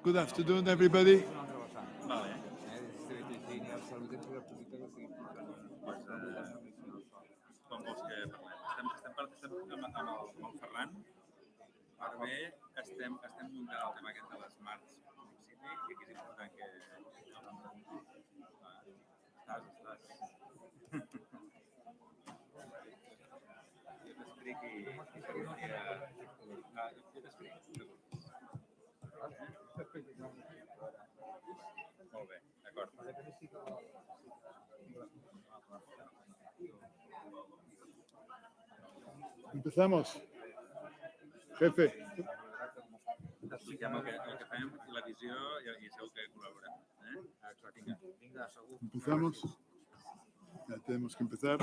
Good afternoon, everybody. Com vols que parlem? Estem amb el Ferran. Per bé, estem muntant el tema aquest de les marts al principi i aquí és important que... Jo t'expliqui... Molt bé, d'acord. Empezamos. Jefe. Expliquem el que fem, la visió i segur que col·laborem. Vinga, segur. Empezamos. Ya tenemos que empezar.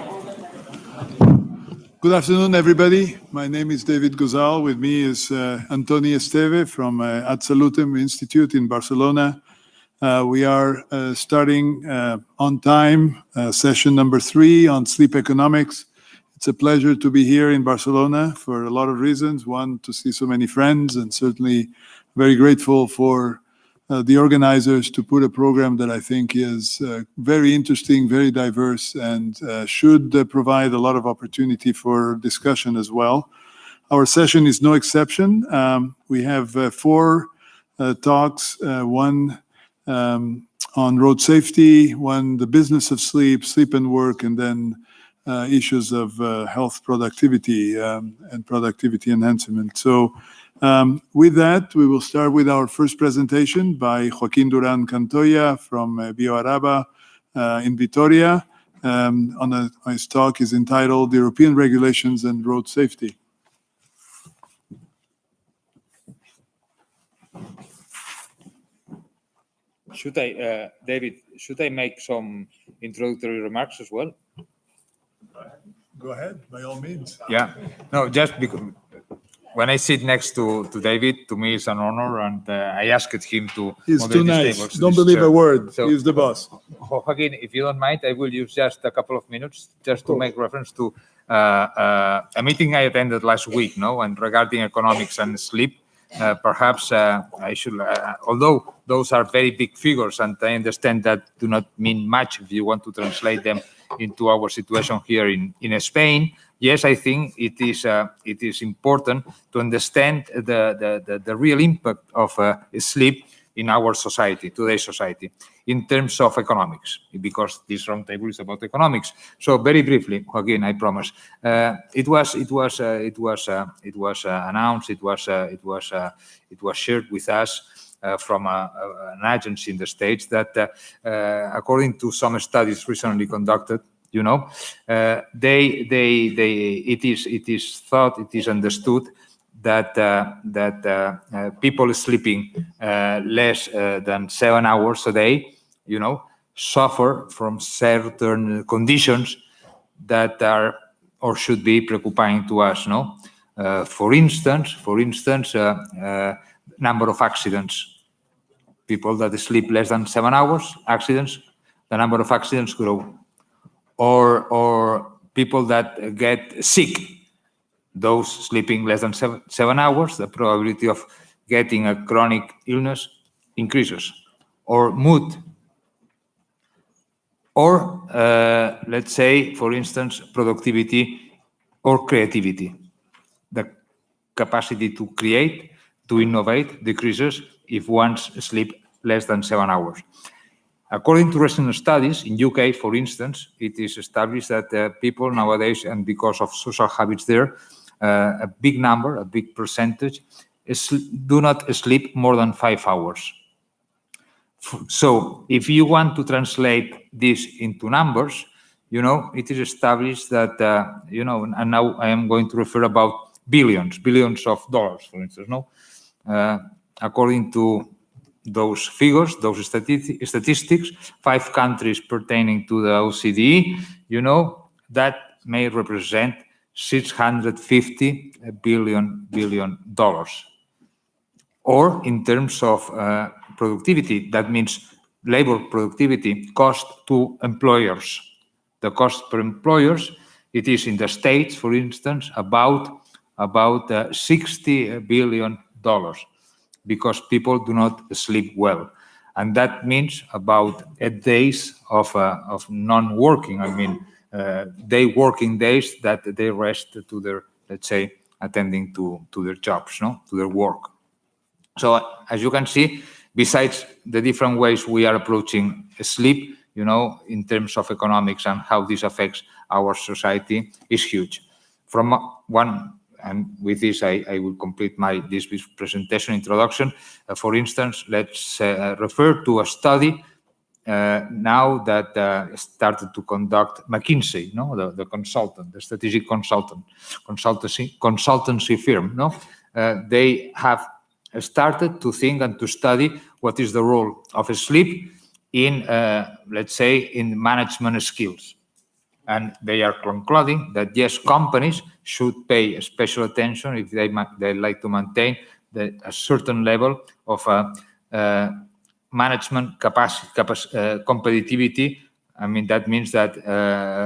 Good afternoon, everybody. My name is David Gozal. With me is Antoni Esteve from Ad Salutem Institute in Barcelona. We are starting on time, session number 3 on sleep economics. It's a pleasure to be here in Barcelona for a lot of reasons. One, to see so many friends, and certainly very grateful for the organizers to put a program that I think is very interesting, very diverse, and should provide a lot of opportunity for discussion as well. Our session is no exception. We have 4 talks, one on road safety, one the business of sleep, sleep and work, and then issues of health productivity and productivity enhancement. So with that, we will start with our first presentation by Joaquín Durán Cantoya from BioAraba in Vitoria. His talk is entitled European Regulations and Road Safety. David, should I make some introductory remarks as well? Go ahead, by all means. Yeah, no, just because when I sit next to David, to me it's an honor, and I asked him to. He's too nice. Don't believe a word. So, he's the boss. Joaquin, if you don't mind, I will use just a couple of minutes just to make reference to a meeting I attended last week, and regarding economics and sleep. Perhaps I should, although those are very big figures, and I understand that do not mean much if you want to translate them into our situation here in Spain. Yes, I think it is important to understand the real impact of sleep in our society, today's society, in terms of economics, because this roundtable is about economics. So very briefly, Joaquin, I promise. It was announced. It was shared with us from an agency in the States that, according to some studies recently conducted, it is understood that people sleeping less than 7 hours a day, suffer from certain conditions that are or should be preoccupying to us. For instance, number of accidents. People that sleep less than 7 hours, accidents, the number of accidents grow. Or people that get sick. Those sleeping less than 7 hours, the probability of getting a chronic illness increases. Or mood. Or, let's say, for instance, productivity or creativity. The capacity to create, to innovate, decreases if one sleeps less than 7 hours. According to recent studies, in UK, for instance, it is established that people nowadays, and because of social habits there, a big number, a big percentage, do not sleep more than 5 hours. So if you want to translate this into numbers, it is established that, and now I am going to refer about billions of dollars, for instance, according to those figures, those statistics, 5 countries pertaining to the OECD, that may represent $650 billion. Or in terms of productivity, that means labor productivity, cost to employers. The cost per employers, it is in the States, for instance, about $60 billion. because people do not sleep well. And that means about 8 days of non-working. I mean, they working days that they rest to their, let's say, attending to their jobs, no, to their work. So as you can see, besides the different ways we are approaching sleep, you know, in terms of economics and how this affects our society is huge. From one, and with this I will complete this presentation introduction. For instance, let's refer to a study now that started to conduct McKinsey, no, the consultant, the strategic consultancy firm, no, they have started to think and to study what is the role of sleep in, let's say, in management skills. And they are concluding that yes, companies should pay special attention if they like to maintain a certain level of management capacity, competitivity. I mean, that means that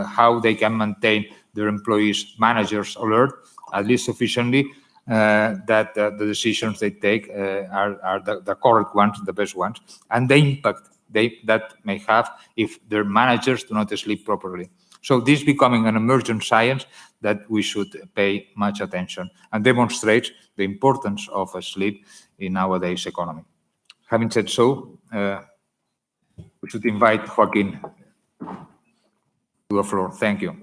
how they can maintain their employees, managers alert, at least sufficiently that the decisions they take are the correct ones, the best ones, and the impact that may have if their managers do not sleep properly. So this becoming an emergent science that we should pay much attention and demonstrates the importance of sleep in nowadays economy. Having said so, we should invite Joaquin to the floor. Thank you.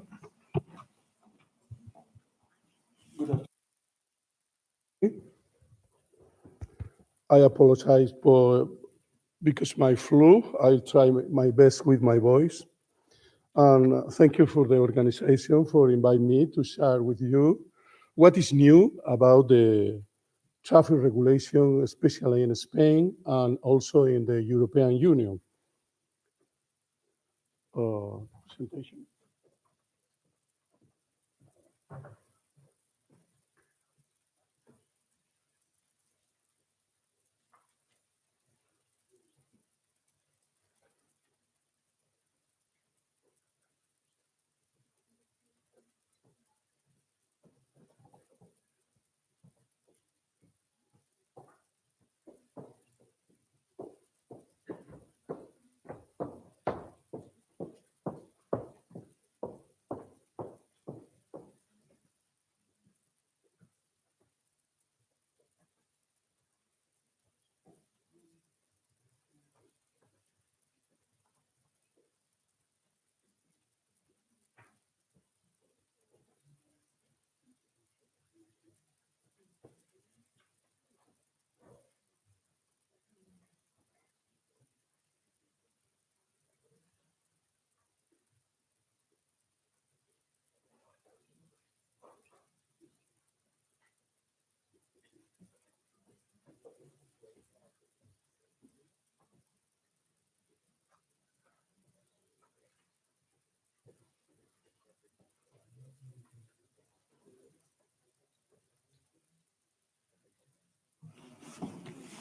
I apologize because my flu. I'll try my best with my voice. And thank you for the organization for inviting me to share with you what is new about the traffic regulation, especially in Spain and also in the European Union. Presentation.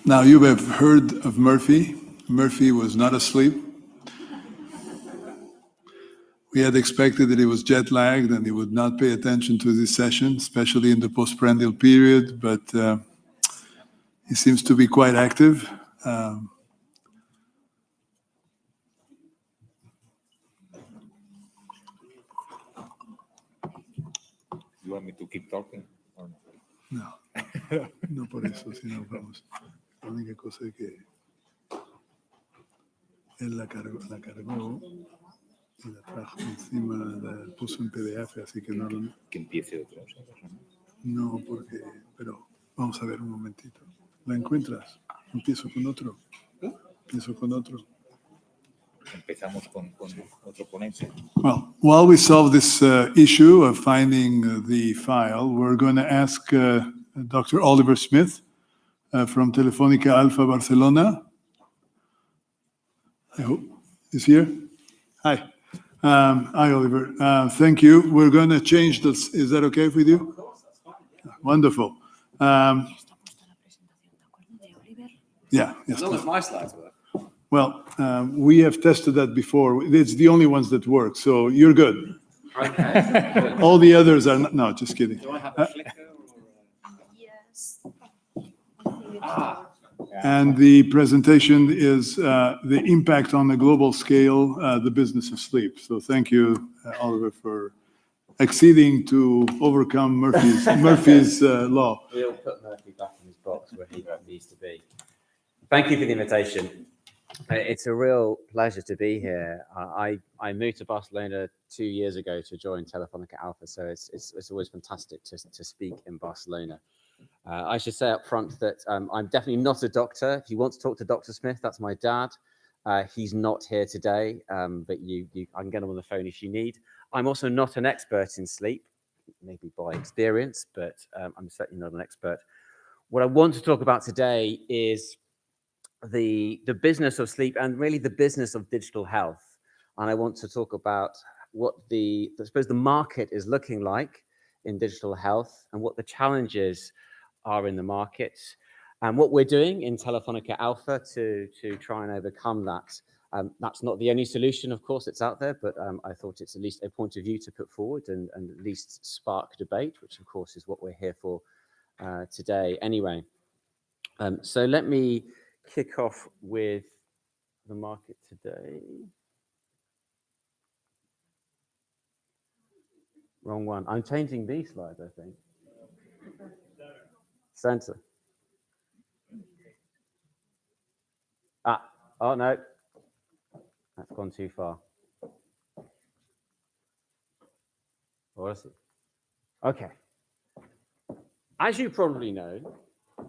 Now, you have heard of Murphy. Murphy was not asleep. We had expected that he was jet lagged and he would not pay attention to this session, especially in the postprandial period, but he seems to be quite active. You want me to keep talking? Or no, no por eso, sino vamos. La única cosa es que él la cargó y la trajo encima, la puso en PDF, así que no lo... que empiece otro. No, porque... Pero vamos a ver un momentito. ¿La encuentras? Empiezo con otro. Empiezo con otro. Empezamos con otro ponente. Well, while we solve this issue of finding the file, we're going to ask Dr. Oliver Smith from Telefónica Alfa Barcelona. I hope he's here. Hi. Hi, Oliver. Thank you. We're going to change this. Is that okay with you? Wonderful. Yeah. Yes. As long as my slides work. Well, we have tested that before. It's the only ones that work, so you're good. Okay. All the others are not. No, just kidding. Do I have a flicker or? Yes. And the presentation is the impact on the global scale, the business of sleep. So thank you, Oliver, for acceding to overcome Murphy's law. We'll put Murphy back in his box where he needs to be. Thank you for the invitation. It's a real pleasure to be here. I moved to Barcelona 2 years ago to join Telefónica Alpha, so it's always fantastic to speak in Barcelona. I should say up front that I'm definitely not a doctor. If you want to talk to Dr. Smith, that's my dad. He's not here today, but I can get him on the phone if you need. I'm also not an expert in sleep, maybe by experience, but I'm certainly not an expert. What I want to talk about today is the business of sleep and really the business of digital health. And I want to talk about what I suppose the market is looking like in digital health and what the challenges are in the market and what we're doing in Telefónica Alpha to try and overcome that. That's not the only solution, of course, that's out there, but I thought it's at least a point of view to put forward and at least spark debate, which of course is what we're here for today anyway. So let me kick off with the market today. Wrong one. I'm changing these slides, I think. Center. Oh no, that's gone too far. What is it? Okay. As you probably know,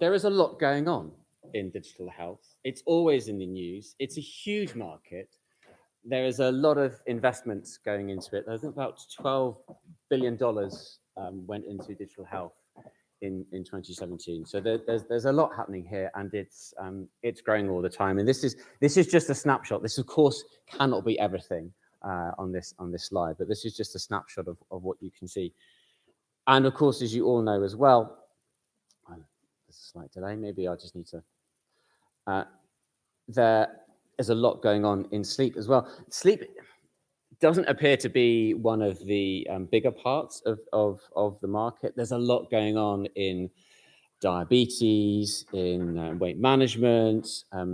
there is a lot going on in digital health. It's always in the news. It's a huge market. There is a lot of investments going into it. I think about $12 billion went into digital health in 2017. So there's a lot happening here, and it's growing all the time. And this is just a snapshot. This, of course, cannot be everything on this slide, but this is just a snapshot of what you can see. And of course, as you all know as well, there's a slight delay. Maybe I just need to. There is a lot going on in sleep as well. Sleep doesn't appear to be one of the bigger parts of the market. There's a lot going on in diabetes, in weight management,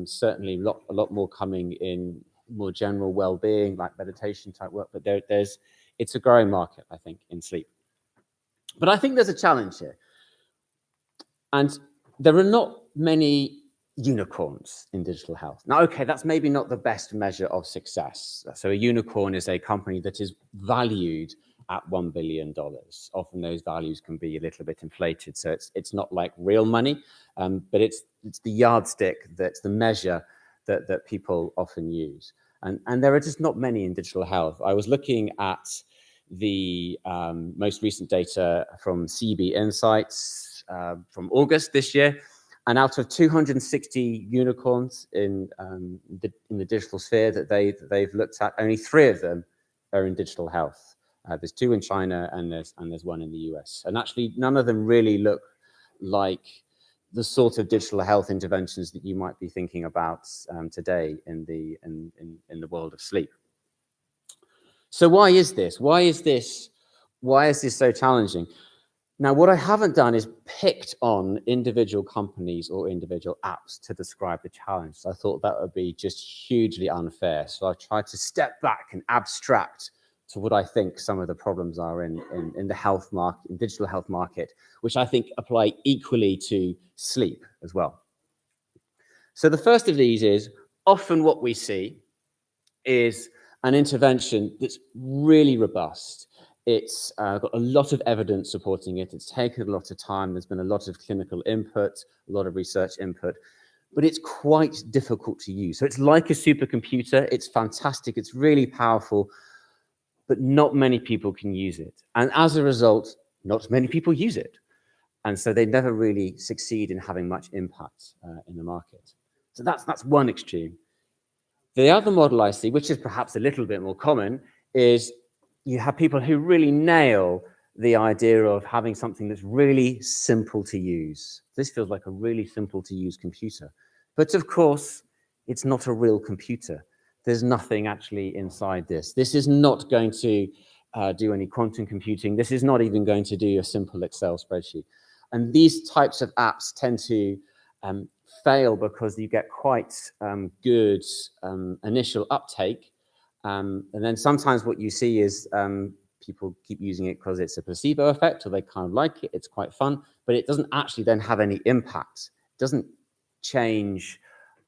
certainly a lot more coming in more general well-being, like meditation type work. But it's a growing market, I think, in sleep. But I think there's a challenge here. And there are not many unicorns in digital health. Now, okay, that's maybe not the best measure of success. So a unicorn is a company that is valued at $1 billion. Often those values can be a little bit inflated. So it's not like real money, but it's the yardstick, that's the measure that people often use. And there are just not many in digital health. I was looking at the most recent data from CB Insights from August this year. And out of 260 unicorns in the digital sphere that they've looked at, only 3 of them are in digital health. There's 2 in China and there's 1 in the US. And actually, none of them really look like the sort of digital health interventions that you might be thinking about today in the world of sleep. So why is this? Why is this so challenging? Now, what I haven't done is picked on individual companies or individual apps to describe the challenge. So I thought that would be just hugely unfair. So I tried to step back and abstract to what I think some of the problems are in the health market, in digital health market, which I think apply equally to sleep as well. So the first of these is often what we see is an intervention that's really robust. It's got a lot of evidence supporting it. It's taken a lot of time. There's been a lot of clinical input, a lot of research input, but it's quite difficult to use. So it's like a supercomputer. It's fantastic. It's really powerful, but not many people can use it. And as a result, not many people use it. And so they never really succeed in having much impact in the market. So that's one extreme. The other model I see, which is perhaps a little bit more common, is you have people who really nail the idea of having something that's really simple to use. This feels like a really simple to use computer. But of course, it's not a real computer. There's nothing actually inside this. This is not going to do any quantum computing. This is not even going to do a simple Excel spreadsheet. And these types of apps tend to fail because you get quite good initial uptake. And then sometimes what you see is people keep using it because it's a placebo effect, or they kind of like it, it's quite fun, but it doesn't actually then have any impact. It doesn't change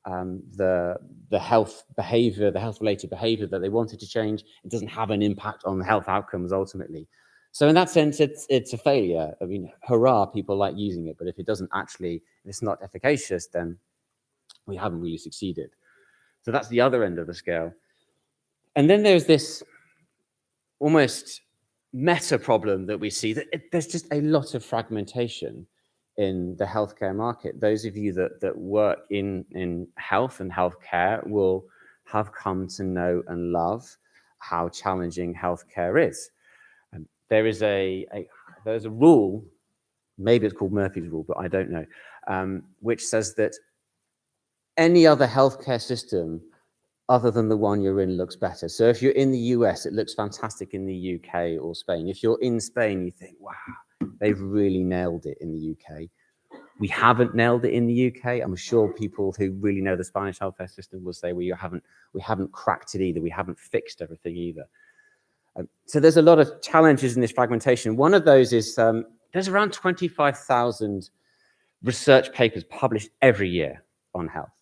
the health behavior, the health-related behavior that they wanted to change. It doesn't have an impact on the health outcomes ultimately. So in that sense, it's a failure. I mean, hurrah, people like using it, but if it doesn't actually, if it's not efficacious, then we haven't really succeeded. So that's the other end of the scale. And then there's this almost meta problem that we see, that there's just a lot of fragmentation in the healthcare market. Those of you that work in health and healthcare will have come to know and love how challenging healthcare is. There's a rule, maybe it's called Murphy's Rule, but I don't know, which says that any other healthcare system other than the one you're in looks better. So if you're in the US, it looks fantastic in the UK or Spain. If you're in Spain, you think, wow, they've really nailed it in the UK. We haven't nailed it in the UK. I'm sure people who really know the Spanish healthcare system will say, well, we haven't cracked it either. We haven't fixed everything either. So there's a lot of challenges in this fragmentation. One of those is there's around 25,000 research papers published every year on health.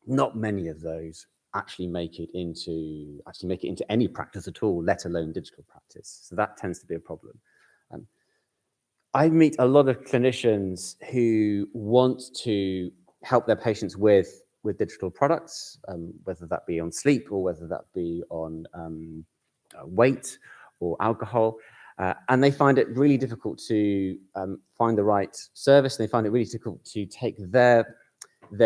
Not many of those actually make it into any practice at all, let alone digital practice. So that tends to be a problem. I meet a lot of clinicians who want to help their patients with digital products, whether that be on sleep or whether that be on weight or alcohol. And they find it really difficult to find the right service. And they find it really difficult to take their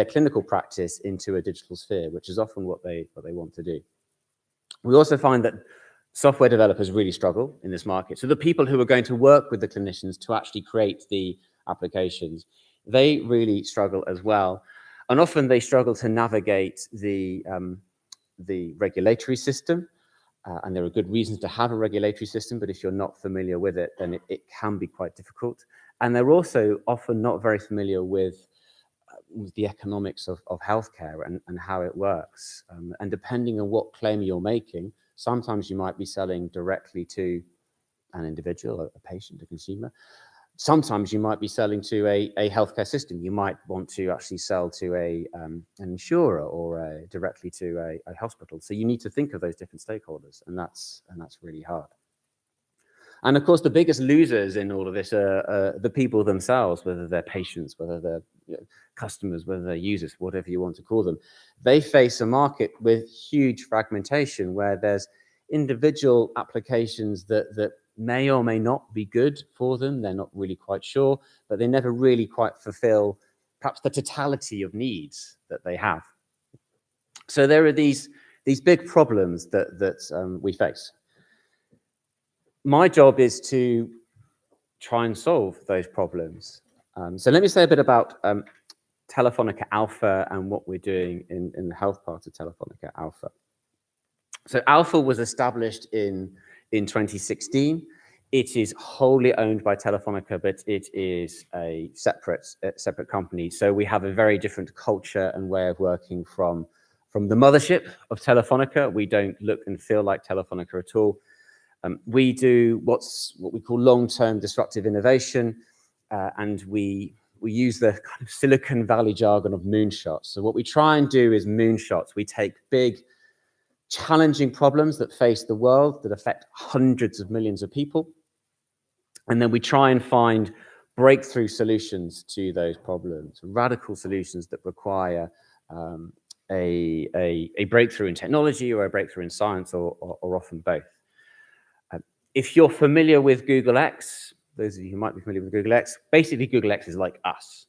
clinical practice into a digital sphere, which is often what they want to do. We also find that software developers really struggle in this market. So the people who are going to work with the clinicians to actually create the applications, they really struggle as well. And often they struggle to navigate the regulatory system. And there are good reasons to have a regulatory system, but if you're not familiar with it, then it can be quite difficult. And they're also often not very familiar with the economics of healthcare and how it works. And depending on what claim you're making, sometimes you might be selling directly to an individual, a patient, a consumer. Sometimes you might be selling to a healthcare system. You might want to actually sell to an insurer or directly to a hospital. So you need to think of those different stakeholders, and that's really hard. And of course, the biggest losers in all of this are the people themselves, whether they're patients, whether they're customers, whether they're users, whatever you want to call them. They face a market with huge fragmentation where there's individual applications that may or may not be good for them. They're not really quite sure, but they never really quite fulfill perhaps the totality of needs that they have. So there are these big problems that we face. My job is to try and solve those problems. So let me say a bit about Telefonica Alpha and what we're doing in the health part of Telefonica Alpha. So Alpha was established in 2016. It is wholly owned by Telefonica, but it is a separate company. So we have a very different culture and way of working from the mothership of Telefonica. We don't look and feel like Telefonica at all. We do what we call long-term disruptive innovation, and we use the kind of Silicon Valley jargon of moonshots. So what we try and do is moonshots. We take big, challenging problems that face the world, that affect hundreds of millions of people, and then we try and find breakthrough solutions to those problems, radical solutions that require a breakthrough in technology or a breakthrough in science, or often both. If you're familiar with Google X, those of you who might be familiar with Google X, basically Google X is like us.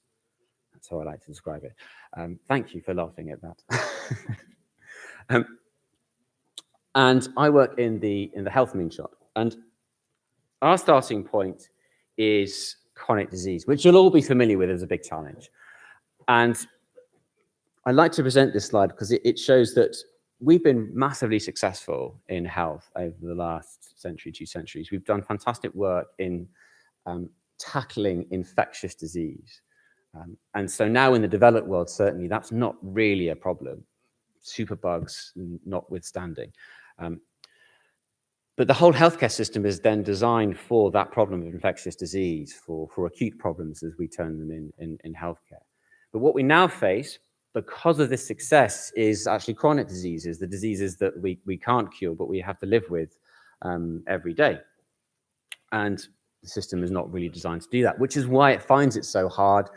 That's how I like to describe it. Thank you for laughing at that. And I work in the health moonshot. And our starting point is chronic disease, which you'll all be familiar with as a big challenge. And I like to present this slide because it shows that we've been massively successful in health over the last century, 2 centuries. We've done fantastic work in tackling infectious disease. And so now in the developed world, certainly that's not really a problem, superbugs notwithstanding. But the whole healthcare system is then designed for that problem of infectious disease, for acute problems as we term them in healthcare. But what we now face, because of this success, is actually chronic diseases, the diseases that we can't cure, but we have to live with every day. And the system is not really designed to do that, which is why it finds it so hard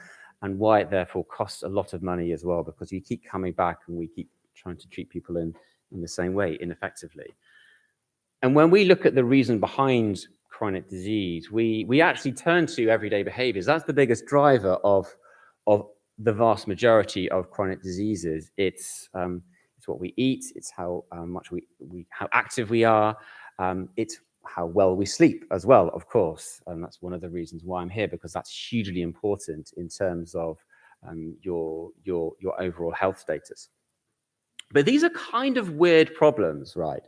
and why it therefore costs a lot of money as well, because you keep coming back and we keep trying to treat people in the same way, ineffectively. And when we look at the reason behind chronic disease, we actually turn to everyday behaviors. That's the biggest driver of the vast majority of chronic diseases. It's what we eat, it's how much how active we are, it's how well we sleep as well, of course. And that's one of the reasons why I'm here, because that's hugely important in terms of your overall health status. But these are kind of weird problems, right?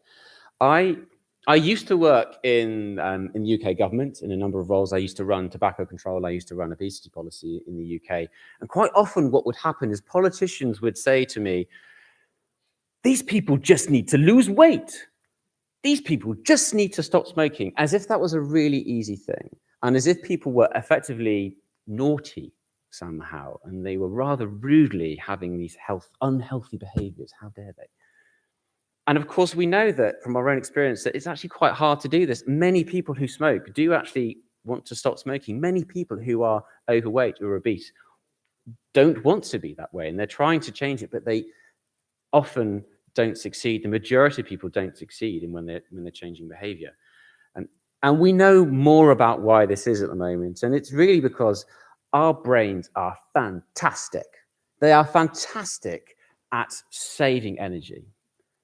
I used to work in the UK government in a number of roles. I used to run tobacco control. I used to run obesity policy in the UK. And quite often what would happen is politicians would say to me, these people just need to lose weight. These people just need to stop smoking, as if that was a really easy thing. And as if people were effectively naughty somehow, and they were rather rudely having these unhealthy behaviors. How dare they? And of course, we know that from our own experience that it's actually quite hard to do this. Many people who smoke do actually want to stop smoking. Many people who are overweight or obese don't want to be that way, and they're trying to change it, but they often don't succeed. The majority of people don't succeed in when they're changing behavior. And we know more about why this is at the moment, and it's really because our brains are fantastic. They are fantastic at saving energy.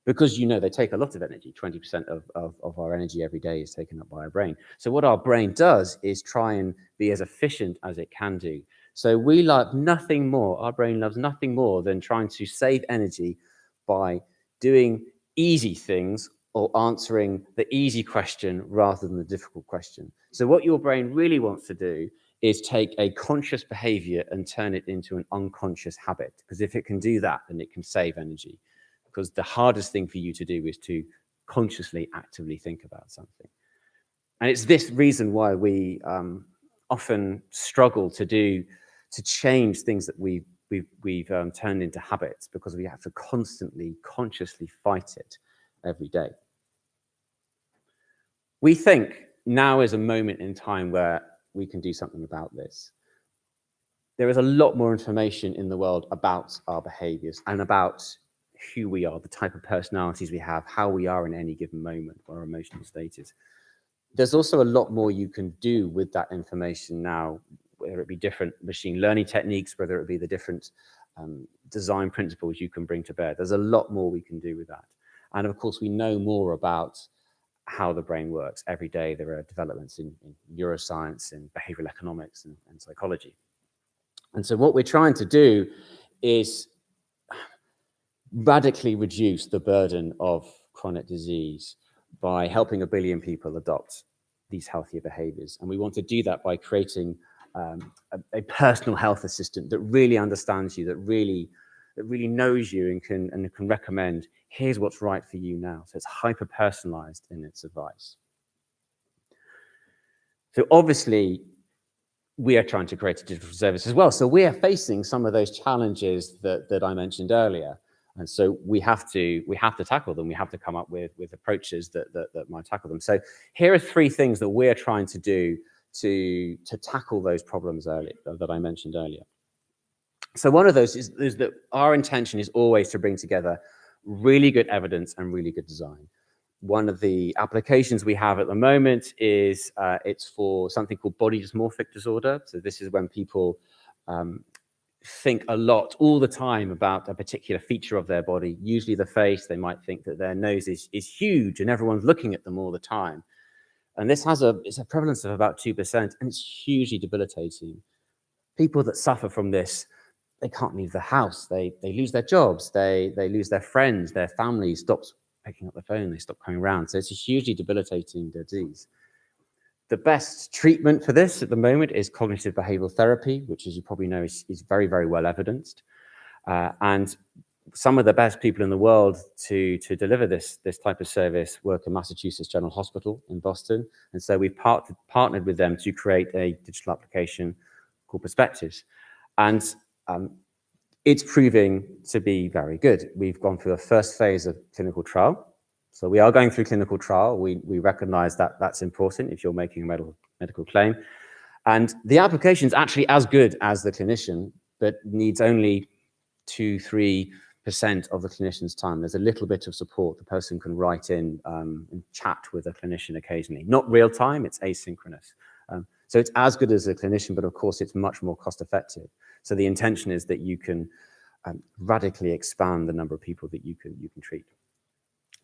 Because, you know, they take a lot of energy. 20% of our energy every day is taken up by our brain. So what our brain does is try and be as efficient as it can do. So we love nothing more, our brain loves nothing more than trying to save energy by doing easy things or answering the easy question rather than the difficult question. So what your brain really wants to do is take a conscious behavior and turn it into an unconscious habit. Because if it can do that, then it can save energy. Because the hardest thing for you to do is to consciously, actively think about something. And it's this reason why we often struggle to change things that we've turned into habits, because we have to constantly, consciously fight it every day. We think now is a moment in time where we can do something about this. There is a lot more information in the world about our behaviors and about who we are, the type of personalities we have, how we are in any given moment, what our emotional state is. There's also a lot more you can do with that information now, whether it be different machine learning techniques, whether it be the different design principles you can bring to bear. There's a lot more we can do with that. And of course, we know more about how the brain works. Every day there are developments in neuroscience, in behavioral economics and psychology. And so what we're trying to do is radically reduce the burden of chronic disease by helping 1 billion people adopt these healthier behaviors. And we want to do that by creating a personal health assistant that really understands you, that really knows you and can recommend, here's what's right for you now. So it's hyper-personalized in its advice. So obviously, we are trying to create a digital service as well. So we are facing some of those challenges that I mentioned earlier. And so we have to tackle them. We have to come up with approaches that might tackle them. So here are 3 things that we're trying to do to tackle those problems that I mentioned earlier. So one of those is that our intention is always to bring together really good evidence and really good design. One of the applications we have at the moment is it's for something called body dysmorphic disorder. So this is when people think a lot all the time about a particular feature of their body, usually the face. They might think that their nose is huge and everyone's looking at them all the time. And this has a prevalence of about 2%, and it's hugely debilitating. People that suffer from this, they can't leave the house. They lose their jobs. They lose their friends. Their family stops picking up the phone. They stop coming around. So it's a hugely debilitating disease. the best treatment for this at the moment is cognitive behavioral therapy, which, as you probably know, is very, very well evidenced. And some of the best people in the world to deliver this type of service work in Massachusetts General Hospital in Boston. And so we've partnered with them to create a digital application called Perspectives. And it's proving to be very good. We've gone through a first phase of clinical trial. So we are going through clinical trial. We recognize that that's important if you're making a medical claim. And the application is actually as good as the clinician, but needs only 2-3% of the clinician's time. There's a little bit of support. The person can write in and chat with a clinician occasionally. Not real time, it's asynchronous. So it's as good as a clinician, but of course it's much more cost effective. So the intention is that you can radically expand the number of people that you can treat.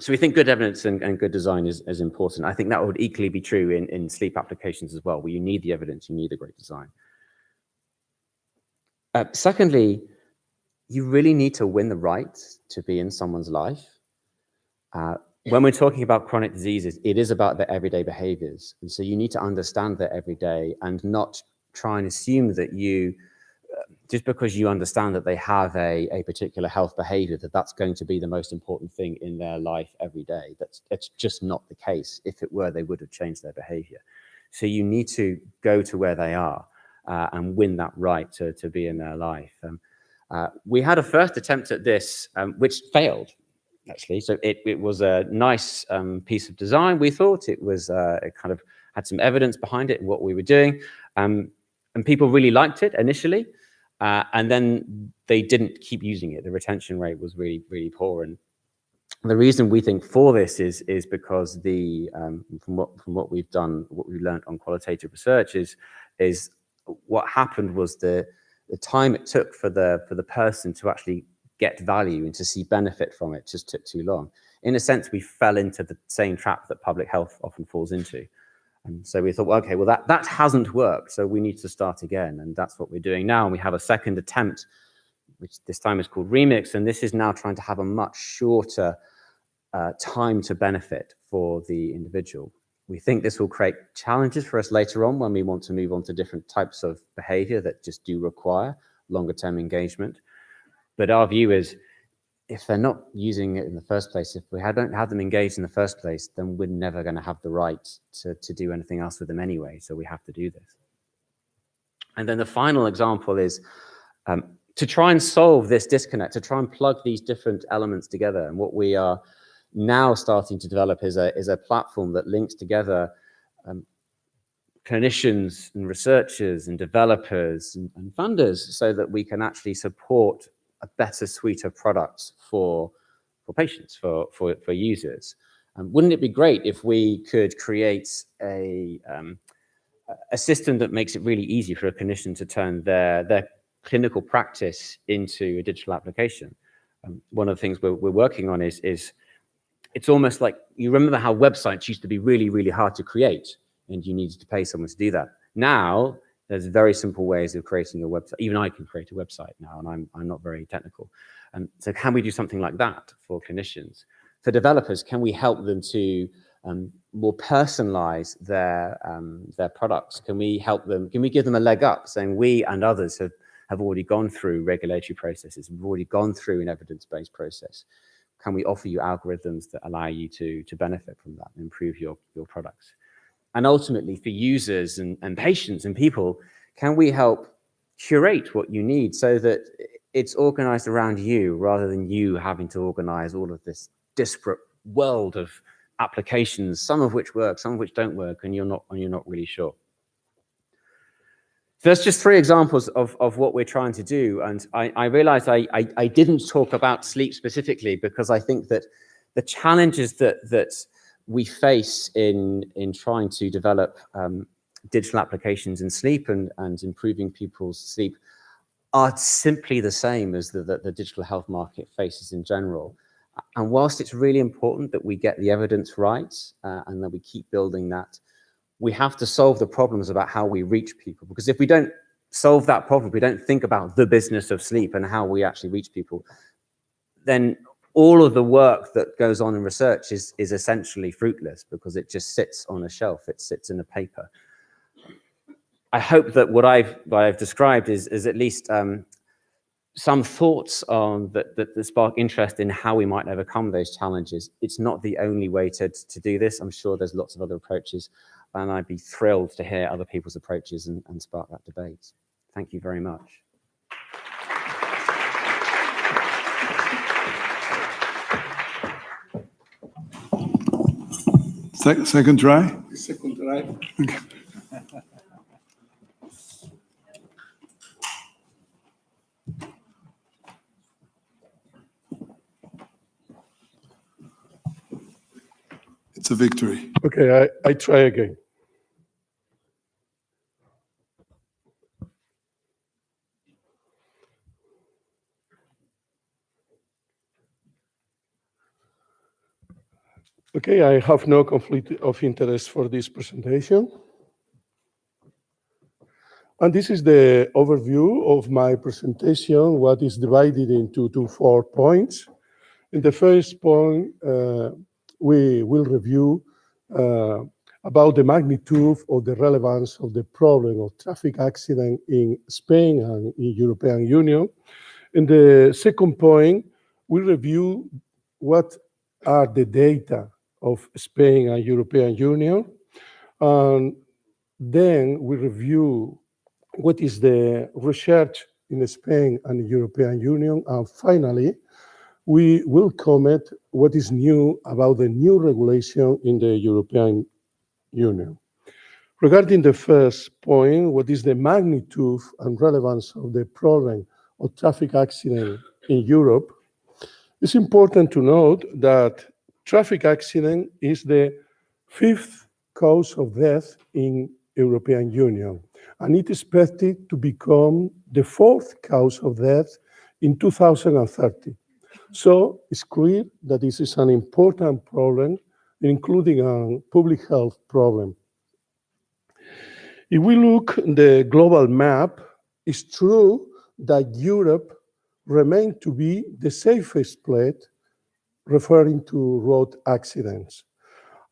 So we think good evidence and good design is important. I think that would equally be true in sleep applications as well, where you need the evidence, you need a great design. Secondly, you really need to win the right to be in someone's life. When we're talking about chronic diseases, it is about their everyday behaviors. And so you need to understand their everyday and not try and assume that you, just because you understand that they have a particular health behavior, that's going to be the most important thing in their life every day. That's just not the case. If it were, they would have changed their behavior. So you need to go to where they are and win that right to be in their life. We had a first attempt at this, which failed, actually. So it was a nice piece of design, we thought. It was it kind of had some evidence behind it and what we were doing. And people really liked it initially. And then they didn't keep using it. The retention rate was really, really poor. And the reason we think for this is because from what we've done, what we learned on qualitative research is what happened was the time it took for the person to actually get value and to see benefit from it just took too long. In a sense, we fell into the same trap that public health often falls into. And so we thought, well, okay, well, that hasn't worked, so we need to start again. And that's what we're doing now. And we have a second attempt, which this time is called Remix. And this is now trying to have a much shorter time to benefit for the individual. We think this will create challenges for us later on when we want to move on to different types of behavior that just do require longer term engagement. But our view is, if they're not using it in the first place, if we don't have them engaged in the first place, then we're never going to have the right to do anything else with them anyway. So we have to do this. And then the final example is to try and solve this disconnect, to try and plug these different elements together. And what we are now starting to develop is a platform that links together clinicians and researchers and developers and funders so that we can actually support a better suite of products for patients, for users. Wouldn't it be great if we could create a system that makes it really easy for a clinician to turn their clinical practice into a digital application? One of the things we're working on is it's almost like, you remember how websites used to be really, really hard to create and you needed to pay someone to do that. Now, there's very simple ways of creating a website. Even I can create a website now, and I'm not very technical. So can we do something like that for clinicians? For developers, can we help them to more personalize their products? Can we help them? Can we give them a leg up, saying we and others have already gone through regulatory processes, we've already gone through an evidence-based process? Can we offer you algorithms that allow you to benefit from that and improve your products? And ultimately, for users and patients and people, can we help curate what you need so that it's organized around you rather than you having to organize all of this disparate world of applications, some of which work, some of which don't work, and you're not really sure. So that's just 3 examples of what we're trying to do. And I realized I didn't talk about sleep specifically because I think that the challenges that we face in trying to develop digital applications in sleep and improving people's sleep are simply the same as the digital health market faces in general. And whilst it's really important that we get the evidence right and that we keep building that, we have to solve the problems about how we reach people. Because if we don't solve that problem, if we don't think about the business of sleep and how we actually reach people, then all of the work that goes on in research is essentially fruitless because it just sits on a shelf, it sits in a paper. I hope that what I've described is at least some thoughts on that spark interest in how we might overcome those challenges. It's not the only way to do this. I'm sure there's lots of other approaches, and I'd be thrilled to hear other people's approaches and spark that debate. Thank you very much. Second try? Second try. Okay. It's a victory. Okay, I try again. Okay, I have no conflict of interest for this presentation. And this is the overview of my presentation, what is divided into 4 points. In the first point, we will review about the magnitude of the relevance of the problem of traffic accident in Spain and in European Union. In the second point, we review what are the data of Spain and European Union. And then we review what is the research in Spain and the European Union. And finally, we will comment what is new about the new regulation in the European Union. Regarding the first point, what is the magnitude and relevance of the problem of traffic accident in Europe, it's important to note that traffic accident is the 5th cause of death in European Union, and it is expected to become the 4th cause of death in 2030. So it's clear that this is an important problem, including a public health problem. If we look at the global map, it's true that Europe remains to be the safest place referring to road accidents.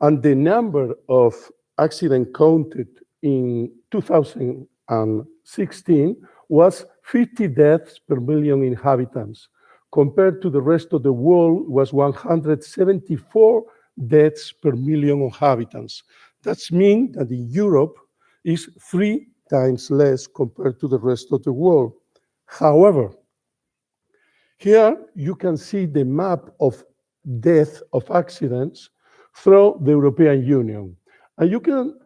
And the number of accidents counted in 2016 was 50 deaths per million inhabitants, compared to the rest of the world was 174 deaths per million inhabitants. That means that in Europe is 3 times less compared to the rest of the world. However, here you can see the map of death of accidents through the European Union. And you can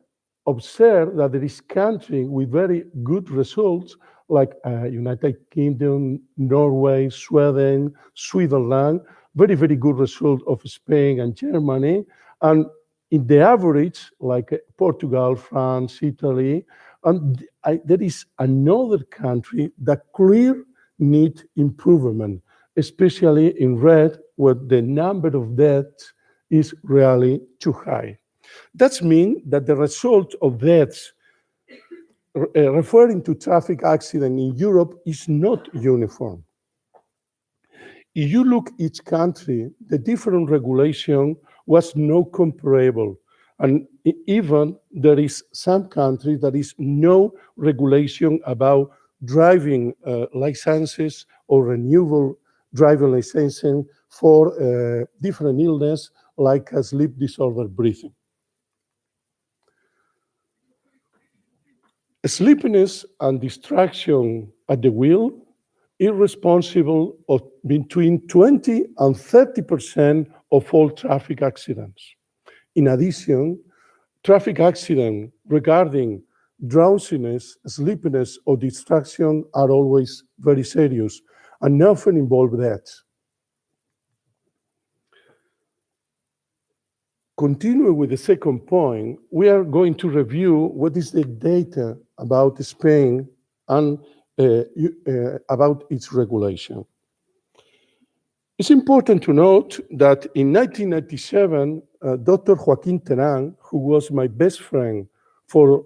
observe that there is countries with very good results like United Kingdom, Norway, Sweden, Switzerland, very, very good result of Spain and Germany. And in the average, like Portugal, France, Italy, and there is another country that clearly need improvement, especially in red, where the number of deaths is really too high. That means that the result of deaths referring to traffic accident in Europe is not uniform. If you look each country, the different regulation was not comparable. And even there is some countries that is no regulation about driving licenses or renewable driving licensing for different illness like a sleep disorder breathing. Sleepiness and distraction at the wheel is responsible of between 20 and 30% of all traffic accidents. In addition, traffic accidents regarding drowsiness, sleepiness, or distraction are always very serious and often involve deaths. Continuing with the second point, we are going to review what is the data about Spain and about its regulation. It's important to note that in 1997, Dr. Joaquín Terán, who was my best friend for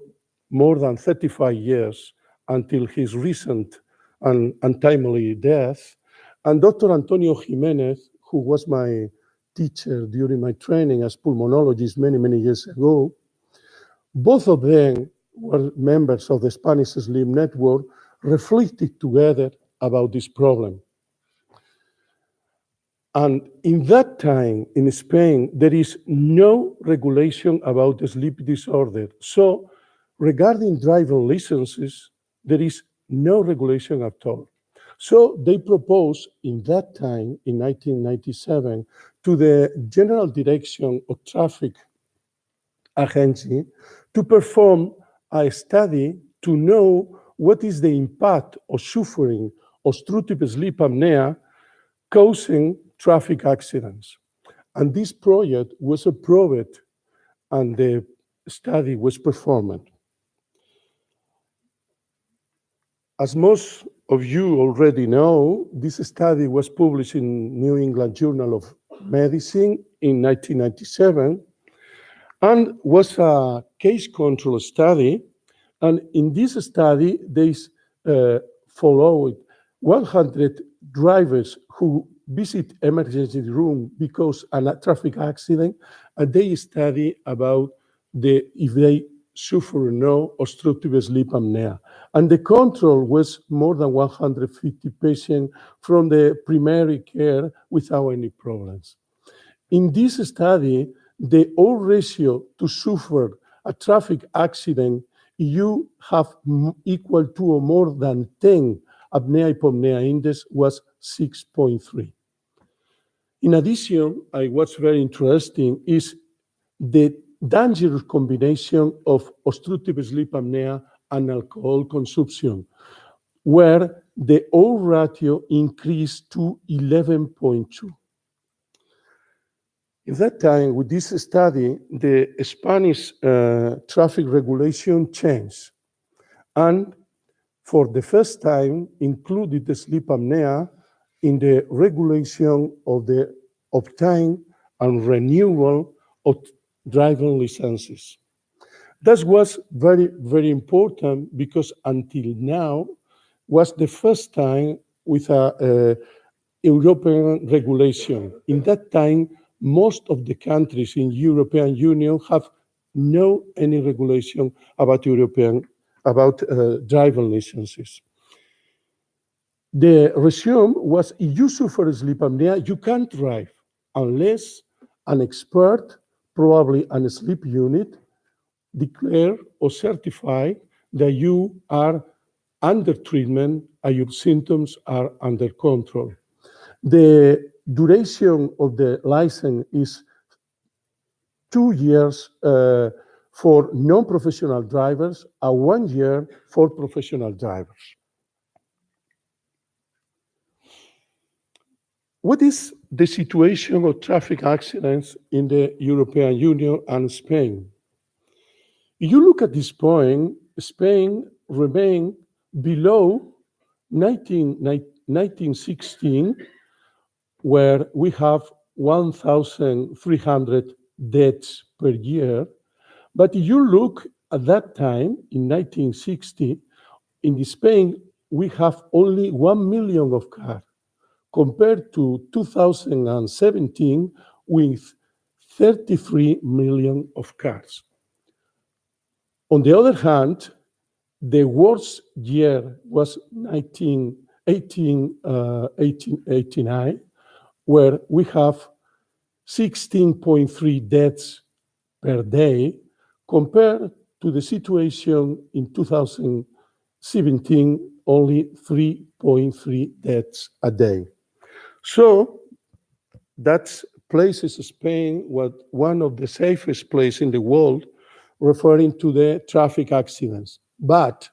more than 35 years until his recent and untimely death, and Dr. Antonio Jiménez, who was my teacher during my training as pulmonologist many, many years ago. Both of them were members of the Spanish Sleep Network, reflected together about this problem. And in that time in Spain, there is no regulation about the sleep disorder. So regarding driving licenses, there is no regulation at all. So they proposed in that time, in 1997, to the General Direction of Traffic Agency to perform a study to know what is the impact of suffering obstructive sleep apnea causing traffic accidents. And this project was approved and the study was performed. As most of you already know, this study was published in New England Journal of Medicine in 1997 and was a case control study. And in this study, they followed 100 drivers who visit emergency room because of a traffic accident, and they study about if they suffer or no obstructive sleep apnea. And the control was more than 150 patients from the primary care without any problems. In this study, the odds ratio to suffer a traffic accident, you have equal to or more than 10 apnea-hypopnea index was 6.3. In addition, what's very interesting is the dangerous combination of obstructive sleep apnea and alcohol consumption, where the odds ratio increased to 11.2. In that time, with this study, the Spanish traffic regulation changed, and for the first time included the sleep apnea in the regulation of the obtain and renewal of driving licenses. That was very, very important because until now was the first time with a European regulation. In that time, most of the countries in European Union have no any regulation about driving licenses. The resume was if you suffer sleep apnea, you can't drive unless an expert, probably an sleep unit, declare or certify that you are under treatment and your symptoms are under control. The duration of the license is 2 years for non-professional drivers and 1 year for professional drivers. What is the situation of traffic accidents in the European Union and Spain? If you look at this point, Spain remained below 1916, where we have 1,300 deaths per year. But if you look at that time, in 1960, in Spain, we have only 1 million of cars, compared to 2017 with 33 million of cars. On the other hand, the worst year was 1889, where we have 16.3 deaths per day, compared to the situation in 2017, only 3.3 deaths a day. So that places Spain one of the safest places in the world, referring to the traffic accidents. But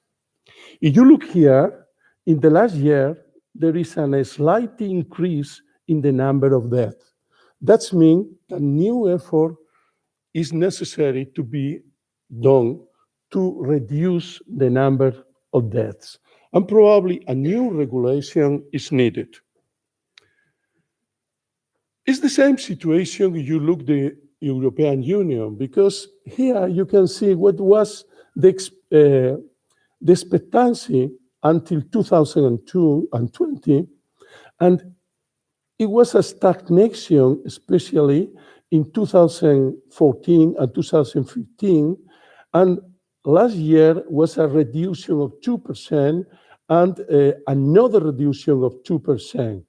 if you look here, in the last year, there is a slight increase in the number of deaths. That means a new effort is necessary to be done to reduce the number of deaths. And probably a new regulation is needed. It's the same situation if you look the European Union, because here you can see what was the expectancy until 2020, and it was a stagnation, especially in 2014 and 2015, and last year was a reduction of 2% and another reduction of 2%.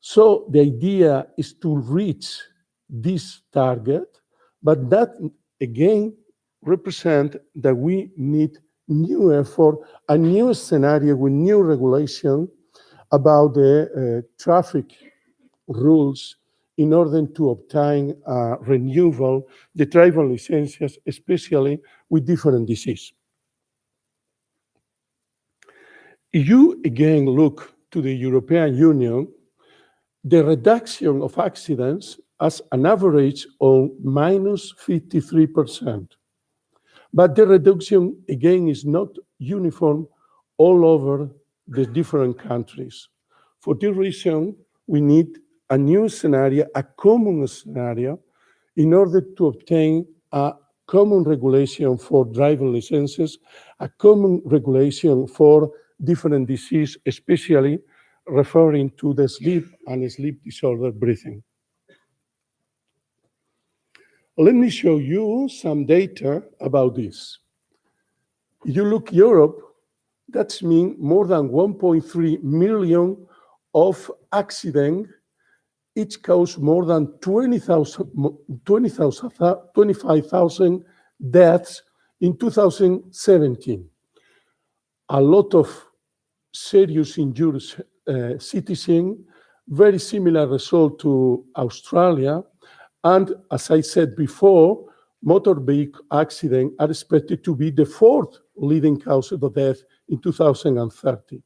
So the idea is to reach this target, but that again represent that we need new effort, a new scenario with new regulation about the traffic rules in order to obtain renewal, the driver licenses, especially with different disease. If you again look to the European Union, the reduction of accidents as an average of minus 53%. But the reduction, again, is not uniform all over the different countries. For this reason, we need a new scenario, a common scenario, in order to obtain a common regulation for driving licenses, a common regulation for different disease, especially referring to the sleep and sleep disorder breathing. Let me show you some data about this. If you look Europe, that's mean more than 1.3 million of accident, each cause more than 25,000 deaths in 2017. A lot of serious injured citizens, very similar result to Australia. And as I said before, motor vehicle accidents are expected to be the fourth leading cause of death in 2030.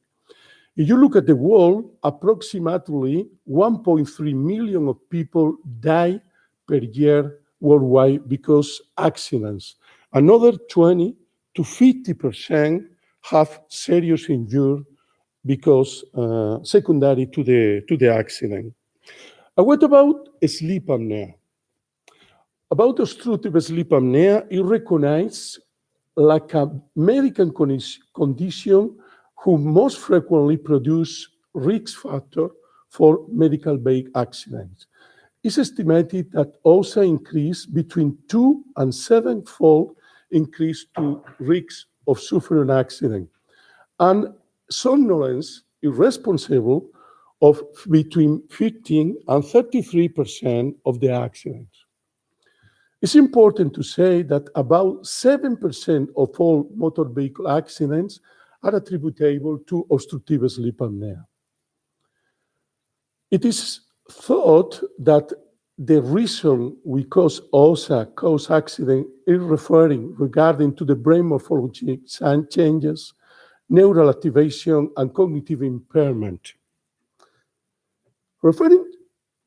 If you look at the world, approximately 1.3 million of people die per year worldwide because accidents. Another 20 to 50% have serious injury because secondary to the accident. What about sleep apnea? About obstructive sleep apnea, it recognized like a medical condition who most frequently produce risk factor for medical vehicle accidents. It's estimated that also increase between 2 and 7-fold increase to risk of suffering an accident. And somnolence is responsible of between 15 and 33% of the accidents. It's important to say that about 7% of all motor vehicle accidents are attributable to obstructive sleep apnea. It is thought that the reason we cause accident is referring regarding to the brain morphology changes, neural activation, and cognitive impairment. Referring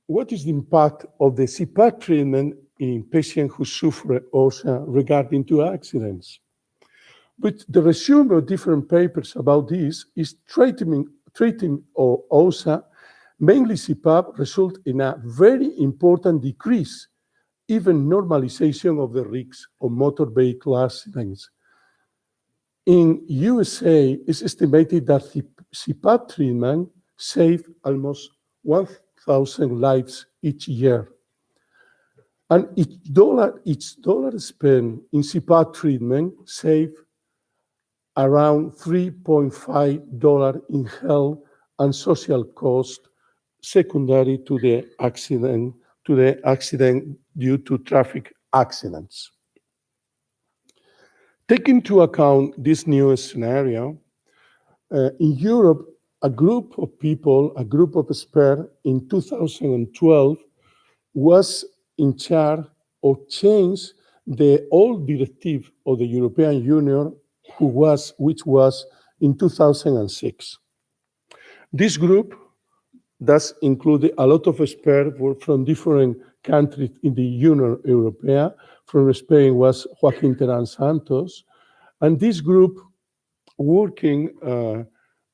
what is the impact of the CPAP treatment in patients who suffer OSA regarding to accidents? But the resume of different papers about this is treating OSA, mainly CPAP, result in a very important decrease, even normalization of the risk of motor vehicle accidents. In USA, it's estimated that the CPAP treatment saved almost 1,000 lives each year. And each dollar spent in CPAP treatment saved around $3.5 in health and social cost secondary to the accident due to traffic accidents. Taking into account this new scenario, in Europe, a group of people, a group of experts in 2012 was in charge of change the old directive of the European Union, which was in 2006. This group does include a lot of experts from different countries in the Union Europea. From Spain was Joaquín Terán Santos. And this group working,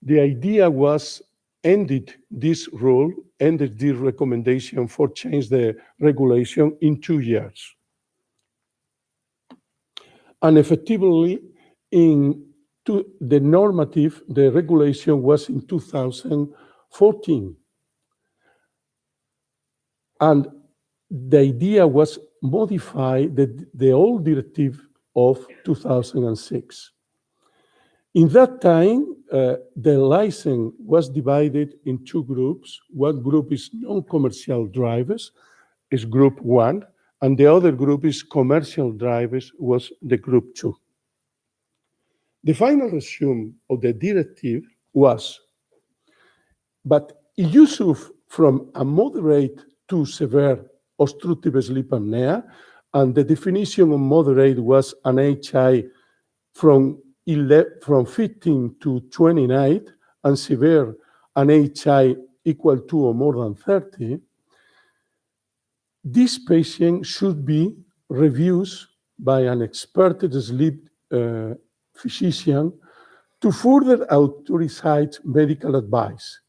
the idea was ended this rule, ended this recommendation for change the regulation in 2 years. And effectively, the normative, the regulation was in 2014. And the idea was modify the old directive of 2006. In that time, the license was divided in two groups. One group is non-commercial drivers, is group one, and the other group is commercial drivers, was the group two. The final resume of the directive was, but use from a moderate to severe obstructive sleep apnea, and the definition of moderate was an HI from 15 to 29, and severe an HI equal to or more than 30. This patient should be reviewed by an expert sleep physician to further authorize medical advice.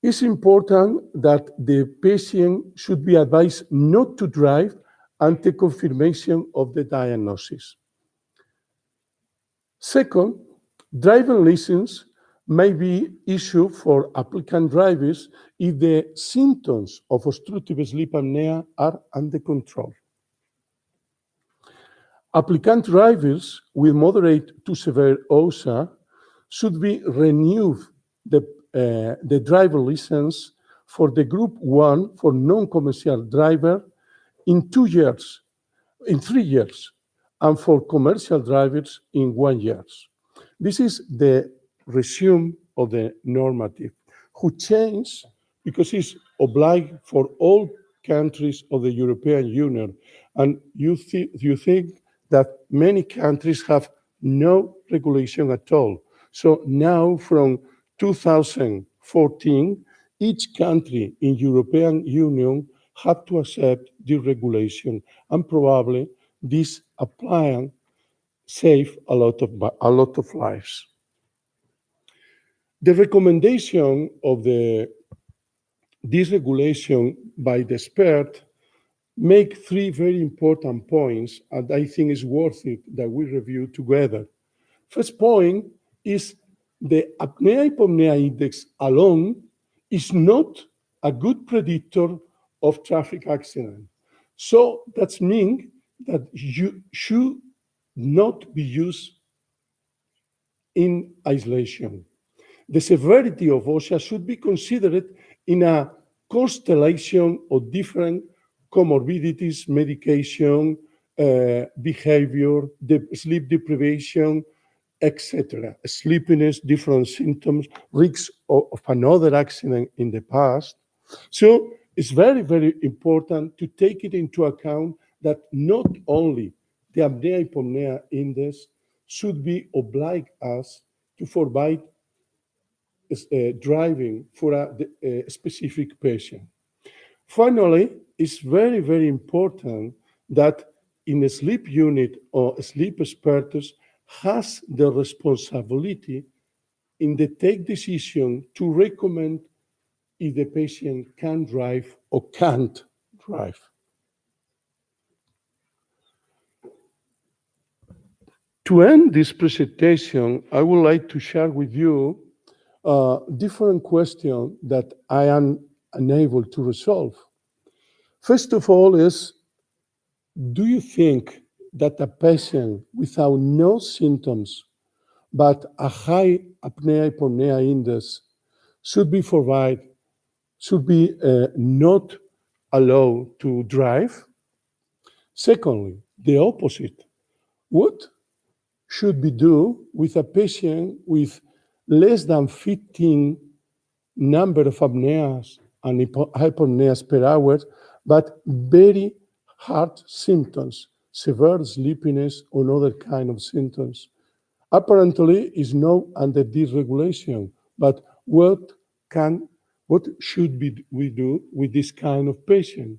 It's important that the patient should be advised not to drive until confirmation of the diagnosis. Second, driving license may be issued for applicant drivers if the symptoms of obstructive sleep apnea are under control. Applicant drivers with moderate to severe OSA should be renewed the driver license for the group one for non-commercial driver in 2 years, in 3 years, and for commercial drivers in 1 year. This is the resume of the normative, who changed because it's obliged for all countries of the European Union. And you think that many countries have no regulation at all. So now from 2014, each country in European Union had to accept the regulation, and probably this appliance save a lot of lives. The recommendation of this regulation by the expert make 3 very important points, and I think it's worth it that we review together. First point is the apnea-hypopnea index alone is not a good predictor of traffic accident. So that means that you should not be used in isolation. The severity of OSA should be considered in a constellation of different comorbidities, medication, behavior, sleep deprivation, etc. Sleepiness, different symptoms, risks of another accident in the past. So it's very, very important to take it into account that not only the apnea-hypopnea index should be oblige us to forbid driving for a specific patient. Finally, it's very, very important that in a sleep unit or a sleep expert has the responsibility in the take decision to recommend if the patient can drive or can't drive. To end this presentation, I would like to share with you different questions that I am unable to resolve. First of all is, do you think that a patient without no symptoms but a high apnea-hypopnea index should be not allowed to drive? Secondly, the opposite. What should be do with a patient with less than 15 number of apneas and hypopneas per hour, but very hard symptoms, severe sleepiness or other kind of symptoms? Apparently, is not under this regulation, but what should we do with this kind of patient?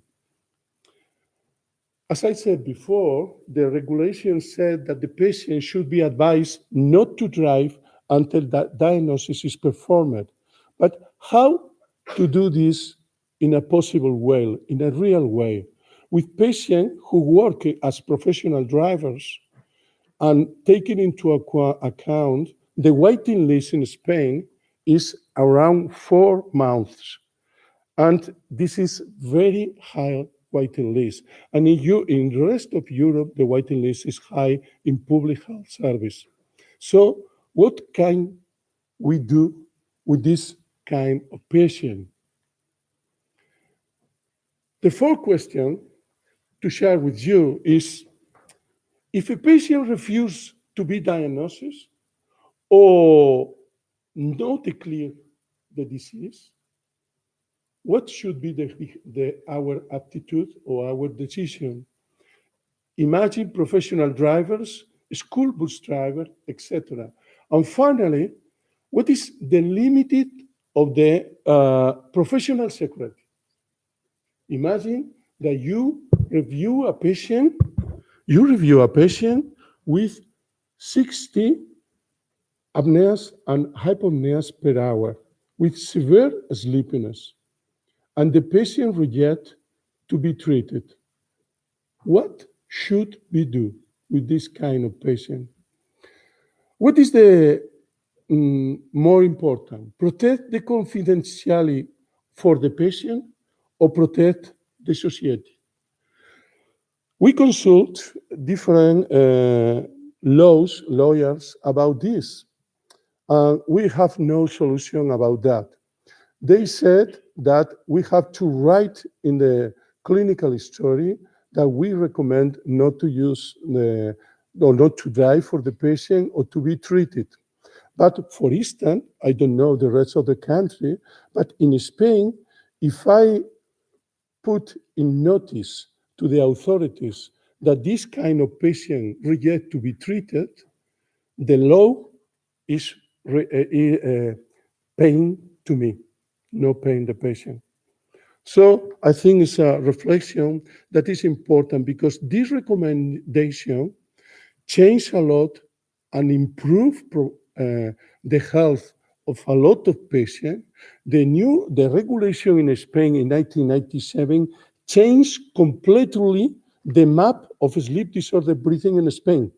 As I said before, the regulation said that the patient should be advised not to drive until that diagnosis is performed. But how to do this in a possible way, in a real way, with patients who work as professional drivers, and taking into account the waiting list in Spain is around 4 months. And this is very high waiting list. And in the rest of Europe, the waiting list is high in public health service. So what can we do with this kind of patient? The fourth question to share with you is, if a patient refuses to be diagnosed or not declare the disease, what should be our attitude or our decision? Imagine professional drivers, school bus driver, etc. And finally, what is the limit of the professional security? Imagine that you review a patient with 60 apneas and hypopneas per hour with severe sleepiness, and the patient rejects to be treated. What should we do with this kind of patient? What is the more important? Protect the confidentiality for the patient or protect the society? We consult different lawyers about this. We have no solution about that. They said that we have to write in the clinical history that we recommend not to use or not to die for the patient or to be treated. But for instance, I don't know the rest of the country, but in Spain, if I put in notice to the authorities that this kind of patient reject to be treated, the law is paying to me, no paying the patient. So I think it's a reflection that is important because this recommendation changed a lot and improved the health of a lot of patients. The regulation in Spain in 1997 changed completely the map of sleep disorder breathing in Spain.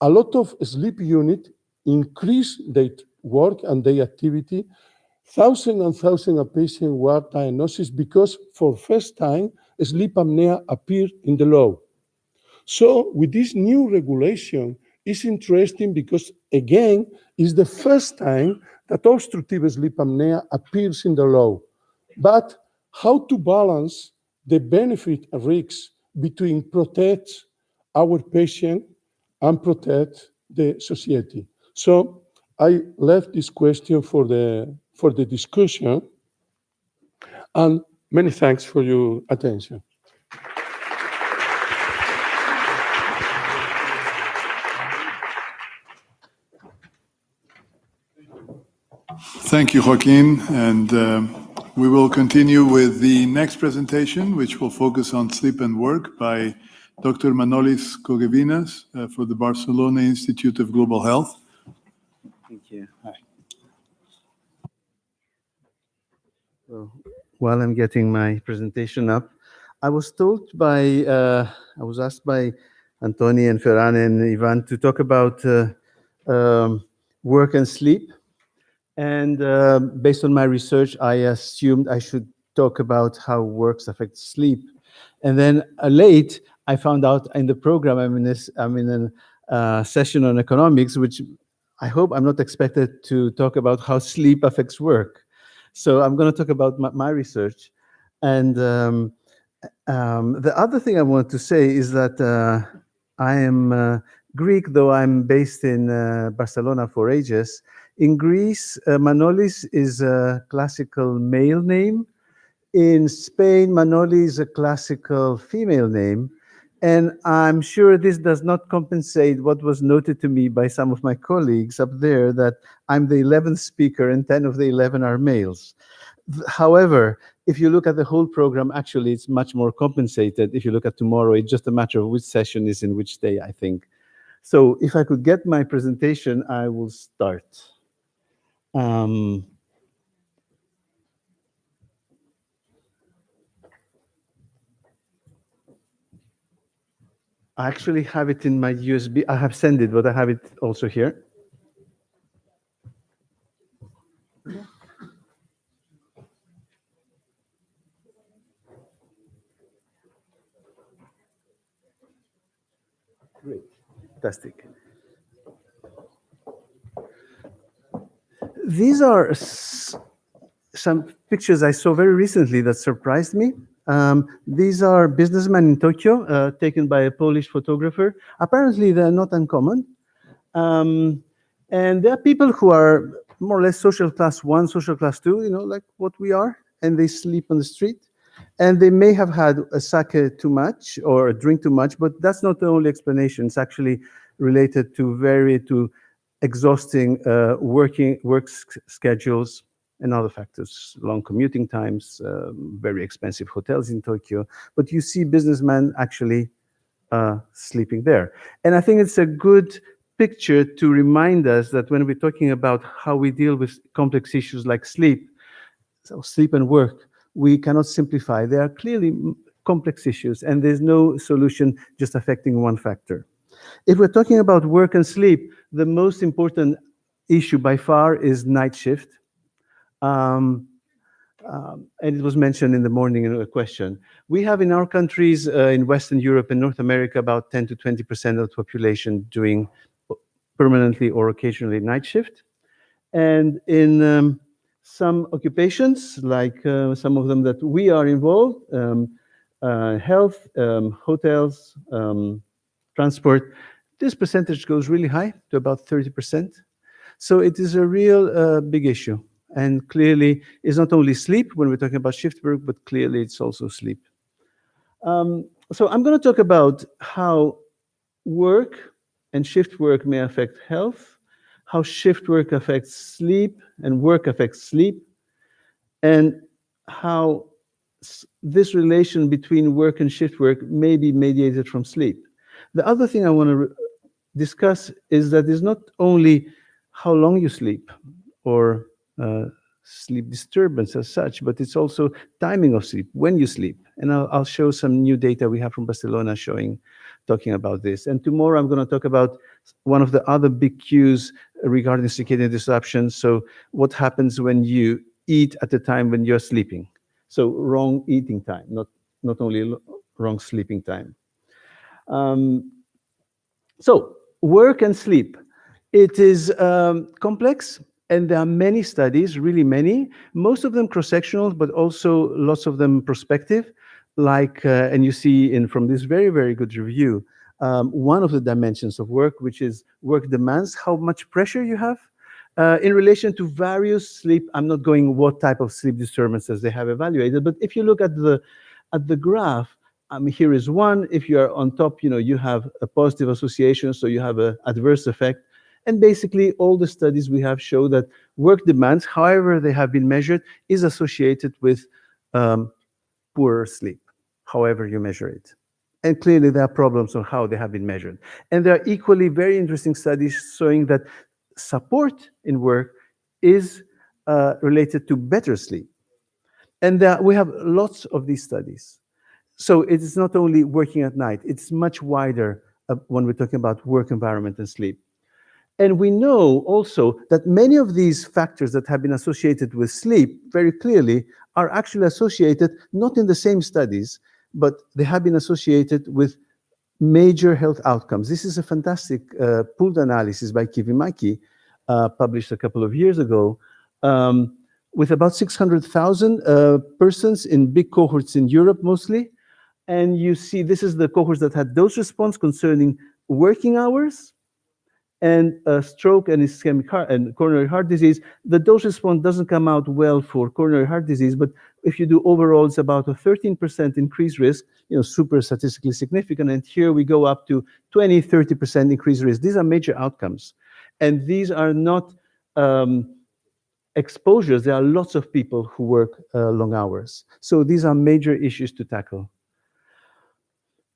A lot of sleep units increased their work and their activity. Thousands and thousands of patients were diagnosed because for first time sleep apnea appeared in the law. So with this new regulation, it's interesting because again, it's the first time that obstructive sleep apnea appears in the law. But how to balance the benefit and risks between protect our patient and protect the society? So I left this question for the discussion, and many thanks for your attention. Thank you, Joaquin. And we will continue with the next presentation, which will focus on sleep and work by Dr. Manolis Kogevinas for the Barcelona Institute of Global Health. Thank you. Hi. So, while I'm getting my presentation up, I was asked by Antoni and Ferran and Ivan to talk about work and sleep. And based on my research, I assumed I should talk about how works affect sleep. And then late, I found out in the program I'm in a session on economics, which I hope I'm not expected to talk about how sleep affects work. So I'm going to talk about my research. And the other thing I want to say is that I am Greek, though I'm based in Barcelona for ages. In Greece, Manolis is a classical male name. In Spain, Manoli is a classical female name. And I'm sure this does not compensate what was noted to me by some of my colleagues up there, that I'm the 11th speaker and 10 of the 11 are males. However, if you look at the whole program, actually, it's much more compensated. If you look at tomorrow, it's just a matter of which session is in which day, I think. So if I could get my presentation, I will start. I actually have it in my USB. I have sent it, but I have it also here. Fantastic. These are some pictures I saw very recently that surprised me. These are businessmen in Tokyo, taken by a Polish photographer. Apparently, they're not uncommon. And there are people who are more or less social class 1, social class 2, like what we are, and they sleep on the street. And they may have had a sake too much or a drink too much, but that's not the only explanation. It's actually related to exhausting work schedules and other factors, long commuting times, very expensive hotels in Tokyo. But you see businessmen actually sleeping there. And I think it's a good picture to remind us that when we're talking about how we deal with complex issues like sleep, so sleep and work, we cannot simplify. There are clearly complex issues, and there's no solution just affecting one factor. If we're talking about work and sleep, the most important issue by far is night shift. And it was mentioned in the morning in a question. We have in our countries, in Western Europe and North America, about 10 to 20% of the population doing permanently or occasionally night shift. And in some occupations, like some of them that we are involved, health, hotels, transport, this percentage goes really high to about 30%. So it is a real big issue. And clearly, it's not only sleep when we're talking about shift work, but clearly it's also sleep. So I'm going to talk about how work and shift work may affect health, how shift work affects sleep and work affects sleep, and how this relation between work and shift work may be mediated from sleep. The other thing I want to discuss is that it's not only how long you sleep or sleep disturbance as such, but it's also timing of sleep, when you sleep. And I'll show some new data we have from Barcelona talking about this. And tomorrow I'm going to talk about one of the other big cues regarding circadian disruption. So what happens when you eat at the time when you're sleeping? So wrong eating time, not only wrong sleeping time. So work and sleep. It is complex, and there are many studies, really many, most of them cross-sectional, but also lots of them prospective, and you see from this very, very good review, one of the dimensions of work, which is work demands, how much pressure you have in relation to various sleep. I'm not going what type of sleep disturbances they have evaluated, but if you look at the graph, here is one. If you are on top, you have a positive association, so you have an adverse effect. And basically, all the studies we have show that work demands, however they have been measured, is associated with poorer sleep, however you measure it. And clearly, there are problems on how they have been measured. And there are equally very interesting studies showing that support in work is related to better sleep. And we have lots of these studies. So it is not only working at night, it's much wider when we're talking about work environment and sleep. And we know also that many of these factors that have been associated with sleep very clearly are actually associated, not in the same studies, but they have been associated with major health outcomes. This is a fantastic pooled analysis by Kivimaki, published a couple of years ago, with about 600,000 persons in big cohorts in Europe mostly. And you see, this is the cohorts that had dose response concerning working hours and stroke and ischemic heart and coronary heart disease. The dose response doesn't come out well for coronary heart disease, but if you do overall, it's about a 13% increased risk, super statistically significant. And here we go up to 20, 30% increased risk. These are major outcomes. And these are not exposures. There are lots of people who work long hours. So these are major issues to tackle.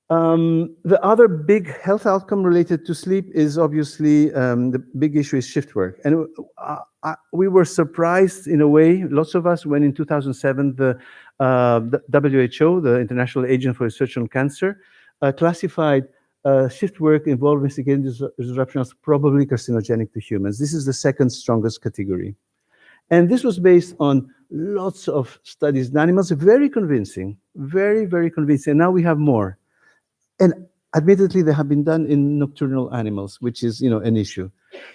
The other big health outcome related to sleep is obviously the big issue is shift work. And we were surprised in a way, lots of us, when in 2007, the WHO, the International Agency for Research on Cancer, classified shift work involving circadian disruption as probably carcinogenic to humans. This is the second strongest category. And this was based on lots of studies in animals, very convincing, very, very convincing. And now we have more. And Admittedly, they have been done in nocturnal animals, which is, an issue,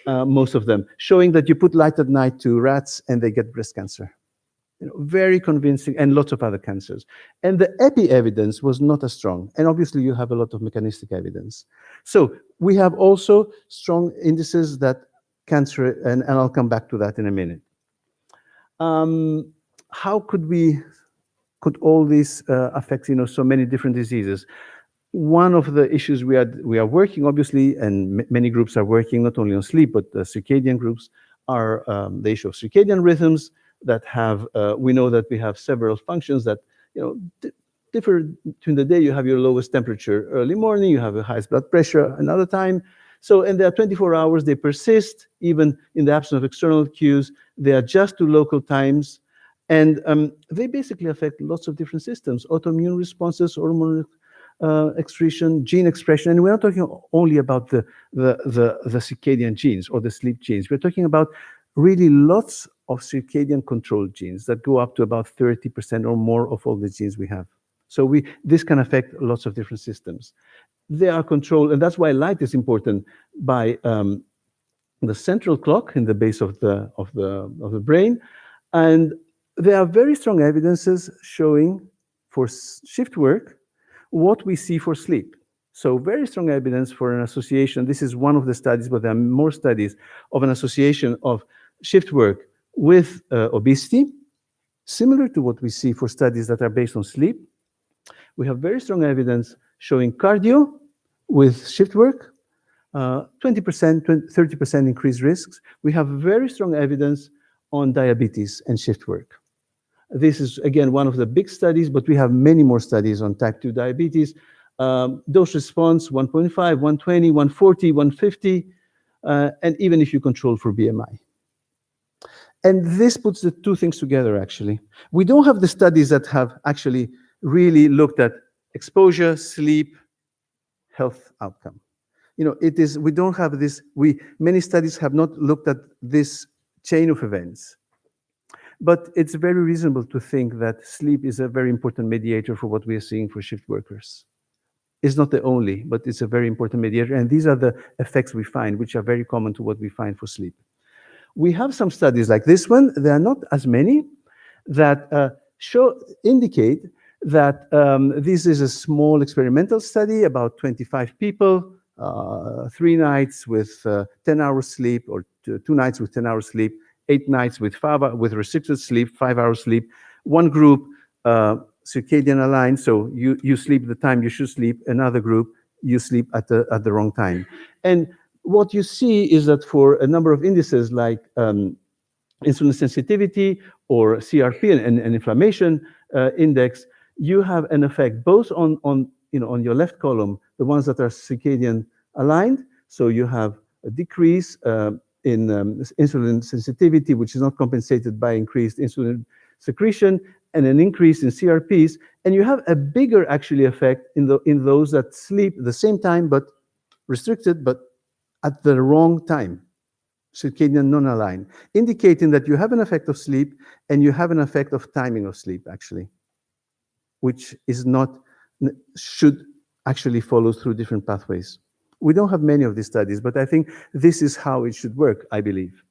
most of them, showing that you put light at night to rats and they get breast cancer. Very convincing, and lots of other cancers. And the epi-evidence was not as strong. And obviously, you have a lot of mechanistic evidence. So we have also strong indices that cancer, and I'll come back to that in a minute. How could all this affect, so many different diseases? One of the issues we are working, obviously, and many groups are working not only on sleep, but the circadian groups are the issue of circadian rhythms that have, we know that we have several functions that, differ between the day. You have your lowest temperature early morning, you have the highest blood pressure another time. So, and they are 24 hours, they persist, even in the absence of external cues, they adjust to local times, and they basically affect lots of different systems, autoimmune responses, hormone excretion, gene expression, and we're not talking only about the circadian genes or the sleep genes. We're talking about really lots of circadian control genes that go up to about 30% or more of all the genes we have. So this can affect lots of different systems. They are controlled, and that's why light is important, by the central clock in the base of the brain, and there are very strong evidences showing for shift work what we see for sleep. So very strong evidence for an association. This is one of the studies, but there are more studies of an association of shift work with obesity, similar to what we see for studies that are based on sleep. We have very strong evidence showing cardio with shift work, 20%, 30% increased risks. We have very strong evidence on diabetes and shift work. This is, again, one of the big studies, but we have many more studies on type 2 diabetes. Dose response, 1.5, 120, 140, 150, and even if you control for BMI. And this puts the two things together, actually. We don't have the studies that have actually really looked at exposure, sleep, health outcome. We don't have this, many studies have not looked at this chain of events. But it's very reasonable to think that sleep is a very important mediator for what we are seeing for shift workers. It's not the only, but it's a very important mediator. And these are the effects we find, which are very common to what we find for sleep. We have some studies like this one. There are not as many that indicate that this is a small experimental study, about 25 people, 3 nights with 10 hours sleep, or 2 nights with 10 hours sleep, 8 nights with restricted sleep, 5 hours sleep. One group, circadian aligned, so you sleep the time you should sleep. Another group, you sleep at the wrong time. And what you see is that for a number of indices like insulin sensitivity or CRP and inflammation index, you have an effect both on your left column, the ones that are circadian aligned. So you have a decrease in insulin sensitivity, which is not compensated by increased insulin secretion, and an increase in CRPs. And you have a bigger actually effect in those that sleep the same time, but restricted, but at the wrong time, circadian non-aligned, indicating that you have an effect of sleep and you have an effect of timing of sleep, actually, which should actually follow through different pathways. We don't have many of these studies, but I think this is how it should work, I believe.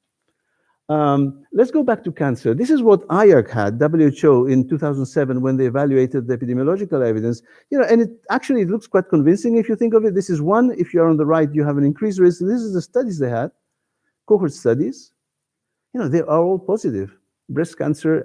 Let's go back to cancer. This is what IARC had, WHO, in 2007 when they evaluated the epidemiological evidence. And it looks quite convincing if you think of it. This is one, if you're on the right, you have an increased risk. This is the studies they had, cohort studies. They are all positive, breast cancer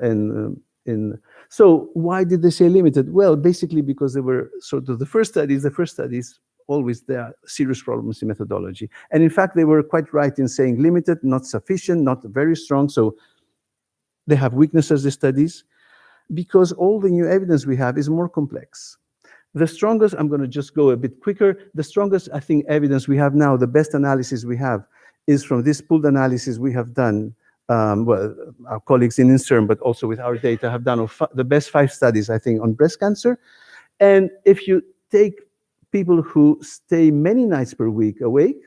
so why did they say limited? Well, basically because they were sort of the first studies, always there are serious problems in methodology. And in fact, they were quite right in saying limited, not sufficient, not very strong. So they have weaknesses, the studies, because all the new evidence we have is more complex. The strongest, I'm going to just go a bit quicker. The strongest, I think, evidence we have now, the best analysis we have, is from this pooled analysis we have done. Our colleagues in INSERM, but also with our data, have done the best 5 studies, I think, on breast cancer. And if you take people who stay many nights per week awake,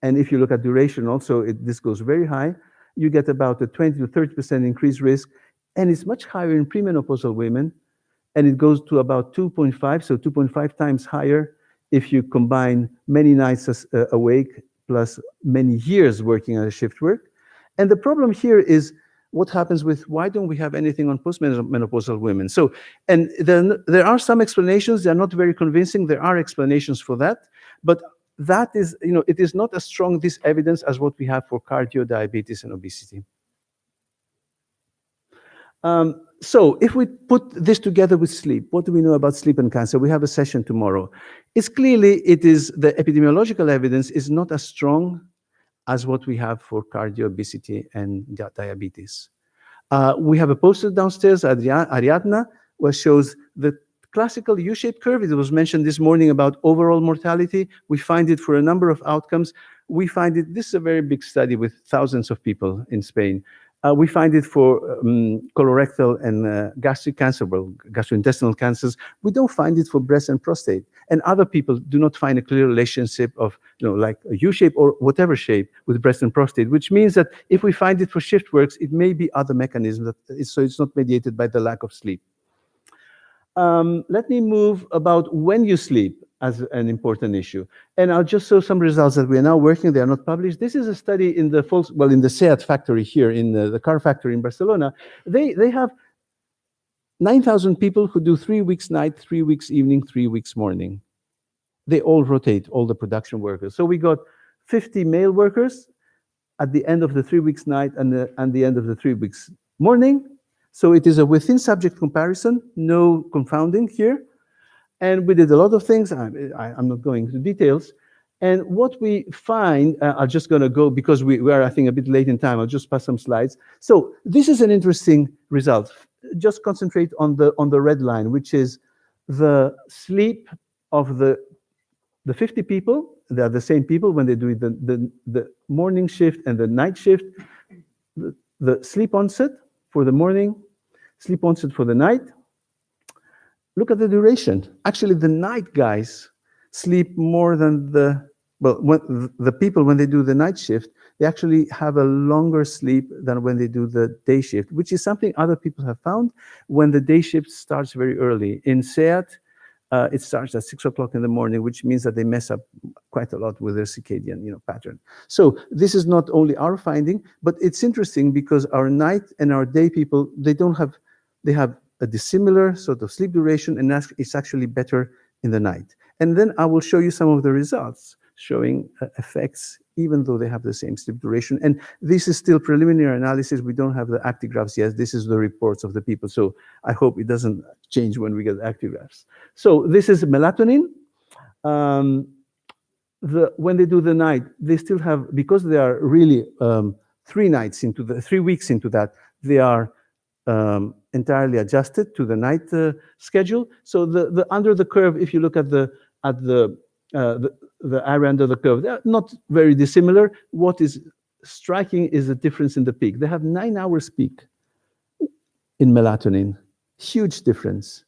and if you look at duration also, this goes very high, you get about a 20 to 30% increased risk, and it's much higher in premenopausal women, and it goes to about 2.5, so 2.5 times higher if you combine many nights awake plus many years working at a shift work. And the problem here is what happens with why don't we have anything on postmenopausal women? So, and then there are some explanations. They're not very convincing. There are explanations for that, but that is, it is not as strong this evidence as what we have for cardio, diabetes, and obesity. So if we put this together with sleep, what do we know about sleep and cancer? We have a session tomorrow. It's clearly, the epidemiological evidence is not as strong as what we have for cardio, obesity, and diabetes. We have a poster downstairs, Ariadna, where shows the classical U-shaped curve. It was mentioned this morning about overall mortality. We find it for a number of outcomes. We find it, this is a very big study with thousands of people in Spain. We find it for colorectal and gastric cancer, well, gastrointestinal cancers. We don't find it for breast and prostate. And other people do not find a clear relationship of, like a U-shape or whatever shape with breast and prostate, which means that if we find it for shift works, it may be other mechanisms, so it's not mediated by the lack of sleep. Let me move about when you sleep as an important issue. And I'll just show some results that we are now working. They are not published. This is a study in the in the SEAT factory here, in the car factory in Barcelona. They have 9,000 people who do 3 weeks night, 3 weeks evening, 3 weeks morning. They all rotate, all the production workers. So we got 50 male workers at the end of the 3 weeks night and the end of the 3 weeks morning. So it is a within subject comparison, no confounding here. And we did a lot of things. I'm not going into details. And what we find, I'm just going to go, because we are, I think, a bit late in time. I'll just pass some slides. So this is an interesting result. Just concentrate on the red line, which is the sleep of the 50 people. They are the same people when they do the morning shift and the night shift. The sleep onset for the morning, sleep onset for the night. Look at the duration. Actually, the night guys sleep more than the people when they do the night shift, they actually have a longer sleep than when they do the day shift, which is something other people have found when the day shift starts very early. In SEAT, it starts at 6 o'clock in the morning, which means that they mess up quite a lot with their circadian pattern. So this is not only our finding, but it's interesting because our night and our day people, they have a dissimilar sort of sleep duration, and it's actually better in the night. And then I will show you some of the results showing effects, even though they have the same sleep duration. And this is still preliminary analysis. We don't have the active graphs yet. This is the reports of the people. So I hope it doesn't change when we get active graphs. So this is melatonin. When they do the night, they still have, because they are really 3 weeks into that, they are entirely adjusted to the night schedule. So the under the curve, if you look at the area under the curve, they're not very dissimilar. What is striking is the difference in the peak. They have 9 hours peak in melatonin, huge difference.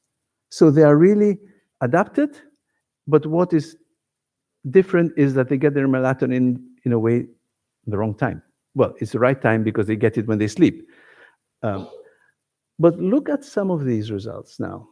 So they are really adapted, but what is different is that they get their melatonin in a way the wrong time. Well, it's the right time because they get it when they sleep. But look at some of these results now.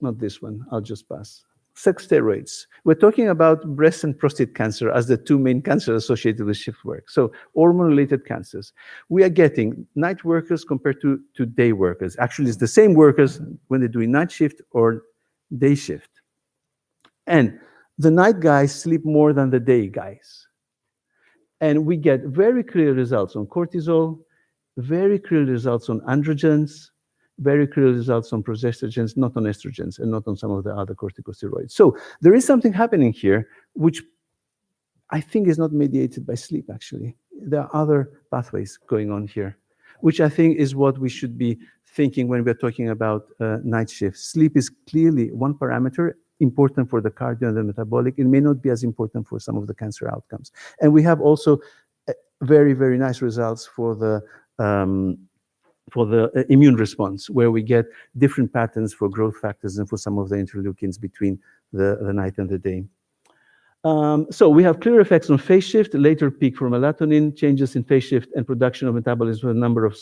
Not this one, I'll just pass. Sex steroids. We're talking about breast and prostate cancer as the 2 main cancers associated with shift work. So hormone-related cancers. We are getting night workers compared to day workers. Actually, it's the same workers when they're doing night shift or day shift. And the night guys sleep more than the day guys. And we get very clear results on cortisol, very clear results on androgens, very clear results on progestrogens, not on estrogens, and not on some of the other corticosteroids. So there is something happening here, which I think is not mediated by sleep, actually. There are other pathways going on here, which I think is what we should be thinking when we're talking about night shifts. Sleep is clearly one parameter important for the cardio and the metabolic. It may not be as important for some of the cancer outcomes. And we have also very, very nice results for the immune response, where we get different patterns for growth factors and for some of the interleukins between the night and the day. So we have clear effects on phase shift, later peak for melatonin, changes in phase shift and production of metabolism with a number of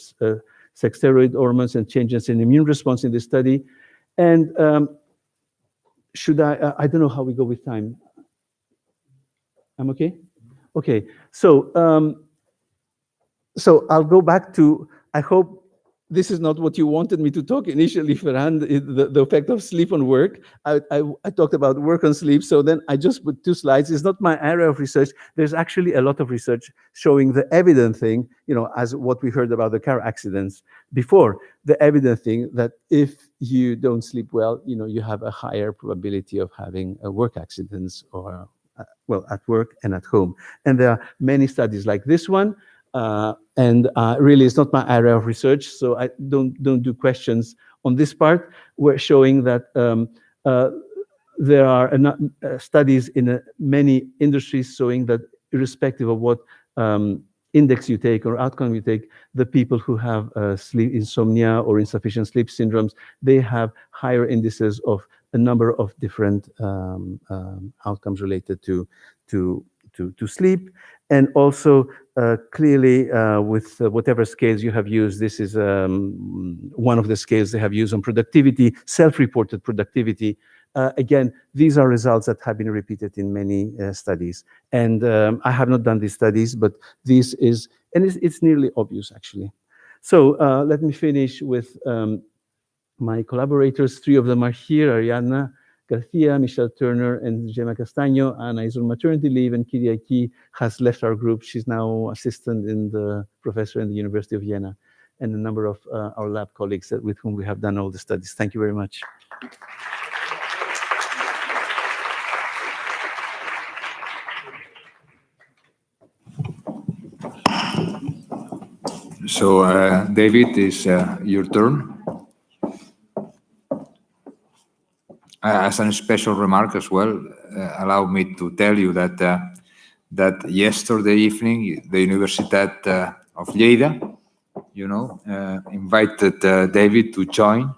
sex steroid hormones, and changes in immune response in this study. And should I don't know how we go with time. I'm okay? Okay. So I'll go back to, I hope this is not what you wanted me to talk initially, Ferhan, the effect of sleep on work. I talked about work on sleep, so then I just put 2 slides. It's not my area of research. There's actually a lot of research showing the evident thing, as what we heard about the car accidents before, the evident thing that if you don't sleep well, you have a higher probability of having work accidents or, at work and at home. And there are many studies like this one. And really, it's not my area of research, so I don't do questions on this part. We're showing that there are studies in many industries showing that irrespective of what index you take or outcome you take, the people who have sleep insomnia or insufficient sleep syndromes, they have higher indices of a number of different outcomes related to sleep. And also, clearly, with whatever scales you have used, this is one of the scales they have used on productivity, self-reported productivity. Again, these are results that have been repeated in many studies. And I have not done these studies, but this is, and it's nearly obvious, actually. So let me finish with my collaborators. 3 of them are here: Ariadna Garcia, Michelle Turner, and Gemma Castaño. Anna is on maternity leave, and Kyriaki has left our group. She's now assistant in the professor in the University of Vienna, and a number of our lab colleagues with whom we have done all the studies. Thank you very much. So, David, it's your turn. As a special remark as well, allow me to tell you that yesterday evening, the Universitat of Lleida, invited David to join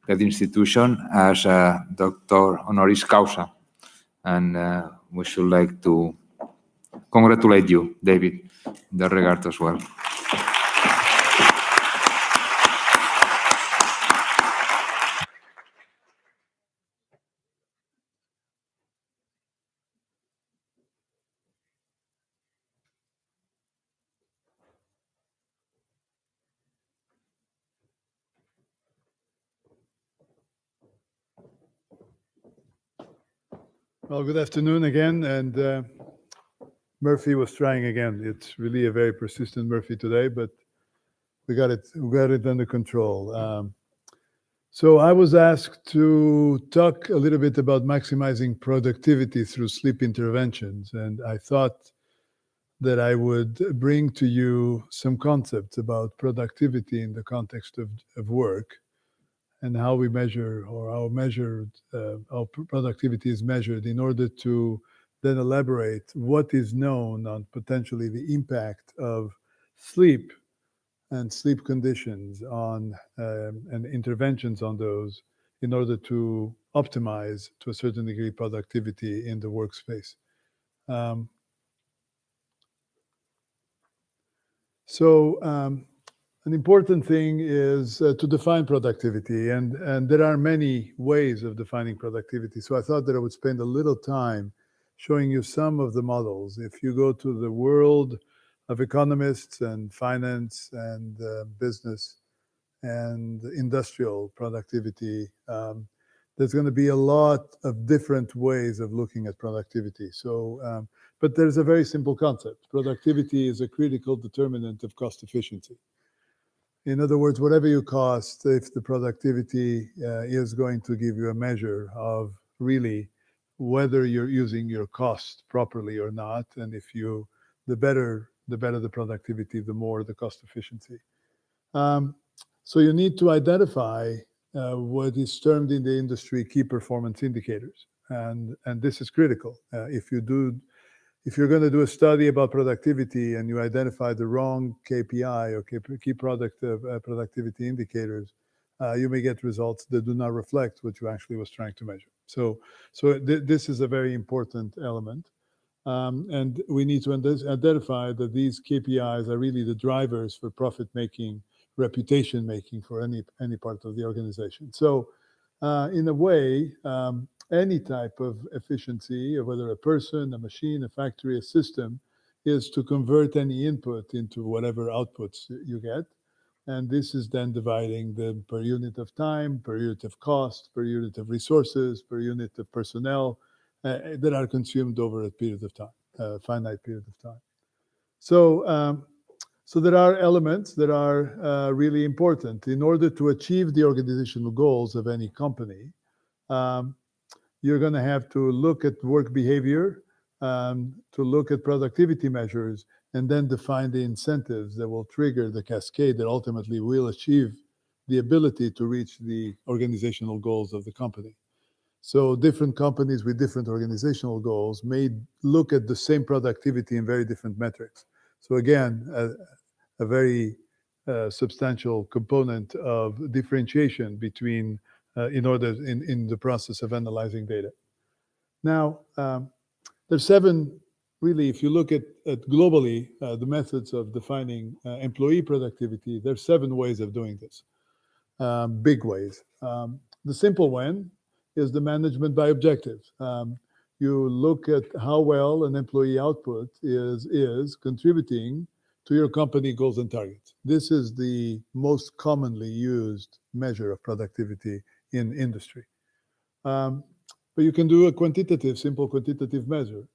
that institution as a doctor honoris causa. And we should like to congratulate you, David, in that regard as well. Well, good afternoon again. And Murphy was trying again. It's really a very persistent Murphy today, but we got it under control. So I was asked to talk a little bit about maximizing productivity through sleep interventions. And I thought that I would bring to you some concepts about productivity in the context of work, and how we measure, or how productivity is measured, in order to then elaborate what is known on potentially the impact of sleep and sleep conditions on and interventions on those, in order to optimize, to a certain degree, productivity in the workspace. An important thing is to define productivity, and there are many ways of defining productivity. So I thought that I would spend a little time showing you some of the models. If you go to the world of economists and finance and business and industrial productivity, there's going to be a lot of different ways of looking at productivity. So, but there's a very simple concept. Productivity is a critical determinant of cost efficiency. In other words, whatever you cost, if the productivity is going to give you a measure of really whether you're using your cost properly or not, and if you, the better the productivity, the more the cost efficiency. So you need to identify what is termed in the industry key performance indicators, and this is critical. If you're going to do a study about productivity and you identify the wrong KPI or key productivity indicators, you may get results that do not reflect what you actually was trying to measure. So this is a very important element. And we need to identify that these KPIs are really the drivers for profit making, reputation making for any part of the organization. So in a way, any type of efficiency, whether a person, a machine, a factory, a system, is to convert any input into whatever outputs you get. And this is then dividing them per unit of time, per unit of cost, per unit of resources, per unit of personnel that are consumed over a period of time, a finite period of time. So there are elements that are really important in order to achieve the organizational goals of any company. Um, you're going to have to look at work behavior, to look at productivity measures, and then define the incentives that will trigger the cascade that ultimately will achieve the ability to reach the organizational goals of the company. So different companies with different organizational goals may look at the same productivity in very different metrics. So again, a very substantial component of differentiation between in the process of analyzing data. Now, there's seven, really, if you look at globally, the methods of defining employee productivity, there's 7 ways of doing this, big ways. The simple one is the management by objectives. You look at how well an employee output is contributing to your company goals and targets. This is the most commonly used measure of productivity in industry. But you can do a simple quantitative measure.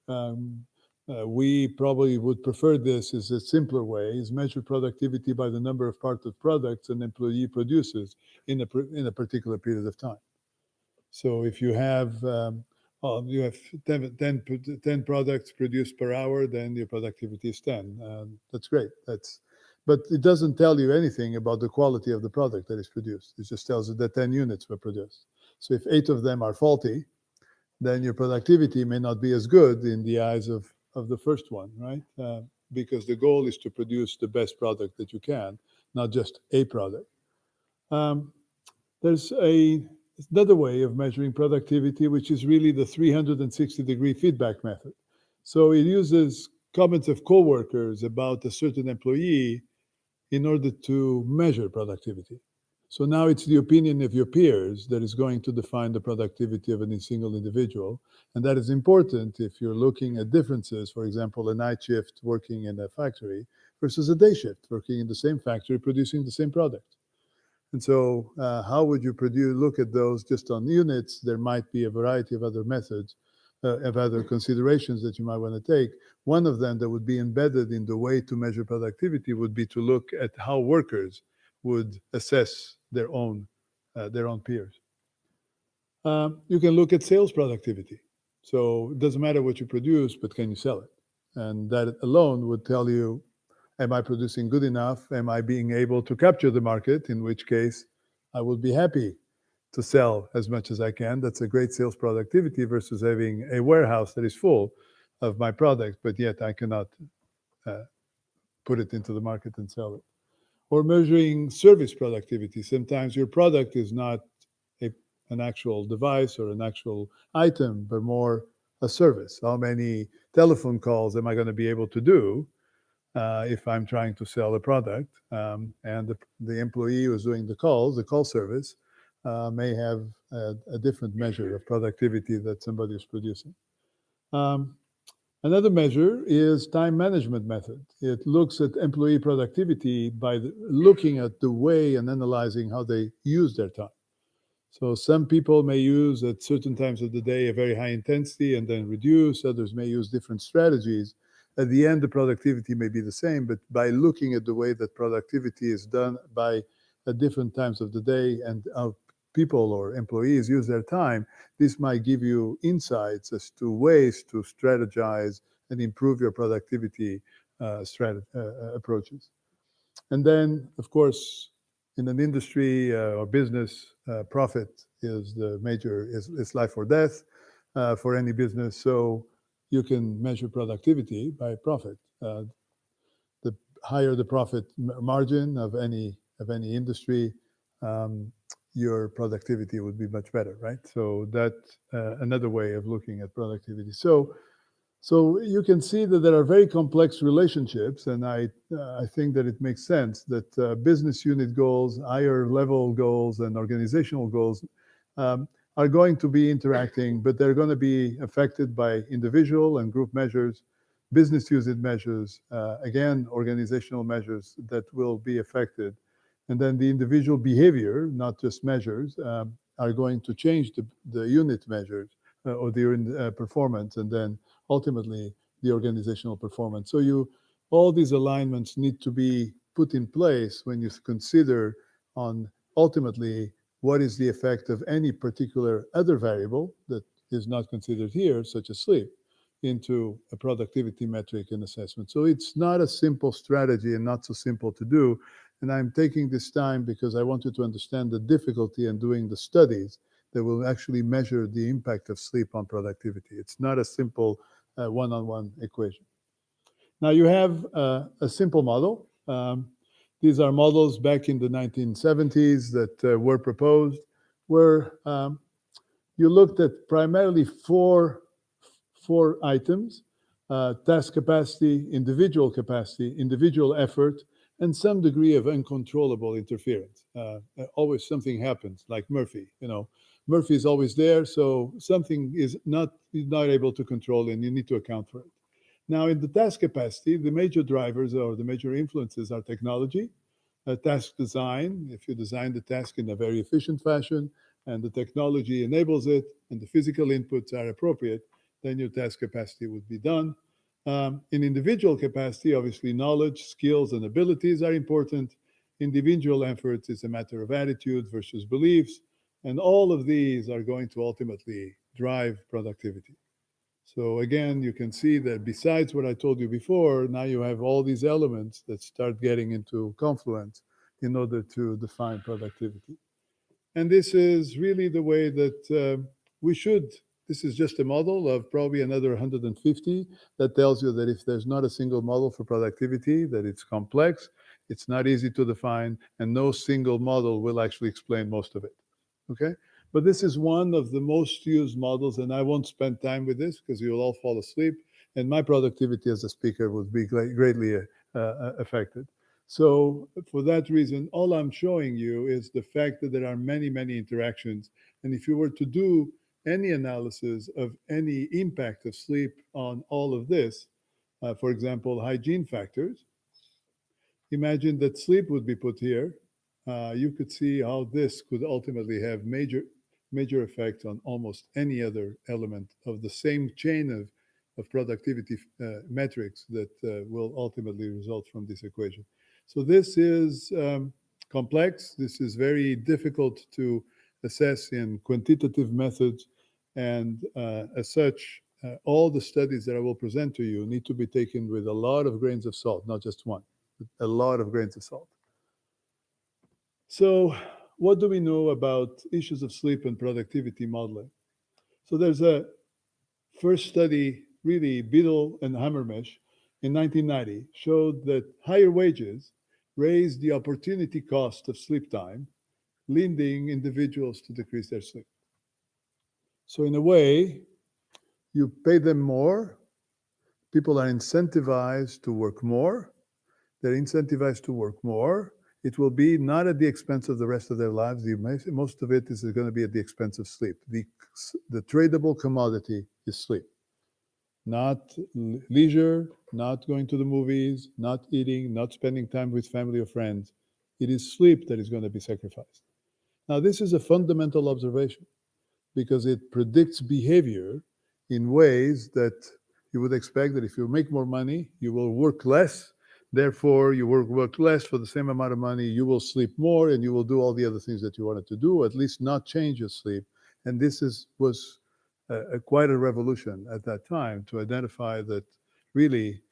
We probably would prefer this as a simpler way, is measure productivity by the number of part of products an employee produces in a particular period of time. So if you have 10 products produced per hour, then your productivity is 10. That's great. But it doesn't tell you anything about the quality of the product that is produced. It just tells you that 10 units were produced. So if 8 of them are faulty, then your productivity may not be as good in the eyes of the first one, right? Because the goal is to produce the best product that you can, not just a product. There's another way of measuring productivity, which is really the 360-degree feedback method. So it uses comments of coworkers about a certain employee in order to measure productivity. So now it's the opinion of your peers that is going to define the productivity of any single individual. And that is important if you're looking at differences, for example, a night shift working in a factory versus a day shift working in the same factory producing the same product. And so how would you look at those just on units? There might be a variety of other methods, of other considerations that you might want to take. One of them that would be embedded in the way to measure productivity would be to look at how workers would assess their own peers. You can look at sales productivity. So it doesn't matter what you produce, but can you sell it? And that alone would tell you, am I producing good enough? Am I being able to capture the market? In which case, I will be happy to sell as much as I can. That's a great sales productivity versus having a warehouse that is full of my product, but yet I cannot put it into the market and sell it. Or measuring service productivity. Sometimes your product is not an actual device or an actual item, but more a service. How many telephone calls am I going to be able to do if I'm trying to sell a product? And the employee who's doing the call service, may have a different measure of productivity that somebody is producing. Another measure is time management method. It looks at employee productivity by looking at the way and analyzing how they use their time. So some people may use at certain times of the day a very high intensity and then reduce. Others may use different strategies. At the end, the productivity may be the same, but by looking at the way that productivity is done by at different times of the day and how people or employees use their time, this might give you insights as to ways to strategize and improve your productivity approaches. And then, of course, in an industry or business, profit is it's life or death for any business. So you can measure productivity by profit. The higher the profit margin of any industry, your productivity would be much better, right? So that's another way of looking at productivity. So you can see that there are very complex relationships, and I think that it makes sense that business unit goals, higher level goals, and organizational goals are going to be interacting, but they're going to be affected by individual and group measures, business unit measures, again, organizational measures that will be affected. And then the individual behavior, not just measures, are going to change the unit measures or the performance, and then ultimately the organizational performance. So all these alignments need to be put in place when you consider on ultimately what is the effect of any particular other variable that is not considered here, such as sleep, into a productivity metric and assessment. So it's not a simple strategy and not so simple to do. And I'm taking this time because I want you to understand the difficulty in doing the studies that will actually measure the impact of sleep on productivity. It's not a simple one-on-one equation. Now you have a simple model. These are models back in the 1970s that were proposed, where you looked at primarily four items: task capacity, individual effort, and some degree of uncontrollable interference. Always something happens, like Murphy. Murphy is always there, so something is not able to control, and you need to account for it. Now, in the task capacity, the major drivers or the major influences are technology, task design. If you design the task in a very efficient fashion and the technology enables it and the physical inputs are appropriate, then your task capacity would be done. In individual capacity, obviously, knowledge, skills, and abilities are important. Individual efforts is a matter of attitude versus beliefs. And all of these are going to ultimately drive productivity. So again, you can see that besides what I told you before, now you have all these elements that start getting into confluence in order to define productivity. And this is really the way that we should. This is just a model of probably another 150 that tells you that if there's not a single model for productivity, that it's complex, it's not easy to define, and no single model will actually explain most of it. Okay? But this is one of the most used models, and I won't spend time with this because you'll all fall asleep, and my productivity as a speaker would be greatly affected. So for that reason, all I'm showing you is the fact that there are many, many interactions. And if you were to do any analysis of any impact of sleep on all of this, for example, hygiene factors, imagine that sleep would be put here. You could see how this could ultimately have major effect on almost any other element of the same chain of productivity metrics that will ultimately result from this equation. So this is complex. This is very difficult to assess in quantitative methods. And as such, all the studies that I will present to you need to be taken with a lot of grains of salt, not just one, a lot of grains of salt. So what do we know about issues of sleep and productivity modeling? So there's a first study, really, Biddle and Hammermesh in 1990 showed that higher wages raised the opportunity cost of sleep time, leading individuals to decrease their sleep. So in a way, you pay them more, people are incentivized to work more, they're incentivized to work more. It will be not at the expense of the rest of their lives. Most of it is going to be at the expense of sleep. The tradable commodity is sleep. Not leisure, not going to the movies, not eating, not spending time with family or friends. It is sleep that is going to be sacrificed. Now, this is a fundamental observation because it predicts behavior in ways that you would expect that if you make more money, you will work less. Therefore, you work less for the same amount of money, you will sleep more, and you will do all the other things that you wanted to do, at least not change your sleep. And this was quite a revolution at that time to identify that really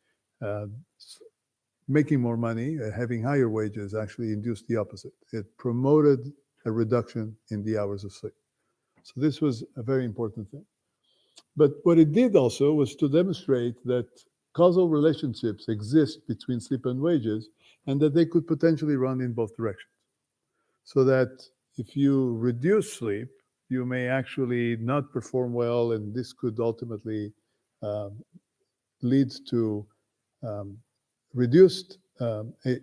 making more money, having higher wages actually induced the opposite. It promoted a reduction in the hours of sleep. So this was a very important thing. But what it did also was to demonstrate that causal relationships exist between sleep and wages, and that they could potentially run in both directions. So that if you reduce sleep, you may actually not perform well, and this could ultimately lead to reduced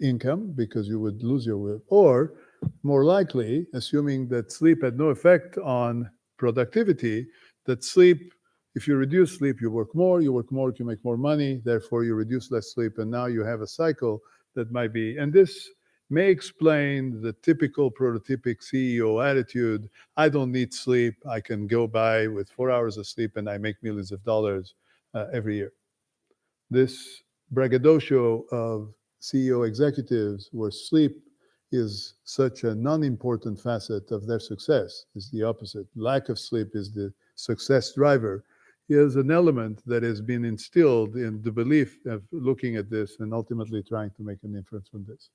income because you would lose your will, or more likely, assuming that sleep had no effect on productivity, that sleep, if you reduce sleep, you work more, you make more money, therefore you reduce less sleep, and now you have a cycle that might be, and this may explain the typical prototypic CEO attitude. I don't need sleep. I can go by with 4 hours of sleep and I make millions of dollars every year. This braggadocio of CEO executives where sleep is such a non-important facet of their success is the opposite. Lack of sleep is the success driver. Is an element that has been instilled in the belief of looking at this and ultimately trying to make an inference from this.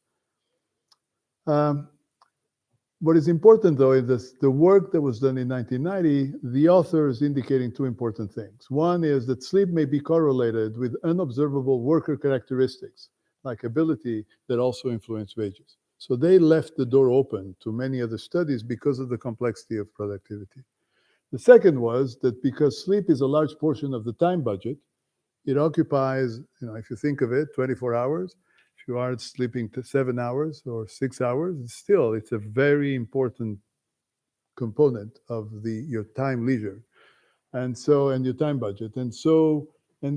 What is important, though, is the work that was done in 1990, the author is indicating two important things. One is that sleep may be correlated with unobservable worker characteristics, like ability, that also influence wages. So they left the door open to many other studies because of the complexity of productivity. The second was that because sleep is a large portion of the time budget, it occupies, if you think of it, 24 hours. If you are sleeping 7 hours or 6 hours, still, it's a very important component of your time leisure. And your time budget. And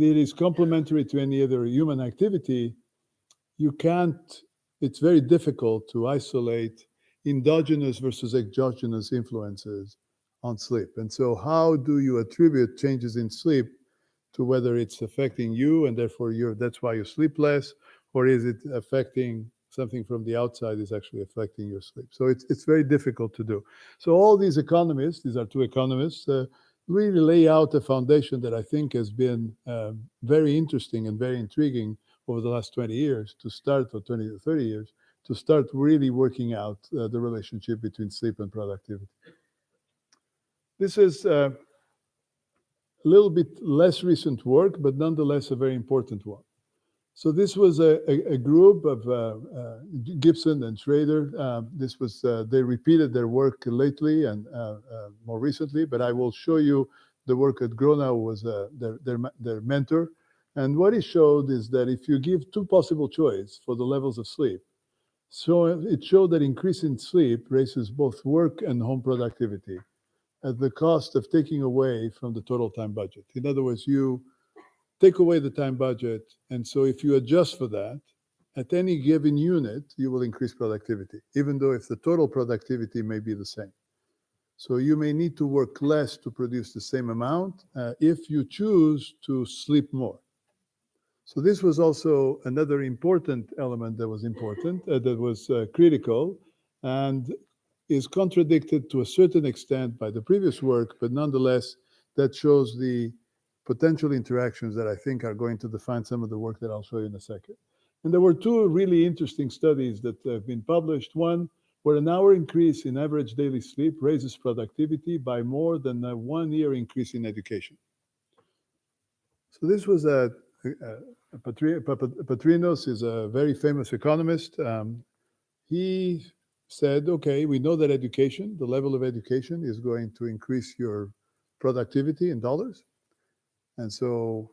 it is complementary to any other human activity. It's very difficult to isolate endogenous versus exogenous influences on sleep. And so how do you attribute changes in sleep to whether it's affecting you and therefore that's why you sleep less, or is it affecting something from the outside is actually affecting your sleep? So it's very difficult to do. So all these economists, these are two economists, really lay out a foundation that I think has been very interesting and very intriguing over the last 20 years to start, or 20 to 30 years, to start really working out the relationship between sleep and productivity. This is a little bit less recent work, but nonetheless a very important one. So this was a group of Gibson and Schrader. They repeated their work lately and more recently, but I will show you the work that Gronau was their mentor. And what he showed is that if you give two possible choices for the levels of sleep, so it showed that increasing sleep raises both work and home productivity at the cost of taking away from the total time budget. In other words, you take away the time budget, and so if you adjust for that, at any given unit, you will increase productivity, even though if the total productivity may be the same. So you may need to work less to produce the same amount if you choose to sleep more. So this was also another important element that was critical, and is contradicted to a certain extent by the previous work, but nonetheless, that shows the potential interactions that I think are going to define some of the work that I'll show you in a second. And there were two really interesting studies that have been published. One, where an hour increase in average daily sleep raises productivity by more than a 1 year increase in education. So this was Patrinos is a very famous economist. He said, okay, we know that education, the level of education is going to increase your productivity in dollars. And so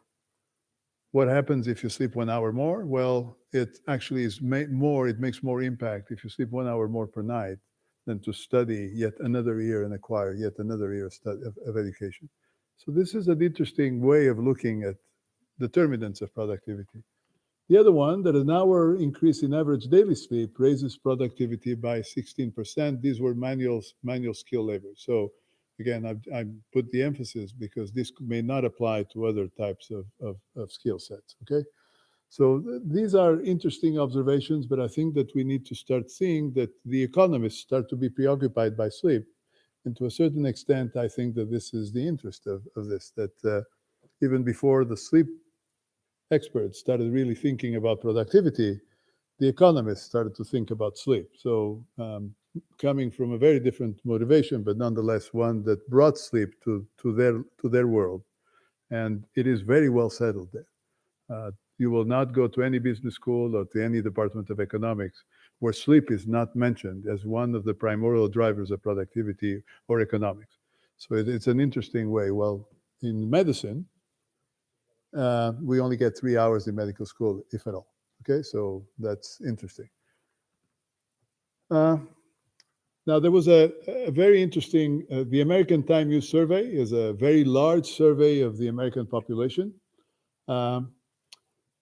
what happens if you sleep 1 hour more? Well, it actually it makes more impact if you sleep 1 hour more per night than to study yet another year and acquire yet another year of education. So this is an interesting way of looking at determinants of productivity. The other one, that an hour increase in average daily sleep raises productivity by 16%. These were manual skill labor. So again, I put the emphasis because this may not apply to other types of skill sets, okay? So these are interesting observations, but I think that we need to start seeing that the economists start to be preoccupied by sleep. And to a certain extent, I think that this is the interest of this, that even before the sleep experts started really thinking about productivity, the economists started to think about sleep. So coming from a very different motivation, but nonetheless one that brought sleep to their world. And it is very well settled there. You will not go to any business school or to any department of economics where sleep is not mentioned as one of the primordial drivers of productivity or economics. So it's an interesting way. Well, in medicine, we only get 3 hours in medical school, if at all. Okay, so that's interesting. Now, there was a very interesting, the American Time Use Survey is a very large survey of the American population. Um,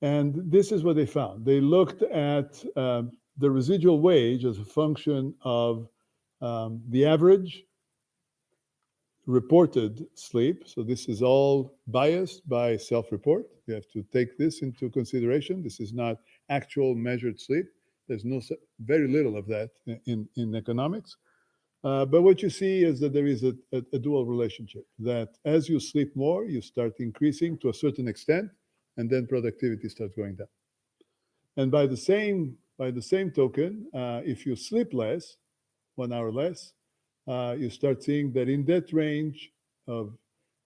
and this is what they found. They looked at the residual wage as a function of the average reported sleep. So this is all biased by self-report. You have to take this into consideration. This is not actual measured sleep. There's very little of that in economics. But what you see is that there is a dual relationship, that as you sleep more, you start increasing to a certain extent, and then productivity starts going down. And by the same token, if you sleep less, 1 hour less, you start seeing that in that range of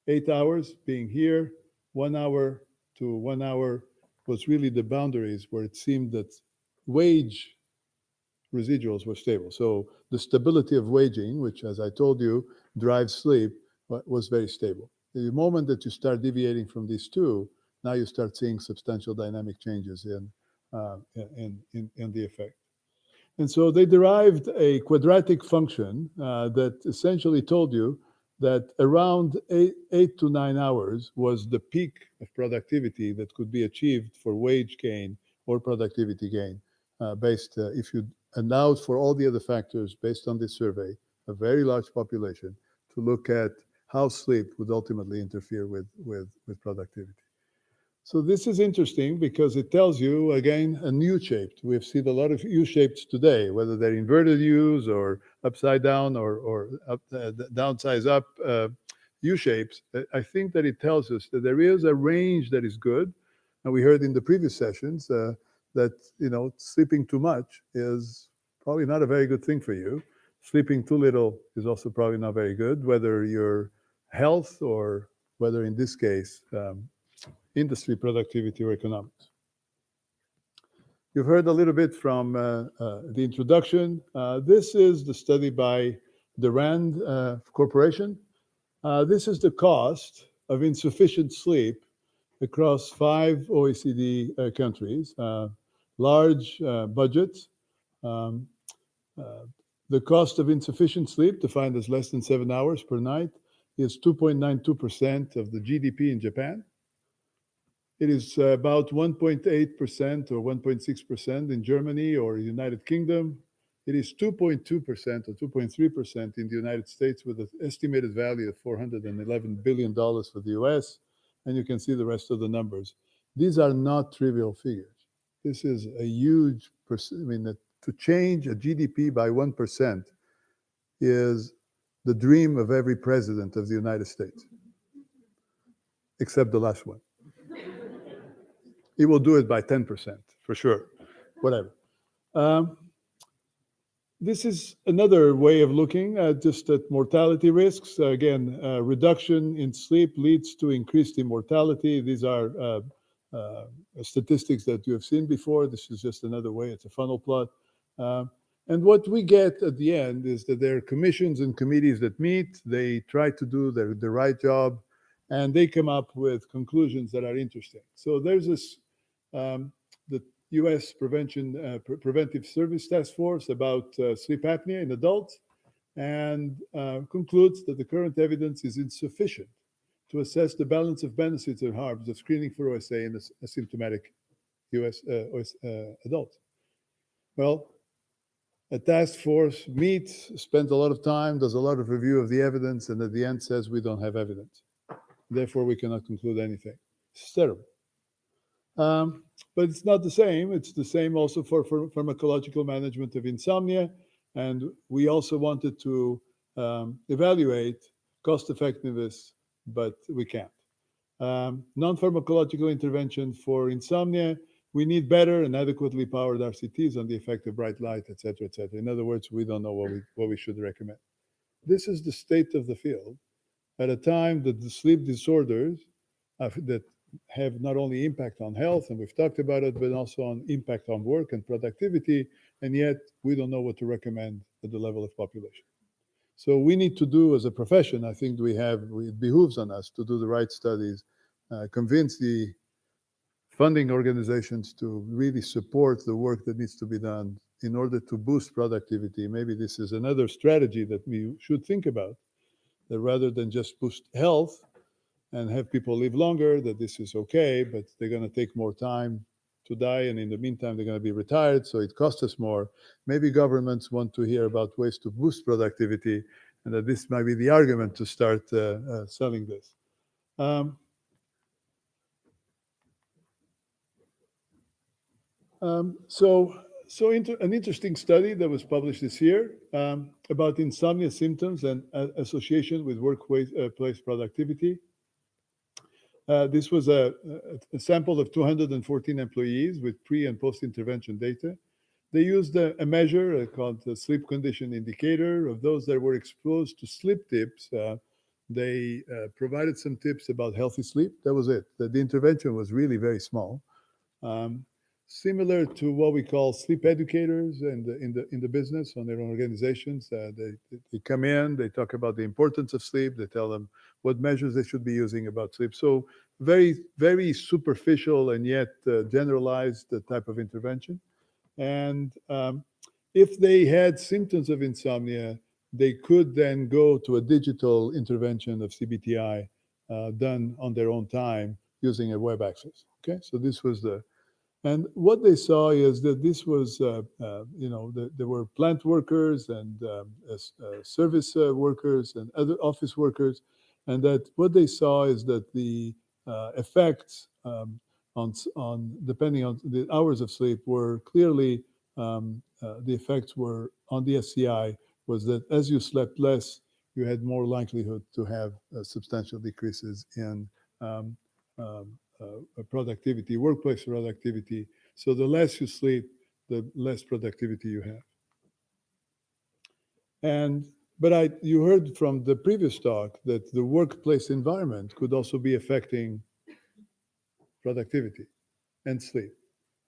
8 hours being here, 1 hour to 1 hour was really the boundaries where it seemed that wage residuals were stable. So the stability of waging, which, as I told you, drives sleep, was very stable. The moment that you start deviating from these two, now you start seeing substantial dynamic changes in the effect. And so they derived a quadratic function that essentially told you that around 8 to 9 hours was the peak of productivity that could be achieved for wage gain or productivity gain, based, if you allowed for all the other factors based on this survey, a very large population, to look at how sleep would ultimately interfere with productivity. So this is interesting because it tells you, again, a U-shaped. We've seen a lot of U-shapes today, whether they're inverted U's or upside down or downsize up U-shapes. I think that it tells us that there is a range that is good. And we heard in the previous sessions that sleeping too much is probably not a very good thing for you. Sleeping too little is also probably not very good, whether your health or whether in this case, industry productivity or economics. You've heard a little bit from the introduction. This is the study by the RAND Corporation. This is the cost of insufficient sleep across 5 OECD countries, large budgets. The cost of insufficient sleep, defined as less than 7 hours per night, is 2.92% of the GDP in Japan. It is about 1.8% or 1.6% in Germany or United Kingdom. It is 2.2% or 2.3% in the United States, with an estimated value of $411 billion for the US. And you can see the rest of the numbers. These are not trivial figures. This is a huge, to change a GDP by 1% is the dream of every president of the United States, except the last one. He will do it by 10%, for sure, whatever. This is another way of looking just at mortality risks. Again, reduction in sleep leads to increased immortality. These are statistics that you have seen before. This is just another way. It's a funnel plot. And what we get at the end is that there are commissions and committees that meet. They try to do the right job, and they come up with conclusions that are interesting. So there's this, the U.S. Preventive Service Task Force about sleep apnea in adults, and concludes that the current evidence is insufficient to assess the balance of benefits and harms of screening for OSA in asymptomatic U.S. adults. Well, a task force meets, spends a lot of time, does a lot of review of the evidence, and at the end says we don't have evidence. Therefore, we cannot conclude anything. It's terrible. But it's not the same. It's the same also for pharmacological management of insomnia. And we also wanted to evaluate cost effectiveness, but we can't. Non-pharmacological intervention for insomnia, we need better and adequately powered RCTs on the effect of bright light, et cetera, et cetera. In other words, we don't know what we should recommend. This is the state of the field at a time that the sleep disorders that have not only impact on health, and we've talked about it, but also on impact on work and productivity, and yet we don't know what to recommend at the level of population. So we need to do, as a profession, I think it behooves on us to do the right studies, convince the funding organizations to really support the work that needs to be done in order to boost productivity. Maybe this is another strategy that we should think about, that rather than just boost health and have people live longer, that this is okay, but they're going to take more time to die, and in the meantime, they're going to be retired, so it costs us more. Maybe governments want to hear about ways to boost productivity, and that this might be the argument to start selling this. Um, so an interesting study that was published this year about insomnia symptoms and association with workplace place productivity. This was a sample of 214 employees with pre and post intervention data. They used a measure called the sleep condition indicator of those that were exposed to sleep tips. They provided some tips about healthy sleep. That was it. The intervention was really very small. Um, Similar to what we call sleep educators in the business on their own organizations. They come in, they talk about the importance of sleep, they tell them what measures they should be using about sleep. So very, very superficial and yet generalized type of intervention. And if they had symptoms of insomnia, they could then go to a digital intervention of CBTI done on their own time using a web access. Okay, so this was and what they saw is that this was, there were plant workers and service workers and other office workers, and that what they saw is that the effects on depending on the hours of sleep were clearly the effects were on the SCI was that as you slept less, you had more likelihood to have substantial decreases in productivity, workplace productivity. So the less you sleep, the less productivity you have. But you heard from the previous talk that the workplace environment could also be affecting productivity and sleep.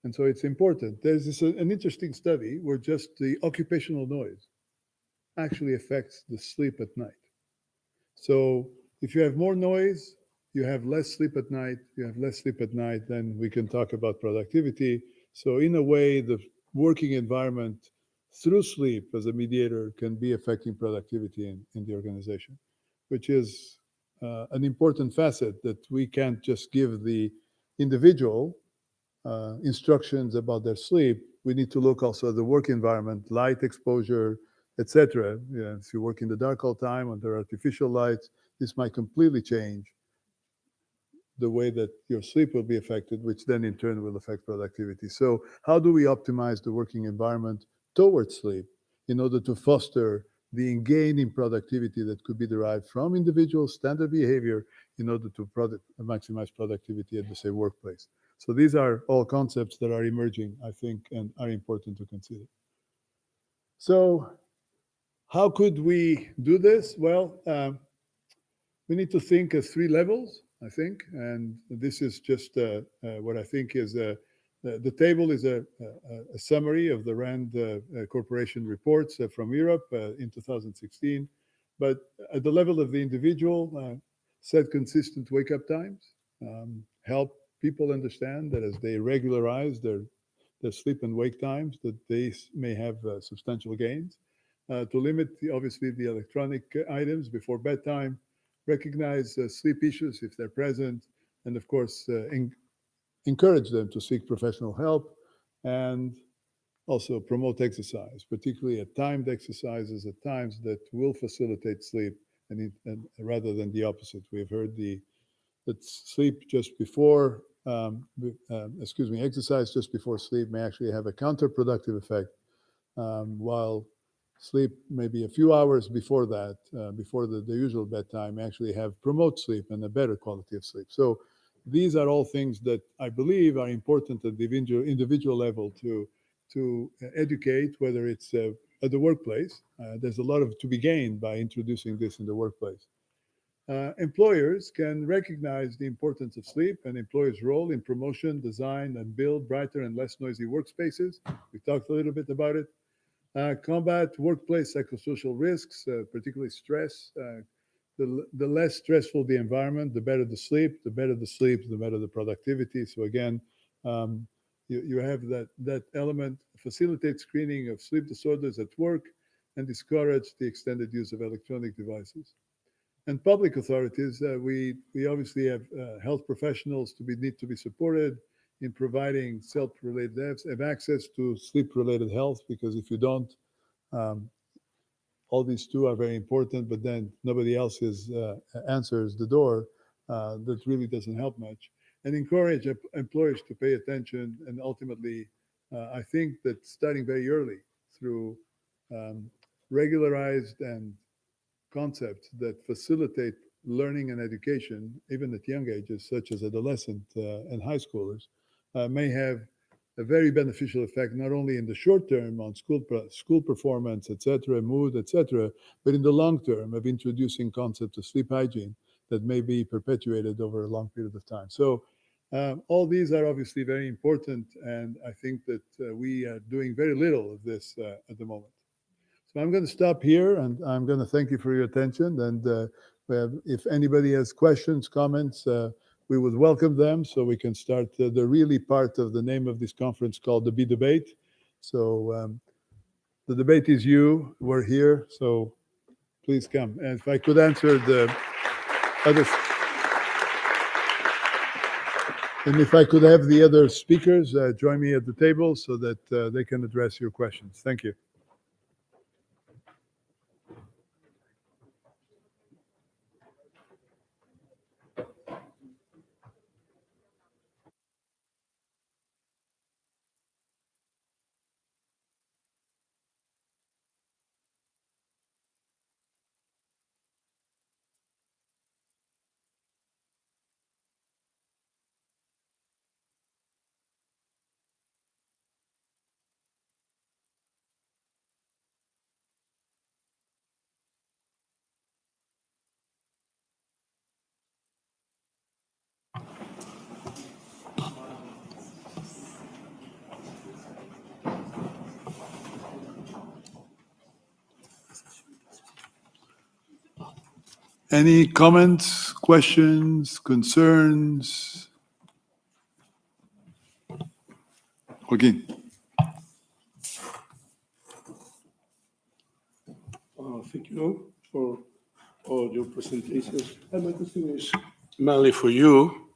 And so it's important. There's an interesting study where just the occupational noise actually affects the sleep at night. So if you have more noise, you have less sleep at night. You have less sleep at night, then we can talk about productivity. So in a way, the working environment through sleep as a mediator can be affecting productivity in the organization, which is an important facet that we can't just give the individual instructions about their sleep. We need to look also at the work environment, light exposure, etc. If you work in the dark all the time under artificial lights, this might completely change the way that your sleep will be affected, which then in turn will affect productivity. So how do we optimize the working environment towards sleep in order to foster the gain in productivity that could be derived from individual standard behavior in order to maximize productivity at the same workplace? So these are all concepts that are emerging, I think, and are important to consider. So how could we do this? Well, we need to think of three levels, I think, and this is just what I think is the table is a summary of the RAND Corporation reports from Europe in 2016. But at the level of the individual, set consistent wake-up times, help people understand that as they regularize their sleep and wake times, that they may have substantial gains. To limit, obviously, the electronic items before bedtime, recognize sleep issues if they're present, and of course, encourage them to seek professional help, and also promote exercise, particularly at timed exercises at times that will facilitate sleep, and rather than the opposite. We have heard that sleep just before, exercise just before sleep may actually have a counterproductive effect, while sleep maybe a few hours before that, before the usual bedtime, actually promote sleep and a better quality of sleep. So these are all things that I believe are important at the individual level to educate, whether it's at the workplace. There's a lot to be gained by introducing this in the workplace. Employers can recognize the importance of sleep and employers' role in promotion, design, and build brighter and less noisy workspaces. We talked a little bit about it. Combat workplace psychosocial risks, particularly stress. The less stressful the environment, the better the sleep. The better the sleep, the better the productivity. So again, you have that element, facilitate screening of sleep disorders at work, and discourage the extended use of electronic devices. And public authorities, we obviously have health professionals need to be supported in providing self-related have access to sleep-related health, because if you don't, all these two are very important, but then nobody else answers the door. That really doesn't help much. And encourage employers to pay attention. And ultimately, I think that starting very early through regularized and concepts that facilitate learning and education, even at young ages, such as adolescent and high schoolers, may have a very beneficial effect, not only in the short term on school performance, etc., mood, etc., but in the long term of introducing concepts of sleep hygiene that may be perpetuated over a long period of time. So all these are obviously very important, and I think that we are doing very little of this at the moment. So I'm going to stop here, and I'm going to thank you for your attention. And if anybody has questions, comments, we would welcome them, so we can start the really part of the name of this conference called the Be Debate. So the debate is you. We're here, so please come. And if I could answer the others. And if I could have the other speakers join me at the table so that they can address your questions. Thank you. Any comments, questions, concerns? Joaquin. Thank you for all your presentations. And my question is mainly for you.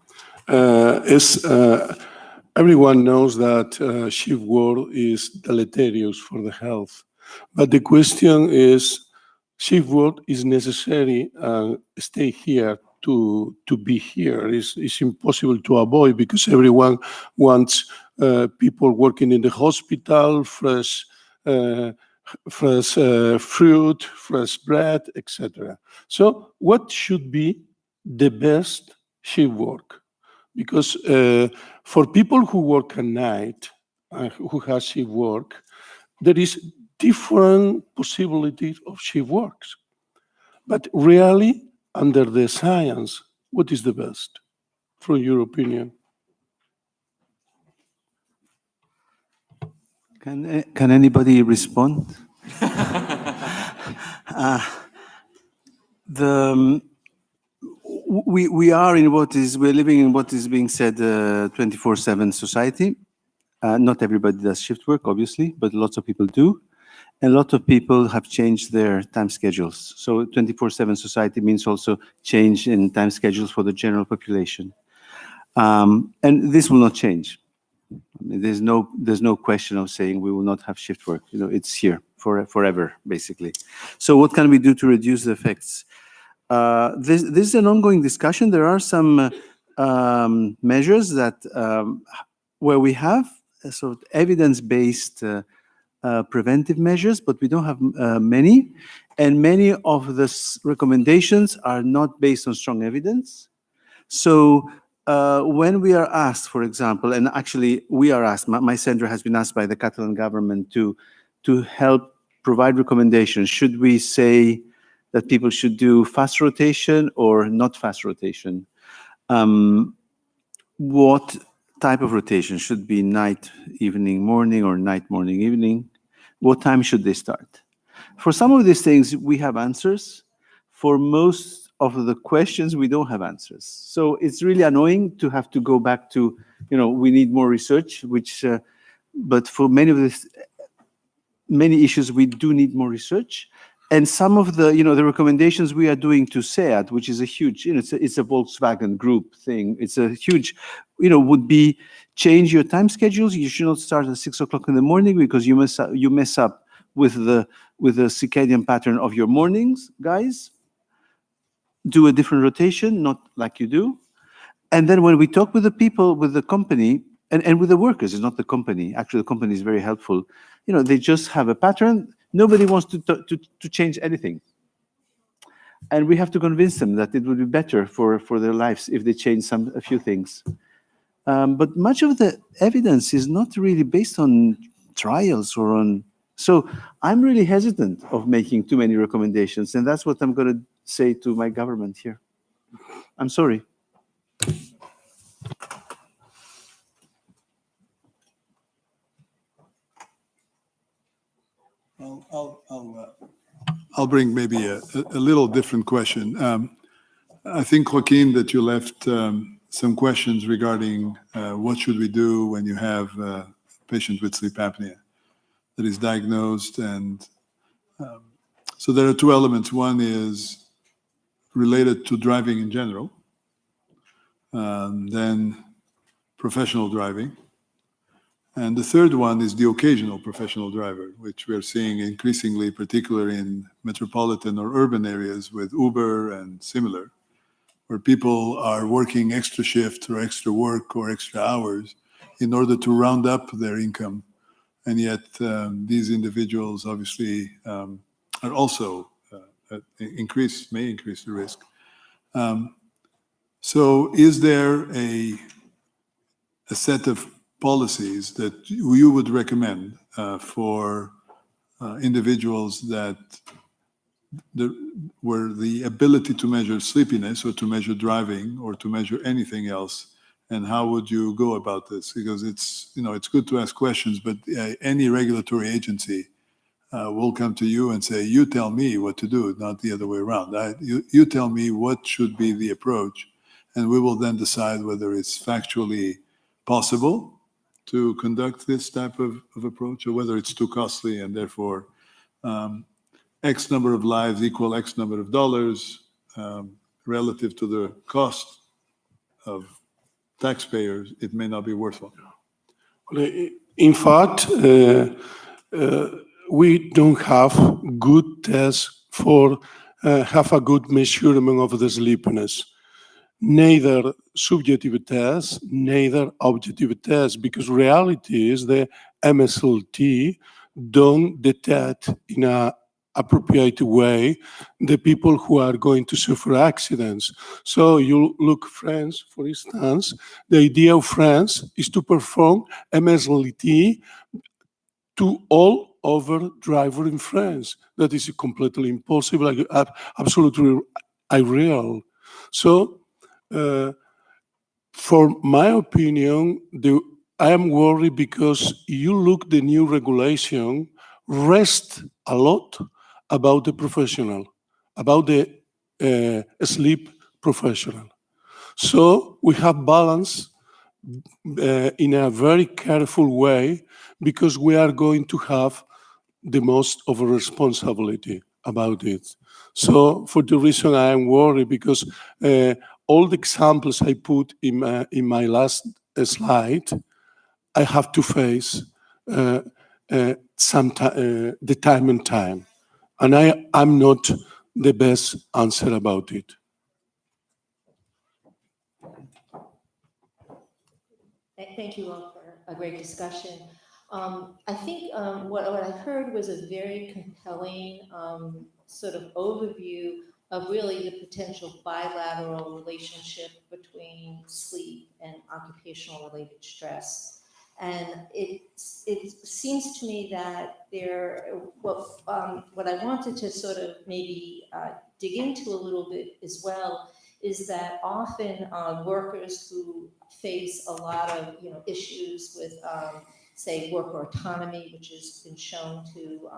Everyone knows that shift work is deleterious for the health. But the question is, shift work is necessary and stay here to be here. It's impossible to avoid, because everyone wants people working in the hospital, fresh fruit, fresh bread, etc. So what should be the best shift work? Because for people who work at night, who have shift work, there is different possibilities of shift works. But really, under the science, what is the best, from your opinion? Can anybody respond? We're living in what is being said 24/7 society. Not everybody does shift work, obviously, but lots of people do. And a lot of people have changed their time schedules. So 24/7 society means also change in time schedules for the general population. And this will not change. I mean, there's no question of saying we will not have shift work. You know, it's here forever, basically. So what can we do to reduce the effects? This is an ongoing discussion. There are some measures that where we have sort of evidence-based preventive measures, but we don't have many. And many of the recommendations are not based on strong evidence. So when we are asked, for example, and actually we are asked, my center has been asked by the Catalan government to help provide recommendations. Should we say that people should do fast rotation or not fast rotation? What type of rotation should be night, evening, morning, or night, morning, evening? What time should they start? For some of these things, we have answers. For most of the questions, we don't have answers. So it's really annoying to have to go back to, we need more research, but for many issues, we do need more research. And some of the recommendations we are doing to SEAT, which is a huge, it's a Volkswagen Group thing. It's a huge, would be change your time schedules. You should not start at 6 o'clock in the morning because you mess up with the circadian pattern of your mornings, guys. Do a different rotation, not like you do. And then when we talk with the people, with the company, and with the workers, it's not the company. Actually, the company is very helpful. They just have a pattern. Nobody wants to change anything. And we have to convince them that it would be better for their lives if they change a few things. But much of the evidence is not really based on trials or on. So I'm really hesitant of making too many recommendations. And that's what I'm going to say to my government here. I'm sorry. I'll bring maybe a little different question. I think, Joaquin, that you left some questions regarding what should we do when you have a patient with sleep apnea that is diagnosed. And so there are two elements. One is related to driving in general, then professional driving. And the third one is the occasional professional driver, which we're seeing increasingly, particularly in metropolitan or urban areas with Uber and similar, where people are working extra shift or extra work or extra hours in order to round up their income. And yet these individuals obviously are also may increase the risk. So is there a set of policies that you would recommend for individuals where the ability to measure sleepiness or to measure driving or to measure anything else, and how would you go about this? Because it's good to ask questions, but any regulatory agency will come to you and say, you tell me what to do, not the other way around. You tell me what should be the approach, and we will then decide whether it's factually possible to conduct this type of approach, or whether it's too costly and therefore X number of lives equal X number of dollars relative to the cost of taxpayers, it may not be worthwhile. In fact, we don't have good tests for have a good measurement of the sleepiness. Neither subjective tests, neither objective tests, because reality is the MSLT don't detect in a appropriate way the people who are going to suffer accidents. So you look France, for instance, the idea of France is to perform MSLT to all over driver in France. That is completely impossible, absolutely unreal. So for my opinion, I am worried because you look the new regulation rest a lot about the professional, about the sleep professional. So we have balance in a very careful way because we are going to have the most of a responsibility about it. So for the reason I am worried, because all the examples I put in my last slide, I have to face the time and time. And I'm not the best answer about it. Thank you all for a great discussion. I think what I heard was a very compelling sort of overview of really the potential bilateral relationship between sleep and occupational related stress. And it seems to me that what I wanted to sort of maybe dig into a little bit as well is that often workers who face a lot of issues with say worker autonomy, which has been shown to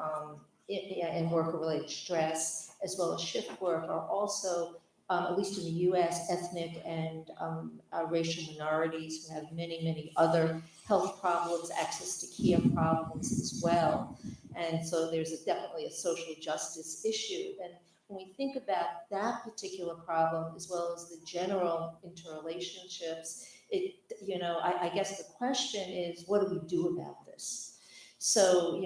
and worker related stress, as well as shift work, are also at least in the US, ethnic and racial minorities who have many, many other health problems, access to care problems as well. And so there's definitely a social justice issue. And when we think about that particular problem, as well as the general interrelationships, I guess the question is, what do we do about this? So,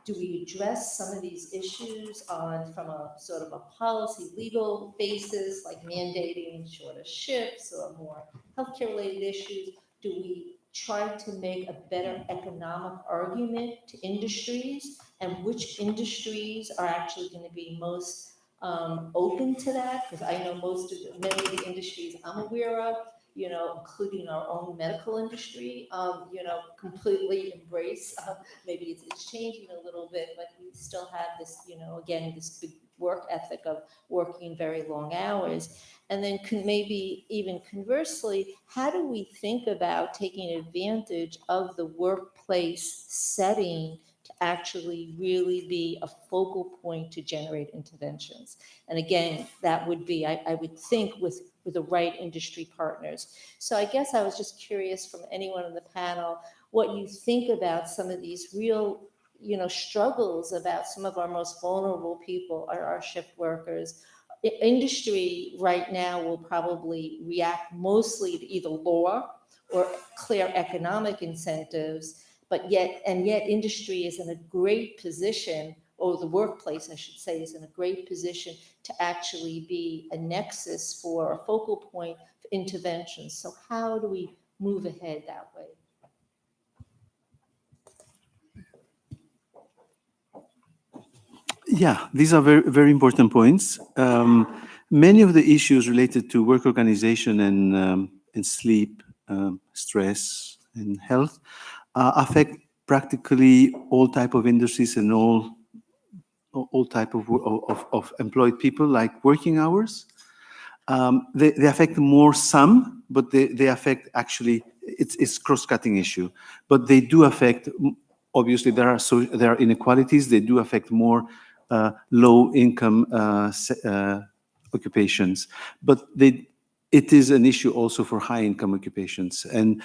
do we address some of these issues from a sort of a policy legal basis, like mandating shorter shifts or more healthcare related issues? Do we try to make a better economic argument to industries, and which industries are actually going to be most open to that? Because I know many of the industries I'm aware of, including our own medical industry, completely embrace. Maybe it's changing a little bit, but we still have this, again, this big work ethic of working very long hours. And then maybe even conversely, how do we think about taking advantage of the workplace setting to actually really be a focal point to generate interventions? And again, that would be, I would think, with the right industry partners. So I guess I was just curious from anyone on the panel, what you think about some of these real, struggles about some of our most vulnerable people, our shift workers. Industry right now will probably react mostly to either law or clear economic incentives, but yet industry is in a great position, or the workplace, I should say, is in a great position to actually be a nexus for a focal point for interventions. So how do we move ahead that way? Yeah, these are very, very important points. Many of the issues related to work organization and sleep, stress, and health affect practically all type of industries and all type of employed people, like working hours. They affect more some, but they affect actually, it's cross-cutting issue. But they do affect, obviously there are inequalities, they do affect more low-income occupations, but it is an issue also for high-income occupations. And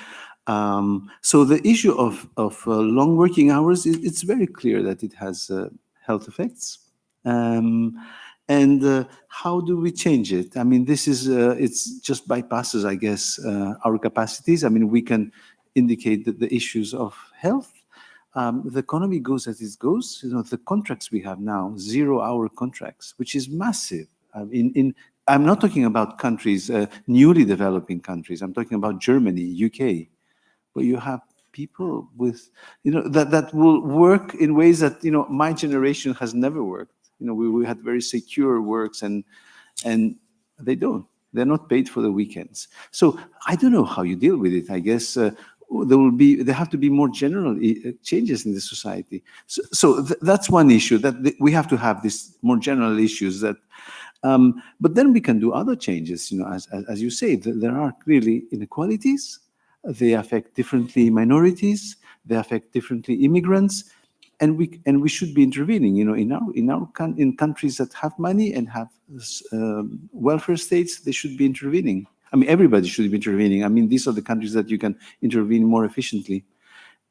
so the issue of long working hours, it's very clear that it has health effects. And how do we change it? I mean, this is, it's just bypasses, I guess, our capacities. I mean, we can indicate that the issues of health. The economy goes as it goes. The contracts we have now, 0-hour contracts, which is massive. I'm not talking about countries, newly developing countries. I'm talking about Germany, UK, where you have people with, that will work in ways that, my generation has never worked. We had very secure works, and they don't. They're not paid for the weekends. So I don't know how you deal with it. I guess there have to be more general changes in the society. So that's one issue, that we have to have these more general issues that. But then we can do other changes. As you say, there are clearly inequalities. They affect differently minorities. They affect differently immigrants. And we should be intervening, in countries that have money and have welfare states. They should be intervening. I mean, everybody should be intervening. I mean, these are the countries that you can intervene more efficiently.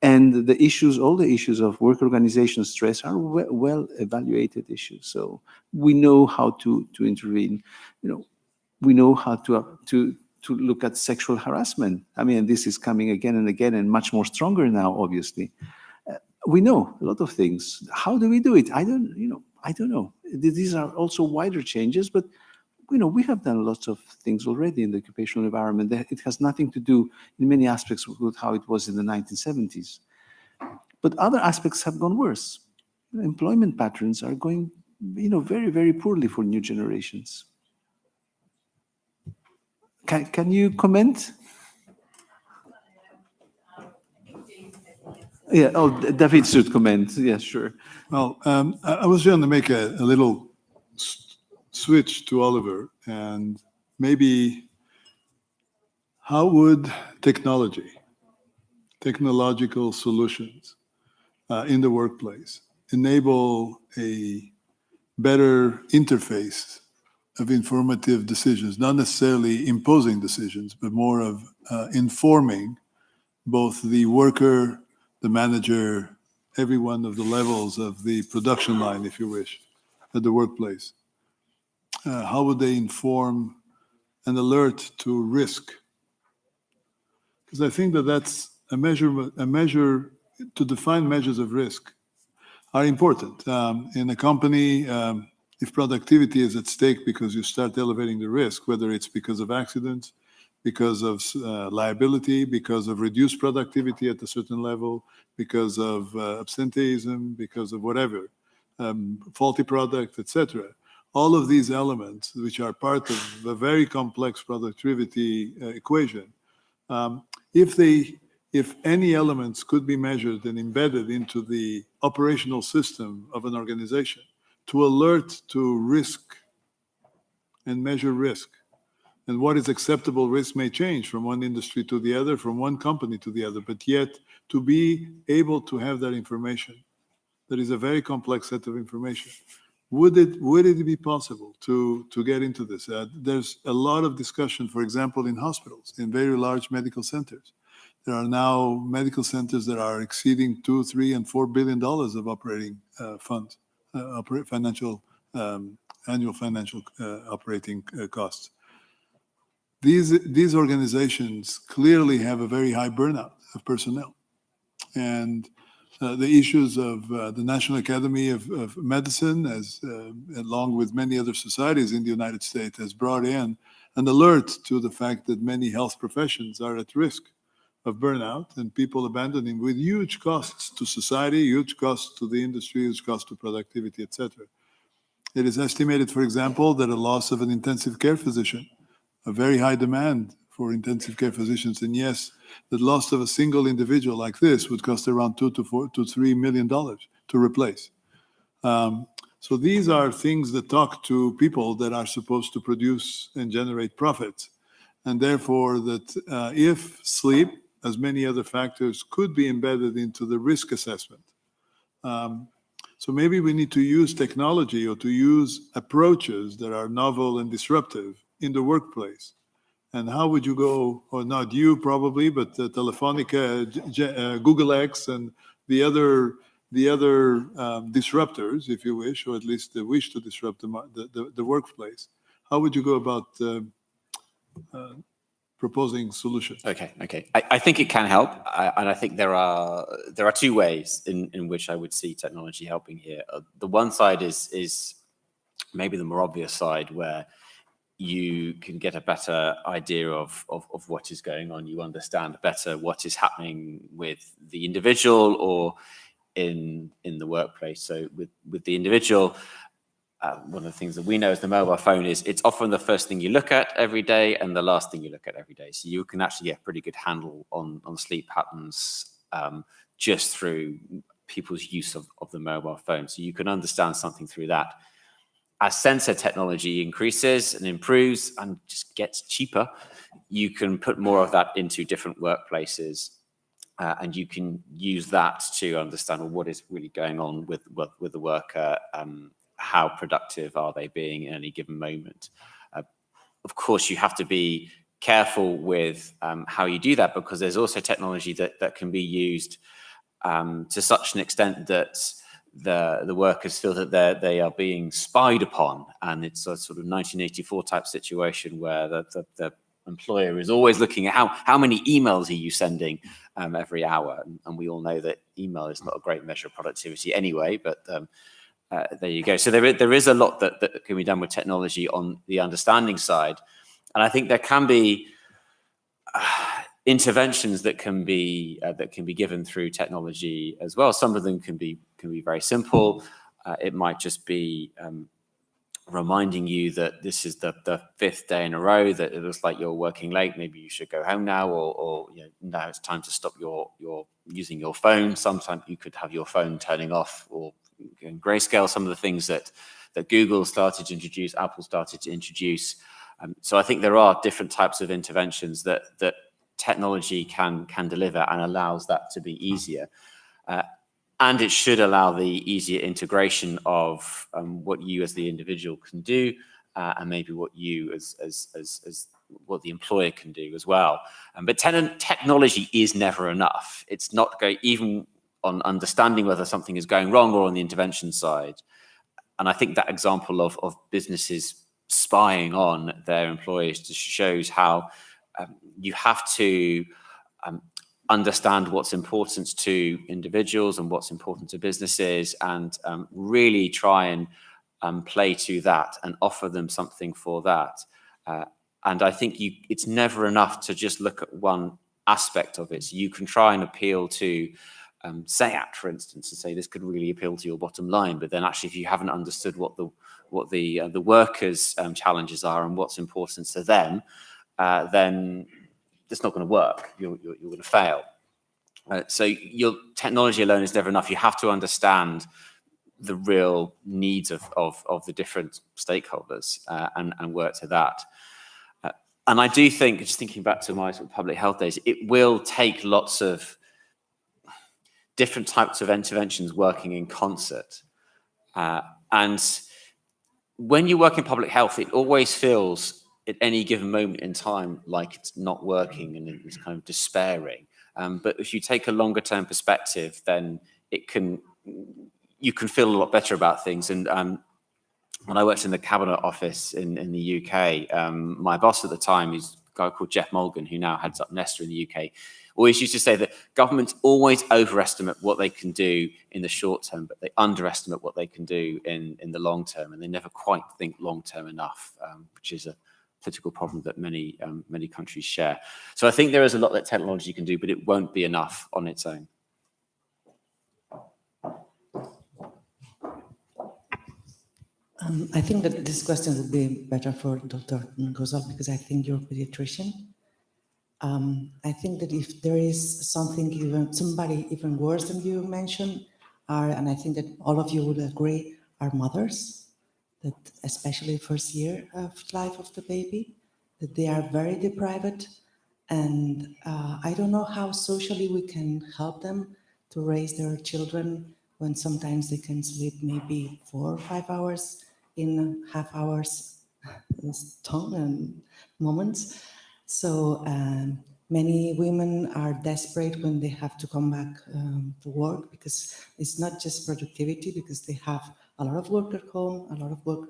And all the issues of work organization stress are well evaluated issues. So we know how to intervene. We know how to look at sexual harassment. I mean, this is coming again and again, and much more stronger now, obviously. We know a lot of things. How do we do it? I don't know. These are also wider changes, but we have done lots of things already in the occupational environment. It has nothing to do in many aspects with how it was in the 1970s. But other aspects have gone worse. Employment patterns are going, very, very poorly for new generations. Can you comment? Yeah, David should comment. Yeah, sure. Well, I was going to make a little switch to Oliver, and maybe how would technological solutions in the workplace enable a better interface informative decisions, not necessarily imposing decisions, but more of informing both the worker, the manager, every one of the levels of the production line, if you wish, at the workplace. How would they inform and alert to risk? Because I think that that's a measure to define measures of risk are important. In a company, if productivity is at stake because you start elevating the risk, whether it's because of accidents, because of liability, because of reduced productivity at a certain level, because of absenteeism, because of whatever, faulty product, etc. All of these elements, which are part of a very complex productivity equation, if any elements could be measured and embedded into the operational system of an organization to alert to risk and measure risk, and what is acceptable risk may change from one industry to the other, from one company to the other, but yet to be able to have that information, that is a very complex set of information. Would it be possible to get into this? There's a lot of discussion, for example, in hospitals, in very large medical centers. There are now medical centers that are exceeding $2, $3, and $4 billion of operating funds, annual financial operating costs. These organizations clearly have a very high burnout of personnel, and the issues of the National Academy of Medicine, as along with many other societies in the United States, has brought in an alert to the fact that many health professions are at risk of burnout and people abandoning, with huge costs to society, huge costs to the industry, huge costs to productivity, etc. It is estimated, for example, that a loss of an intensive care physician, a very high demand for intensive care physicians, and yes, the loss of a single individual like this would cost around $2 to $3 million to replace. So these are things that talk to people that are supposed to produce and generate profits, and therefore that if sleep, as many other factors, could be embedded into the risk assessment. So maybe we need to use technology or to use approaches that are novel and disruptive in the workplace. And how would you go, or not you probably, but Telefonica, Google X, and the other disruptors, if you wish, or at least the wish to disrupt the workplace. How would you go about proposing solutions? Okay. I think it can help, and I think there are two ways in which I would see technology helping here. The one side is maybe the more obvious side, where you can get a better idea of what is going on. You understand better what is happening with the individual or in the workplace. So with the individual, one of the things that we know is the mobile phone is it's often the first thing you look at every day and the last thing you look at every day. So you can actually get a pretty good handle on sleep patterns just through people's use of the mobile phone. So you can understand something through that. As sensor technology increases and improves and just gets cheaper, you can put more of that into different workplaces, and you can use that to understand what is really going on with the worker. How productive are they being in any given moment? Of course, you have to be careful with how you do that, because there's also technology that can be used to such an extent that the workers feel that they are being spied upon, and it's a sort of 1984 type situation where the employer is always looking at how many emails are you sending every hour, and we all know that email is not a great measure of productivity anyway, but there you go. So there is a lot that can be done with technology on the understanding side, and I think there can be interventions that can be given through technology as well. Some of them can be very simple. It might just be reminding you that this is the fifth day in a row that it looks like you're working late. Maybe you should go home now, or now it's time to stop your using your phone. Sometimes you could have your phone turning off or in grayscale. Some of the things that Google started to introduce, Apple started to introduce. So I think there are different types of interventions that technology can deliver and allows that to be easier. And it should allow the easier integration of what you as the individual can do and maybe what you as what the employer can do as well. But technology is never enough. It's not going, even on understanding whether something is going wrong or on the intervention side. And I think that example of businesses spying on their employees just shows how you have to understand what's important to individuals and what's important to businesses, and really try and play to that and offer them something for that. And I think it's never enough to just look at one aspect of it. So you can try and appeal to SEAT, for instance, and say this could really appeal to your bottom line. But then actually, if you haven't understood what the workers' challenges are and what's important to them, then it's not going to work. You're going to fail. So your technology alone is never enough. You have to understand the real needs of the different stakeholders and work to that. And I do think, just thinking back to my sort of public health days, it will take lots of different types of interventions working in concert. And when you work in public health, it always feels at any given moment in time like it's not working and it's kind of despairing. But if you take a longer term perspective, then you can feel a lot better about things. And when I worked in the Cabinet Office in the UK, my boss at the time is a guy called Jeff Mulgan, who now heads up Nesta in the UK, always used to say that governments always overestimate what they can do in the short term, but they underestimate what they can do in the long term, and they never quite think long term enough, which is a political problem that many countries share. So I think there is a lot that technology can do, but it won't be enough on its own. I think that this question would be better for Dr. Gozal, because I think you're a pediatrician. I think that if there is somebody even worse than you mentioned, and I think that all of you would agree, are mothers, that especially first year of life of the baby, that they are very deprived. And I don't know how socially we can help them to raise their children when sometimes they can sleep maybe 4 or 5 hours in half hours time and moments. So many women are desperate when they have to come back to work, because it's not just productivity, because they have a lot of work at home, a lot of work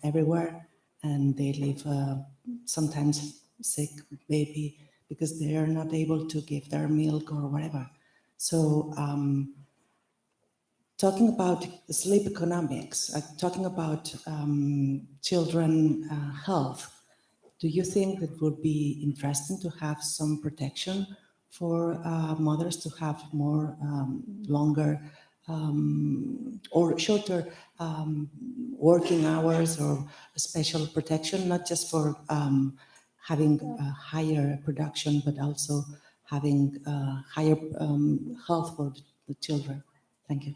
everywhere, and they leave sometimes sick baby because they are not able to give their milk or whatever. So talking about sleep economics, talking about children health, do you think it would be interesting to have some protection for mothers to have more longer or shorter working hours, or special protection, not just for having higher production, but also having higher health for the children? Thank you.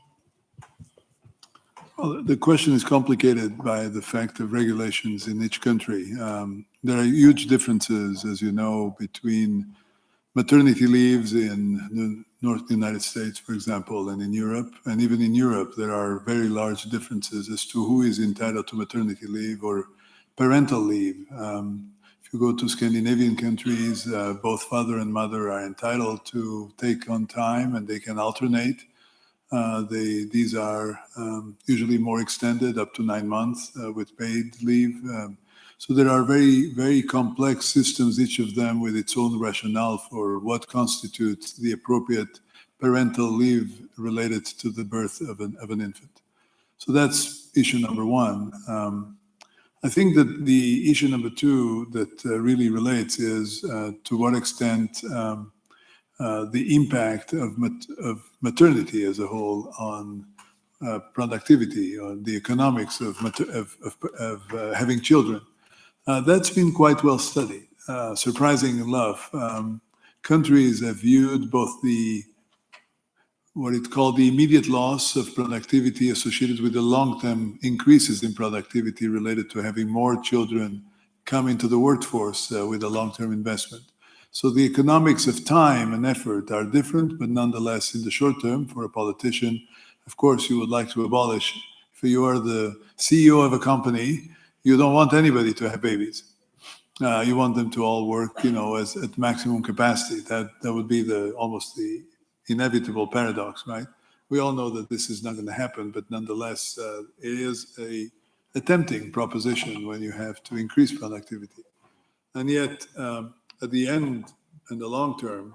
Well, the question is complicated by the fact of regulations in each country. There are huge differences, as you know, between maternity leaves in the North United States, for example, and in Europe. And even in Europe, there are very large differences as to who is entitled to maternity leave or parental leave. If you go to Scandinavian countries, both father and mother are entitled to take on time, and they can alternate. These are usually more extended, up to 9 months with paid leave. So there are very, very complex systems, each of them with its own rationale for what constitutes the appropriate parental leave related to the birth of an infant. So that's issue number one. I think that the issue number two that really relates is to what extent the impact of maternity as a whole on productivity, on the economics of having children. That's been quite well studied. Surprising enough, countries have viewed both what it called the immediate loss of productivity associated with the long-term increases in productivity related to having more children come into the workforce with a long-term investment. So the economics of time and effort are different, but nonetheless, in the short term, for a politician, of course, you would like to abolish. If you are the CEO of a company, you don't want anybody to have babies. You want them to all work, as at maximum capacity. That would be almost the inevitable paradox, right? We all know that this is not going to happen, but nonetheless, it is a tempting proposition when you have to increase productivity. And yet, at the end, in the long term,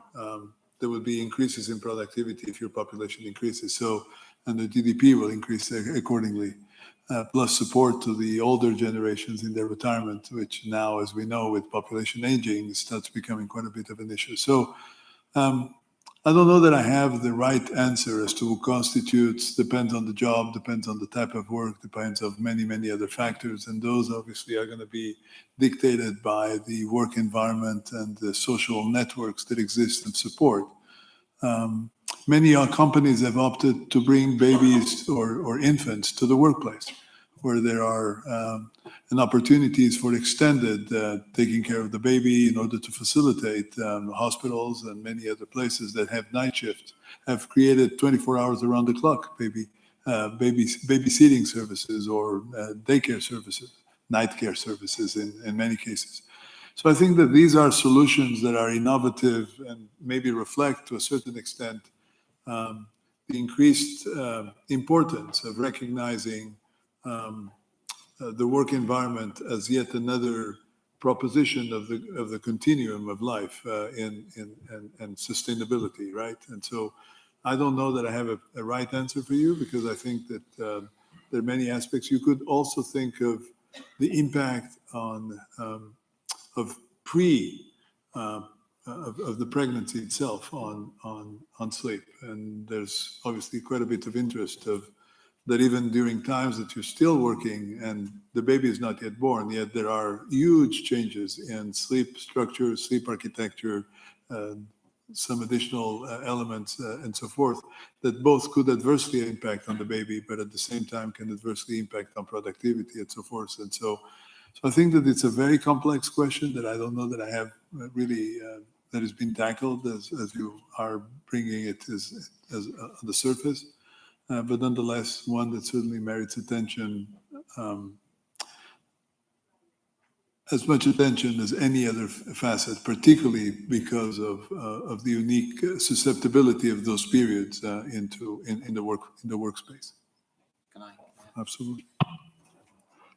there will be increases in productivity if your population increases. So, and the GDP will increase accordingly. Plus support to the older generations in their retirement, which now, as we know, with population aging, starts becoming quite a bit of an issue. So I don't know that I have the right answer as to who constitutes, depends on the job, depends on the type of work, depends on many, many other factors. And those obviously are going to be dictated by the work environment and the social networks that exist and support. Many companies have opted to bring babies or infants to the workplace, where there are opportunities for extended taking care of the baby in order to facilitate hospitals and many other places that have night shifts have created 24 hours around the clock babysitting services or daycare services, night care services in many cases. So I think that these are solutions that are innovative and maybe reflect to a certain extent the increased importance of recognizing the work environment as yet another proposition of the continuum of life and sustainability, right? And so I don't know that I have a right answer for you, because I think that there are many aspects. You could also think of the impact of the pregnancy itself on sleep. And there's obviously quite a bit of interest that even during times that you're still working and the baby is not yet born, yet there are huge changes in sleep structure, sleep architecture, some additional elements and so forth, that both could adversely impact on the baby, but at the same time can adversely impact on productivity and so forth. And so I think that it's a very complex question that I don't know that I have really that has been tackled as you are bringing it as on the surface, but nonetheless one that certainly merits attention, as much attention as any other facet, particularly because of the unique susceptibility of those periods in the workspace. Can I? Absolutely.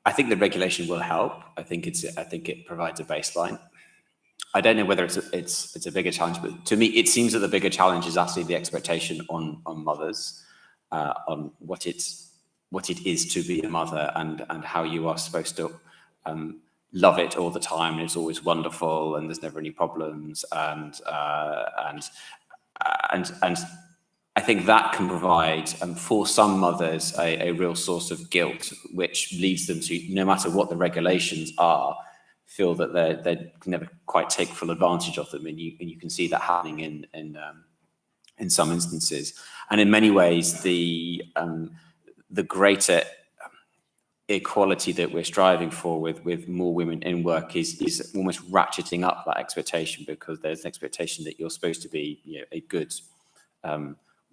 I think the regulation will help. I think it provides a baseline. I don't know whether it's a bigger challenge, but to me, it seems that the bigger challenge is actually the expectation on mothers, on what it is to be a mother, and how you are supposed to love it all the time. And it's always wonderful, and there's never any problems, and I think that can provide, for some mothers, a real source of guilt, which leads them to, no matter what the regulations are, feel that they can never quite take full advantage of them. And you can see that happening in some instances. And in many ways, the greater equality that we're striving for with more women in work is almost ratcheting up that expectation, because there's an expectation that you're supposed to be, a good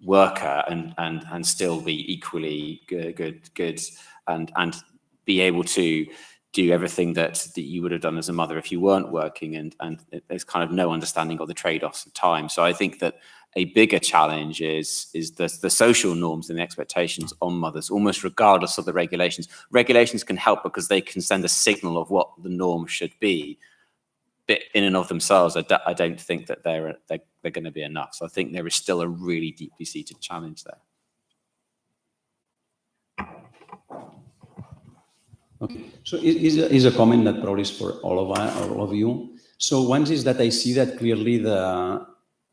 worker and still be equally good and be able to do everything that you would have done as a mother if you weren't working, and there's kind of no understanding of the trade-offs of time. So I think that a bigger challenge is the social norms and the expectations on mothers, almost regardless of the regulations. Regulations can help because they can send a signal of what the norm should be, but in and of themselves, I don't think that they're going to be enough. So I think there is still a really deeply seated challenge there. Okay, so is a comment that probably is for all of you. So one is that I see that clearly the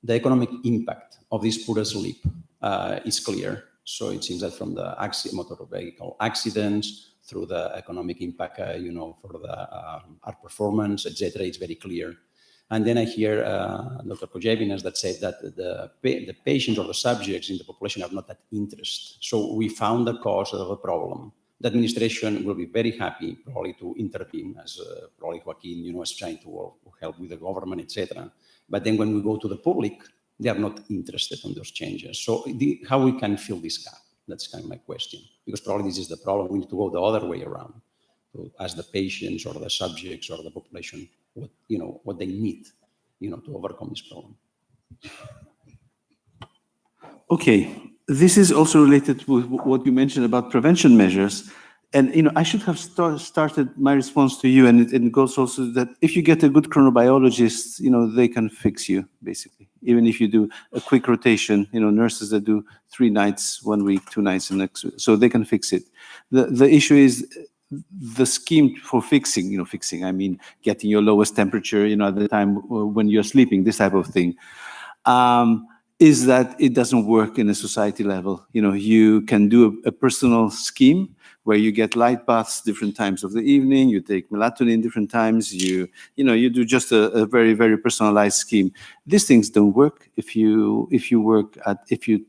economic impact of this poor sleep is clear. So it seems that from the motor vehicle accidents through the economic impact, for our performance, etc., it's very clear. And then I hear Dr. Kojevinas that said that the patients or the subjects in the population are not that interested. So we found the cause of the problem. The administration will be very happy probably to intervene, as probably Joaquin, is trying to help with the government, etc. But then when we go to the public, they are not interested in those changes. So how we can fill this gap? That's kind of my question. Because probably this is the problem. We need to go the other way around. to ask the patients or the subjects or the population what they need, to overcome this problem. Okay, this is also related with what you mentioned about prevention measures. And, I should have started my response to you, and it goes also that if you get a good chronobiologist, they can fix you, basically. Even if you do a quick rotation, nurses that do 3 nights 1 week, 2 nights the next week, so they can fix it. The issue is the scheme for fixing, I mean, getting your lowest temperature, at the time when you're sleeping, this type of thing. Is that it doesn't work in a society level. You can do a personal scheme where you get light baths different times of the evening, you take melatonin different times, you do just a very, very personalized scheme. These things don't work if you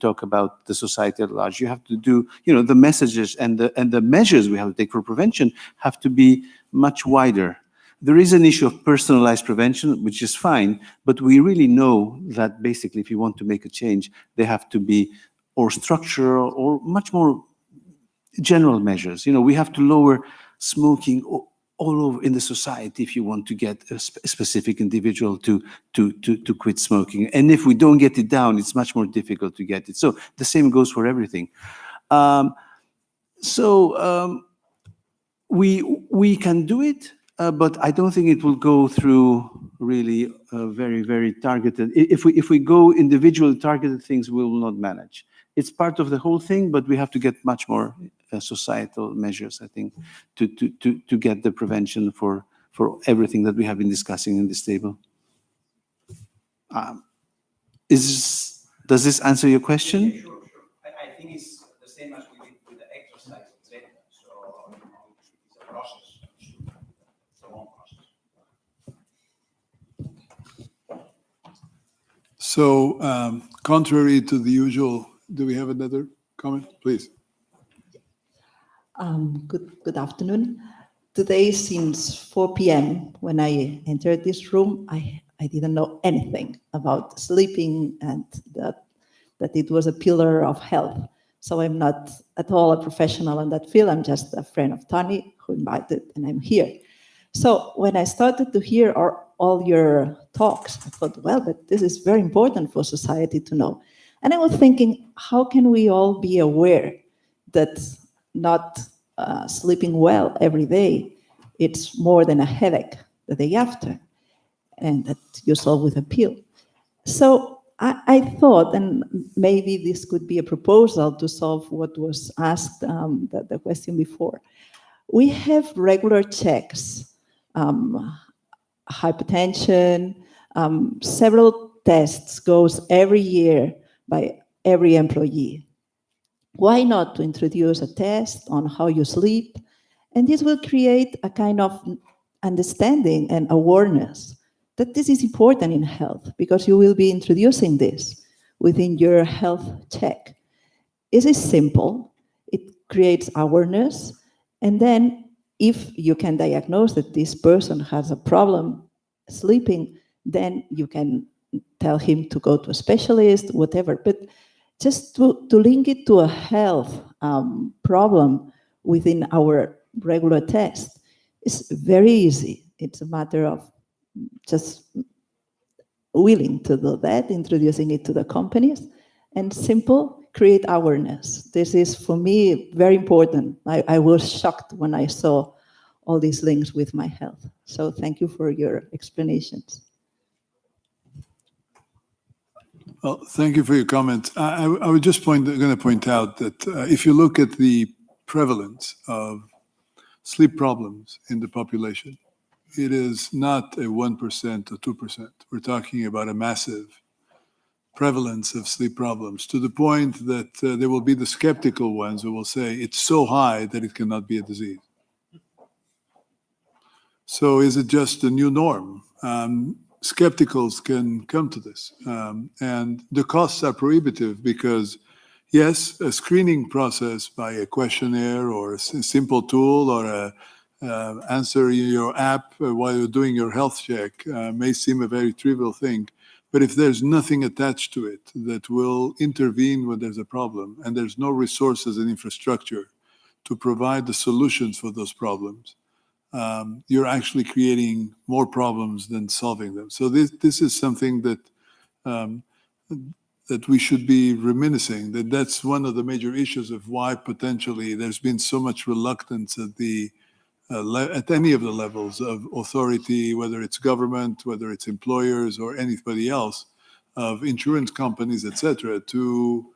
talk about the society at large. You have to do, the messages and the measures we have to take for prevention have to be much wider. There is an issue of personalized prevention, which is fine, but we really know that basically if you want to make a change, they have to be or structural or much more general measures. We have to lower smoking all over in the society if you want to get a specific individual to quit smoking. And if we don't get it down, it's much more difficult to get it. So the same goes for everything. We can do it. But I don't think it will go through really very, very targeted. If we go individual targeted things, we will not manage. It's part of the whole thing, but we have to get much more societal measures, I think, to get the prevention for everything that we have been discussing in this table. Does this answer your question? Yeah, sure. I think it's the same as we did with the exercise, etc. So it's a process. So, contrary to the usual, do we have another comment, please? Good afternoon. Today, since 4 p.m., when I entered this room, I didn't know anything about sleeping and that it was a pillar of health. So I'm not at all a professional in that field. I'm just a friend of Tony who invited, and I'm here. So when I started to hear all your talks, I thought, well, but this is very important for society to know. And I was thinking, how can we all be aware that not sleeping well every day, it's more than a headache the day after, and that you solve with a pill? So I thought, and maybe this could be a proposal to solve what was asked, the question before. We have regular checks, hypertension, several tests goes every year by every employee. Why not to introduce a test on how you sleep? And this will create a kind of understanding and awareness that this is important in health, because you will be introducing this within your health check. It is simple, it creates awareness, and then if you can diagnose that this person has a problem sleeping, then you can tell him to go to a specialist, whatever. But just to link it to a health problem within our regular test is very easy. It's a matter of just willing to do that, introducing it to the companies, and simple, create awareness. This is, for me, very important. I was shocked when I saw all these links with my health. So thank you for your explanations. Well, thank you for your comment. I was just going to point out that if you look at the prevalence of sleep problems in the population, it is not a 1% or 2%. We're talking about a massive prevalence of sleep problems, to the point that there will be the skeptical ones who will say it's so high that it cannot be a disease. So is it just a new norm? Skepticals can come to this. And the costs are prohibitive because, yes, a screening process by a questionnaire or a simple tool or answer your app while you're doing your health check may seem a very trivial thing. But if there's nothing attached to it that will intervene when there's a problem, and there's no resources and infrastructure to provide the solutions for those problems, you're actually creating more problems than solving them. So this is something that that we should be reminiscing, that that's one of the major issues of why potentially there's been so much reluctance at at any of the levels of authority, whether it's government, whether it's employers or anybody else, of insurance companies, etc., to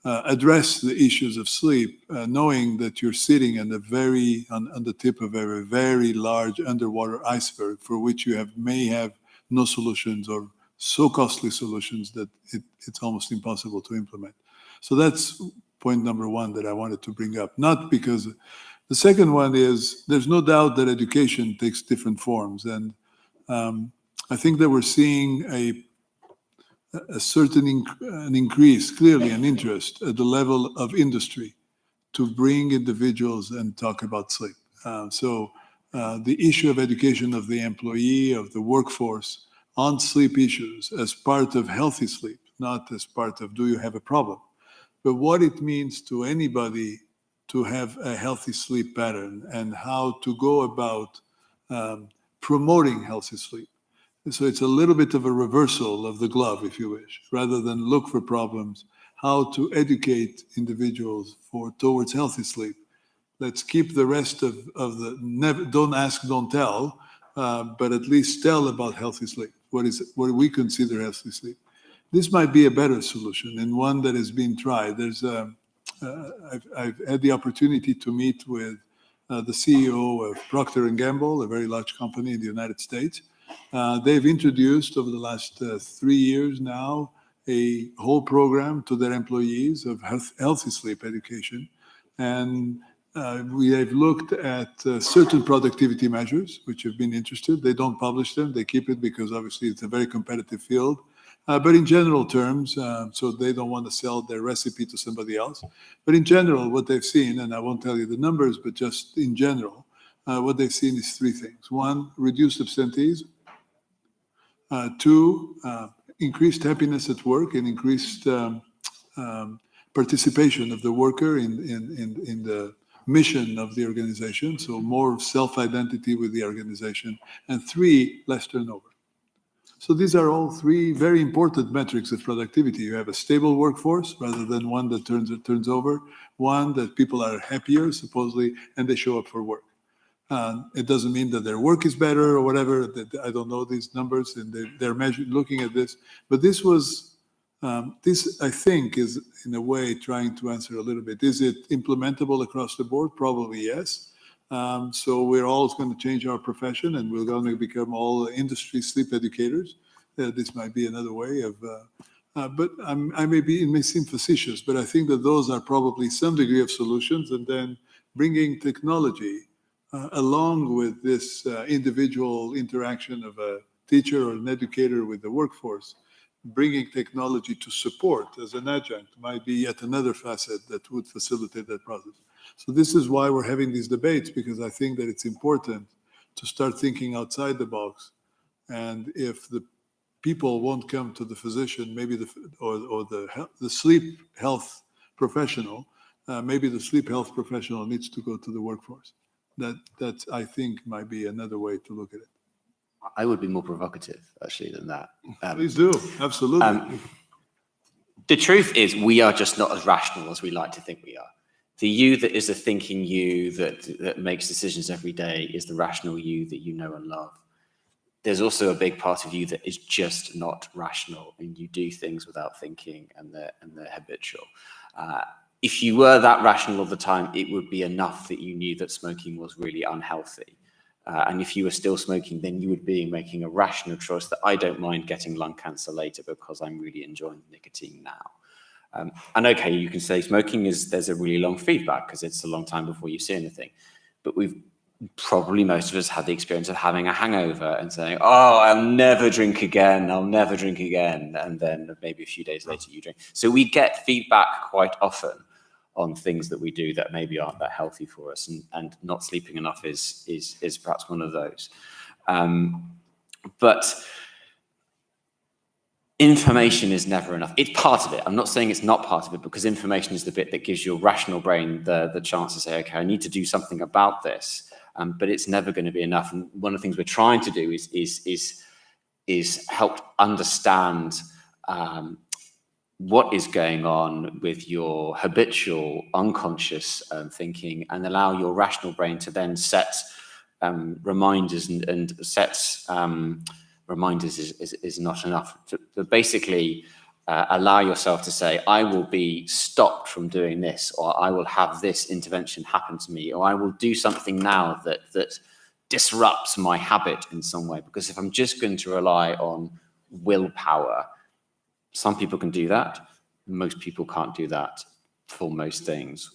address the issues of sleep, knowing that you're sitting on the tip of a very large underwater iceberg for which you may have no solutions or so costly solutions that it's almost impossible to implement. So that's point number one that I wanted to bring up. Not because the second one is there's no doubt that education takes different forms, and I think that we're seeing a certain an increase, clearly an interest at the level of industry to bring individuals and talk about sleep. So the issue of education of the employee, of the workforce on sleep issues as part of healthy sleep, not as part of do you have a problem, but what it means to anybody to have a healthy sleep pattern and how to go about promoting healthy sleep. So it's a little bit of a reversal of the glove, if you wish, rather than look for problems, how to educate individuals towards healthy sleep. Let's keep the rest of the never, don't ask, don't tell, but at least tell about healthy sleep. What we consider healthy sleep. This might be a better solution and one that has been tried. I've had the opportunity to meet with the CEO of Procter & Gamble, a very large company in the United States. They've introduced over the last 3 years now a whole program to their employees of healthy sleep education. And we have looked at certain productivity measures, which have been interested. They don't publish them. They keep it because obviously it's a very competitive field. But in general terms, so they don't want to sell their recipe to somebody else. But in general, what they've seen, and I won't tell you the numbers, but just in general, what they've seen is 3 things. 1, reduced absenteeism. 2, increased happiness at work and increased participation of the worker in the mission of the organization, so more self-identity with the organization. And 3, less turnover. So these are all 3 very important metrics of productivity. You have a stable workforce rather than one that turns over, one that people are happier, supposedly, and they show up for work. It doesn't mean that their work is better or whatever. I don't know these numbers, and they're looking at this. But this I think, is in a way trying to answer a little bit. Is it implementable across the board? Probably yes. So we're all going to change our profession, and we're going to become all industry sleep educators. This might be another way of. But it may seem facetious, but I think that those are probably some degree of solutions, and then bringing technology along with this individual interaction of a teacher or an educator with the workforce, bringing technology to support as an adjunct might be yet another facet that would facilitate that process. So this is why we're having these debates, because I think that it's important to start thinking outside the box. And if the people won't come to the physician, maybe the sleep health professional, maybe the sleep health professional needs to go to the workforce. That I think might be another way to look at it. I would be more provocative, actually, than that. Please do, absolutely. The truth is, we are just not as rational as we like to think we are. The you that is a thinking you that makes decisions every day is the rational you that you know and love. There's also a big part of you that is just not rational, and you do things without thinking, and they're habitual. If you were that rational all the time, it would be enough that you knew that smoking was really unhealthy. And if you were still smoking, then you would be making a rational choice that I don't mind getting lung cancer later because I'm really enjoying nicotine now. And okay, you can say smoking there's a really long feedback because it's a long time before you see anything. But probably most of us had the experience of having a hangover and saying, oh, I'll never drink again. And then maybe a few days later you drink. So we get feedback quite often on things that we do that maybe aren't that healthy for us, and not sleeping enough is perhaps one of those. But information is never enough. It's part of it. I'm not saying it's not part of it, because information is the bit that gives your rational brain the chance to say, okay, I need to do something about this. but it's never going to be enough. And one of the things we're trying to do is help understand what is going on with your habitual unconscious thinking, and allow your rational brain to then set reminders and sets reminders is not enough. To basically allow yourself to say, I will be stopped from doing this, or I will have this intervention happen to me, or I will do something now that disrupts my habit in some way. Because if I'm just going to rely on willpower, some people can do that. Most people can't do that for most things.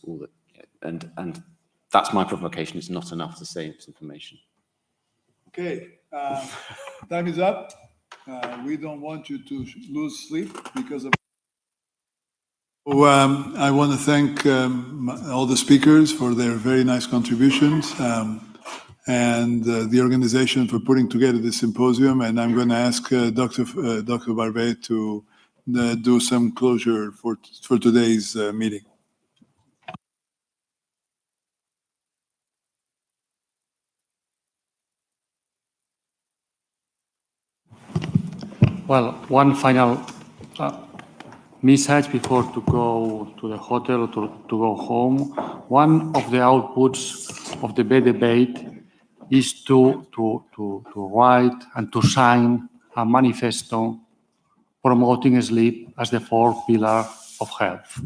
And that's my provocation. It's not enough to say it's information. Okay, time is up. We don't want you to lose sleep because of. I want to thank all the speakers for their very nice contributions, and the organization for putting together this symposium. And I'm going to ask Dr. Barbet to do some closure for today's meeting. Well, one final message before to go to the hotel, to go home. One of the outputs of the debate is to write and to sign a manifesto promoting sleep as the fourth pillar of health.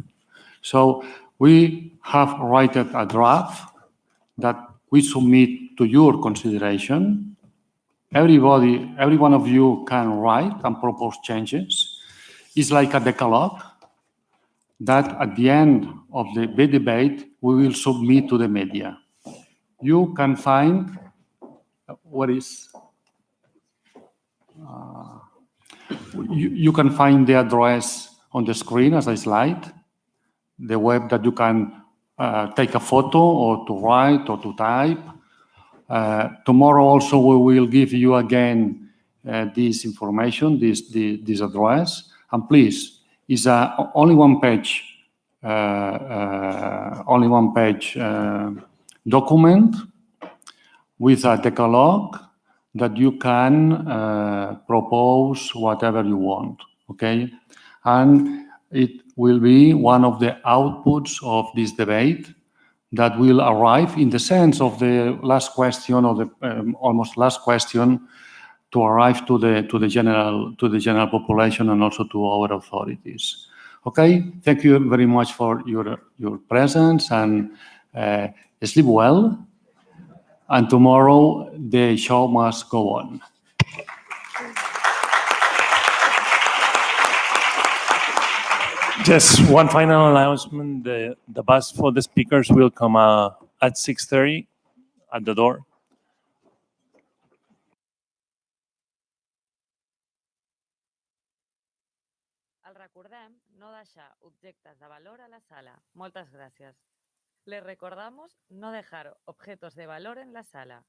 So we have written a draft that we submit to your consideration. Every one of you can write and propose changes. It's like a decalogue that at the end of the debate, we will submit to the media. You can find, you can find the address on the screen as a slide, the web that you can take a photo or to write or to type. Tomorrow also we will give you again this information, this address, and please, it's only one page document with a decalogue that you can propose whatever you want, okay? And it will be one of the outputs of this debate that will arrive in the sense of the last question, or the almost last question, to arrive to the general population and also to our authorities. Okay, thank you very much for your presence, and sleep well. And tomorrow the show must go on. Just one final announcement. The bus for the speakers will come at 6:30 at the door. El recordem no deixar objectes de valor a la sala. Moltes gràcies. Les recordamos no dejar objetos de valor en la sala.